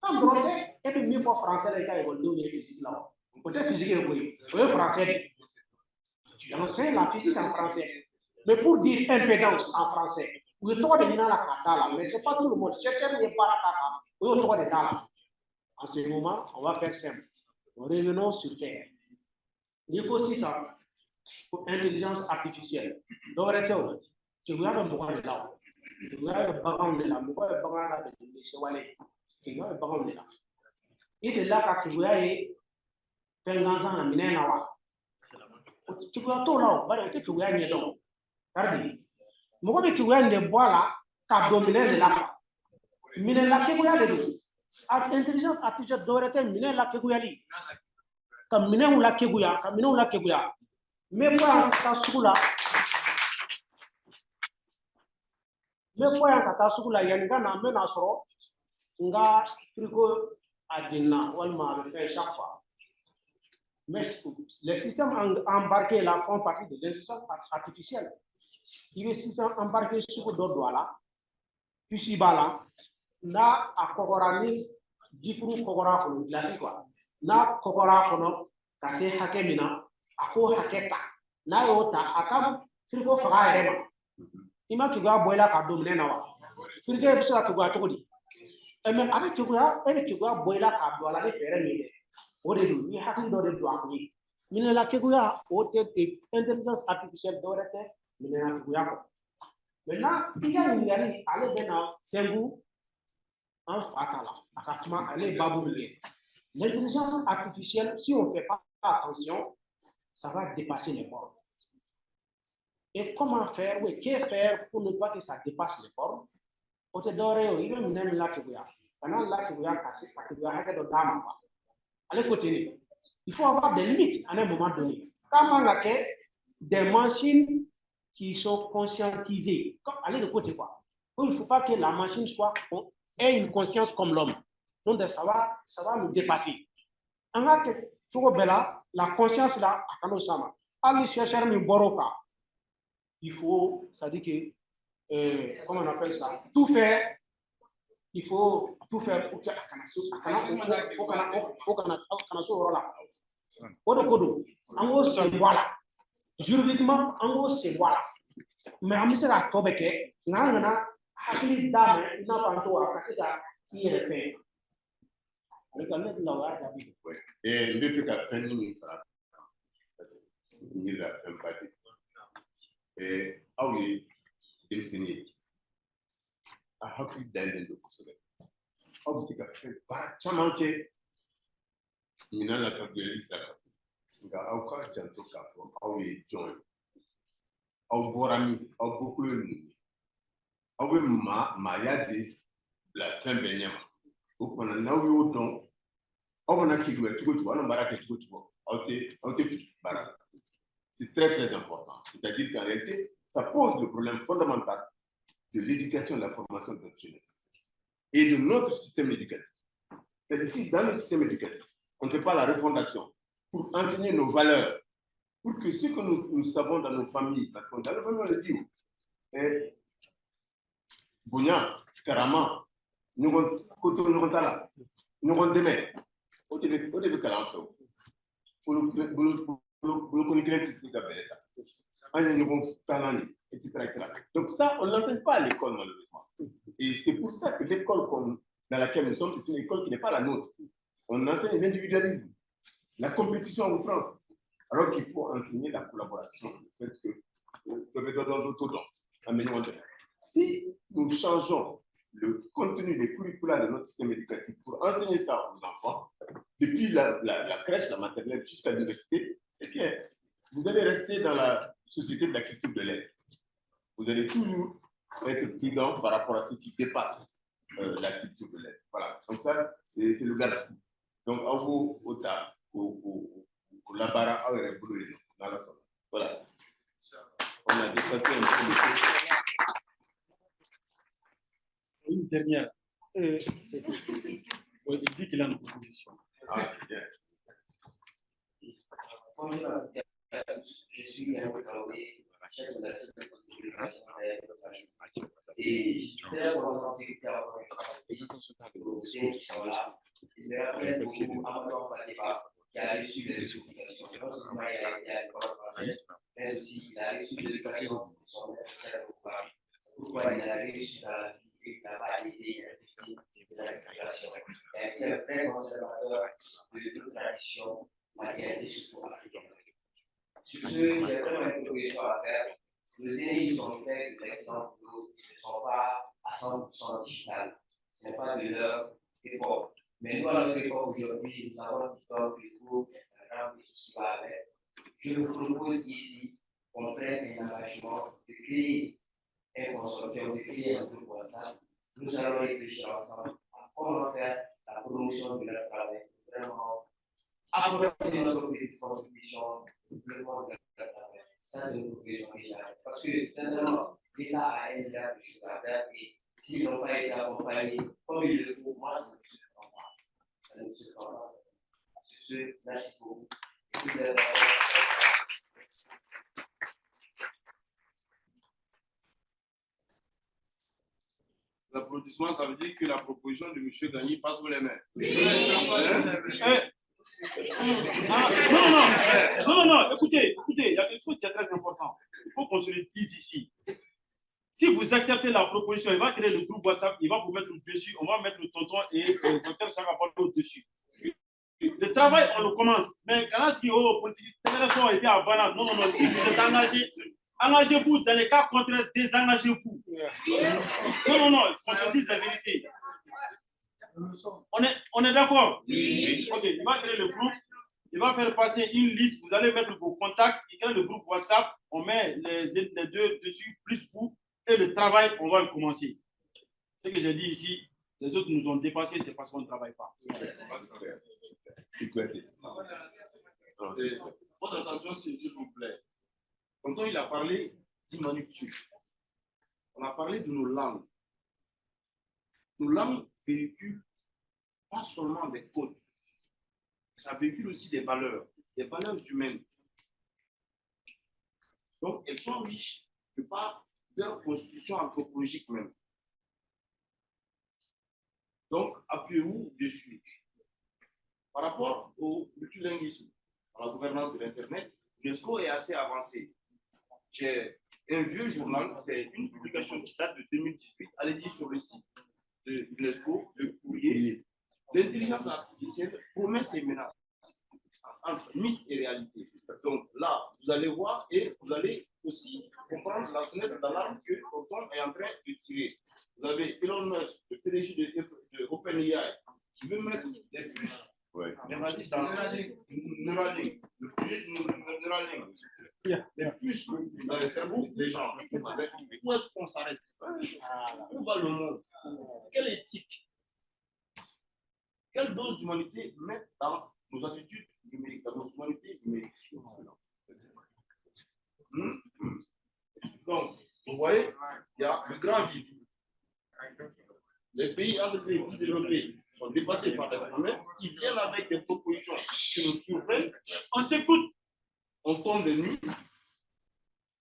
Cambron, et puis mieux pour français, les gars, ils vont donner physique là-bas. Peut-être physique, oui. Oui, français. Je sais la physique en français. Mais pour dire impédance en français, vous êtes droit de venir à la cata là, mais ce n'est pas tout le monde. Cherchez les parakata, vous êtes droit de là. En ce moment, on va faire simple. Revenons sur Terre. L'écosystème pour intelligence artificielle. Donc, tu vois le mouvement de là. Tu vois le baron de là. Tu vois le baron là de Chewale. Tu vois le baron de là. Il est là quand tu vois et fait un an à miner là. Tu vois tout là. Tu vois il y a donc. Regardez. Moi, tu vois les bois là, qui dominent de là. Miner là, tu vois les intelligence artificielle devrait être miner là, tu vois les. Comme miner ou là, tu vois, comme miner ou là, tu vois. Mais moi, en sugu la me fois en kata sugu la yani kana me na soro nga frigo adina walma le fait chaque fois. Mais les systèmes embarqués là font partie de l'intelligence artificielle. Il est système embarqué sur le dos là, puis si bala na a kokorani jifuru kokora kono glasi quoi. Na kokora kono kase hakemina ako haketa na yota akam frigo faga erema. Ima kiga boila ka domine na wa frigo e bisa kiga tokodi mais avec kiga boila ka do ala de fere ni o de du ni hakki do de do akni ni la kiga o te intelligence artificielle do rete ni na kiga ko maintenant il y a une réalité ale bena tengu en fatala akatuma ale babu ni l'intelligence artificielle si on fait pas attention ça va dépasser les bornes. Et comment faire, oui, que faire pour ne pas que ça dépasse les formes? Au te dore, il est même là que vous avez. Pendant là que vous avez cassé, parce que vous avez de dame. Allez, continuer. Il faut avoir des limites à un moment donné. Comment on a des machines qui sont conscientisées. Allez de côté quoi. Il ne faut pas que la machine ait une conscience comme l'homme. Donc ça va nous dépasser. On a que la conscience là, à Kanosama. Allez chercher une boroka. Il faut, ça dit que, comment on appelle ça, tout faire, il faut tout faire pour que voilà. Juridiquement, en gros, c'est voilà. Mais on sait la tobeke, n'a hakili dame, n'a pas toi, parce que qui est fait. Et le fait qu'à fin il fera, il a fait partie. Et ah oui, démissionner. À hakili d'aller de pousser. Ah oui, c'est qu'à faire pas tellement que il n'a la catégorie ça. Nga aucun janto kafo, ah oui, John. Au borami, au beaucoup le ah oui, ma de la fin benyama. Au qu'on a now you don't. On a qui doit tout on a baraka tout bara. C'est très très important. C'est-à-dire qu'en réalité, ça pose le problème fondamental de l'éducation et de la formation de notre jeunesse et de notre système éducatif. C'est-à-dire si dans le système éducatif, on ne fait pas la refondation pour enseigner nos valeurs, pour que ce que nous savons dans nos familles, parce que dans nos familles, on le dit, Bounia, Karama, nous avons Tala, nous avons Deme, au début de Kalamfo, pour le connaître ici, Gabeleta, nous avons Talani, etc. Donc ça, on ne l'enseigne pas à l'école, malheureusement. Et c'est pour ça que l'école dans laquelle nous sommes, c'est une école qui n'est pas la nôtre. On enseigne l'individualisme, la compétition à outrance, alors qu'il faut enseigner la collaboration, le fait que si nous changeons le contenu des curricula de notre système éducatif pour enseigner ça aux enfants, depuis la crèche, la maternelle jusqu'à l'université, eh bien, vous allez rester dans la société de la culture de l'être. Vous allez toujours être prudent par rapport à ce qui dépasse la culture de l'être. Voilà. Donc ça, c'est le garde-fou. Donc, en gros, au labara, dans la zone. Voilà. On a dépassé un peu le temps. Une dernière. Il dit qu'il a une proposition. Ah, c'est bien. Je suis un peu chef de la et je suis là pour ressentir qui sont là. Il me rappelle beaucoup à mon papa qui a reçu de l'éducation. Non seulement il a été à l'école française, mais aussi il a reçu de l'éducation de son père. Pourquoi il a réussi dans la vie, il n'a pas été investi dans l'éducation. a été un vrai conservateur de tradition matérielle, surtout africaine. Sur ce, j'ai vraiment une proposition à faire. Nos aînés, ils ont fait de l'excellent boulot, ils ne sont pas à 100% digital. Ce n'est pas de leur époque. Mais nous, à notre époque aujourd'hui, nous avons TikTok, Facebook, Instagram, et tout ce qui va avec. Je vous propose ici qu'on prenne un engagement de créer un consortium, de créer un groupe WhatsApp. Nous allons réfléchir ensemble à comment faire la promotion de leur travail, vraiment apporter notre petite contribution au développement de leur travail. Ça, c'est une proposition que j'ai. Parce que, simplement, l'État a un milliard de choses à faire et s'ils n'ont pas été accompagnés comme il le faut, moi, ça ne me surprend pas. Sur ce, merci beaucoup. L'applaudissement, ça veut dire que la proposition de M. Gagny passe sous les mains. Non, écoutez, il y a quelque chose qui est très important. Il faut qu'on se le dise ici. Si vous acceptez la proposition, il va créer le groupe WhatsApp, il va vous mettre dessus, on va mettre le tonton et le docteur Chaka au-dessus. Le travail, on le commence. Mais quand est-ce qu'il y a politique, été à Banane. Non, si vous êtes engagé, engagez-vous. Dans les cas contraires, désengagez-vous. Non, on se dise la vérité. On est d'accord? Oui. Ok, il va créer le groupe, il va faire passer une liste, vous allez mettre vos contacts, il crée le groupe WhatsApp, on met les deux dessus, plus vous, et le travail, on va le commencer. Ce que j'ai dit ici, les autres nous ont dépassés, c'est parce qu'on ne travaille pas. Votre attention, s'il vous plaît. Quand il a parlé d'humanité, on a parlé de nos langues. Nos langues véhiculent pas seulement des codes, ça véhicule aussi des valeurs humaines. Donc, elles sont riches de par leur constitution anthropologique même. Donc, appuyez-vous dessus. Par rapport au multilinguisme, à la gouvernance de l'Internet, l'UNESCO est assez avancé. J'ai un vieux journal, c'est une publication qui date de 2018. Allez-y sur le site de l'UNESCO, le courrier. L'intelligence artificielle promet ses menaces entre mythe et réalité. Donc là, vous allez voir et vous allez aussi comprendre la sonnette d'alarme que Tonton est en train de tirer. Vous avez Elon Musk, le PDG de OpenAI, qui veut mettre des puces dans Neuralink, le projet de Neuralink, des puces dans les cerveaux des gens. Où est-ce qu'on s'arrête? Où va le monde? Quelle éthique? Quelle dose d'humanité mettre dans nos attitudes numériques, dans nos humanités numériques? Donc, vous voyez, il y a le grand vide. Les pays développés sont dépassés par des phénomènes qui viennent avec des propositions qui nous surprennent. On s'écoute, on tombe de nuit,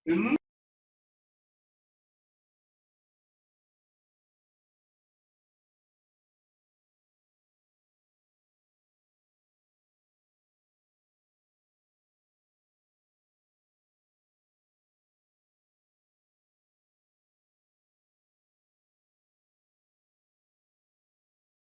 et nous,